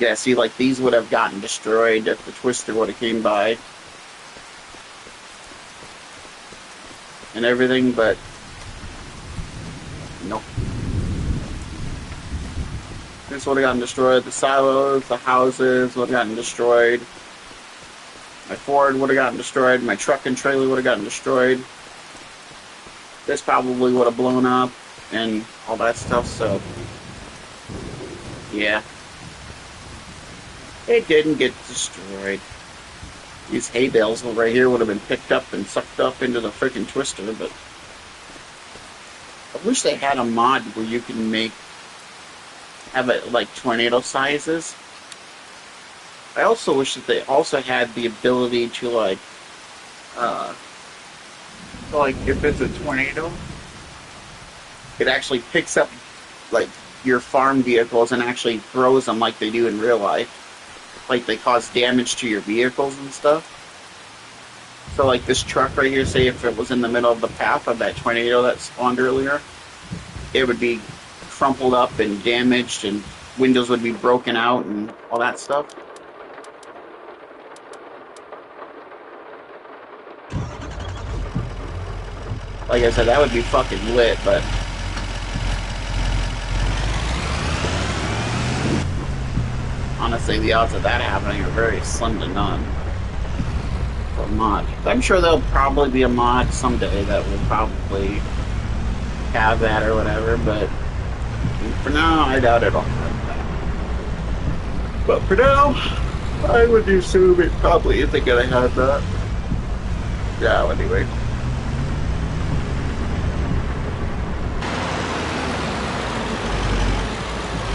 Yeah, see, like, these would have gotten destroyed if the Twister would have came by. And everything, but... Nope. This would have gotten destroyed. The silos, the houses would have gotten destroyed. My Ford would have gotten destroyed. My truck and trailer would have gotten destroyed. This probably would have blown up and all that stuff, so... Yeah. It didn't get destroyed. These hay bales right here would have been picked up and sucked up into the freaking Twister, but... I wish they had a mod where you can have it like tornado sizes. I also wish that they also had the ability to like if it's a tornado, it actually picks up like your farm vehicles and actually throws them like they do in real life. Like they cause damage to your vehicles and stuff. So like this truck right here, say if it was in the middle of the path of that tornado that spawned earlier, it would be crumpled up and damaged and windows would be broken out and all that stuff. Like I said, that would be fucking lit, but... honestly, the odds of that happening are very slim to none. For a mod. I'm sure there'll probably be a mod someday that will probably have that or whatever, but for now, I doubt it'll have that. But for now, I would assume it probably isn't gonna have that. Yeah, anyway.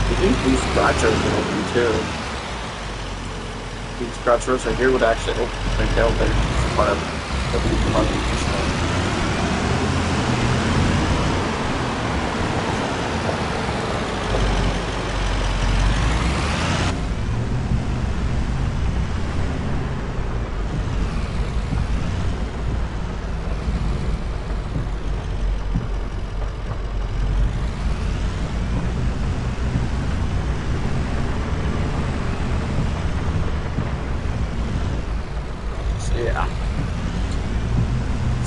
I think these scratchers are open too. These scratchers right here would actually open right down there. It's part of the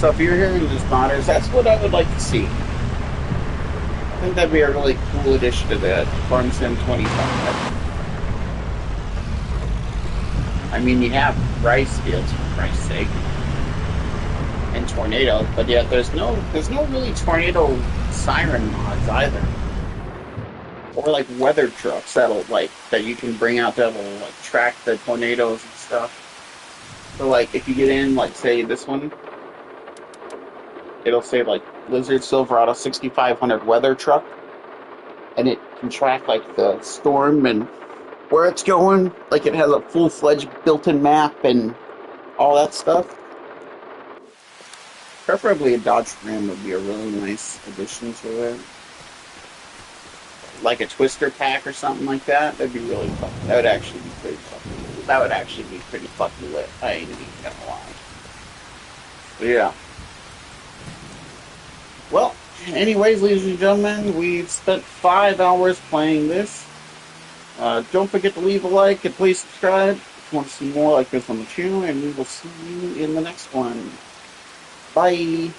So if you're hearing this, modders, that's what I would like to see. I think that'd be a really cool addition to that Farm Sim 25. I mean, you have rice fields, for Christ's sake, and tornadoes, but yet there's no really tornado siren mods either, or like weather trucks that you can bring out that will like track the tornadoes and stuff. So like if you get in, like say this one. It'll say like Blizzard Silverado 6500 weather truck, and it can track like the storm and where it's going. Like it has a full-fledged built-in map and all that stuff. Preferably a Dodge Ram would be a really nice addition to it. Like a Twister pack or something like that. That'd be really fun. That would actually be pretty fucking. That would actually be pretty fucking lit. I ain't even gonna lie. But yeah. Well, anyways, ladies and gentlemen, we've spent 5 hours playing this. Don't forget to leave a like and please subscribe if you want to see more like this on the channel, and we will see you in the next one. Bye!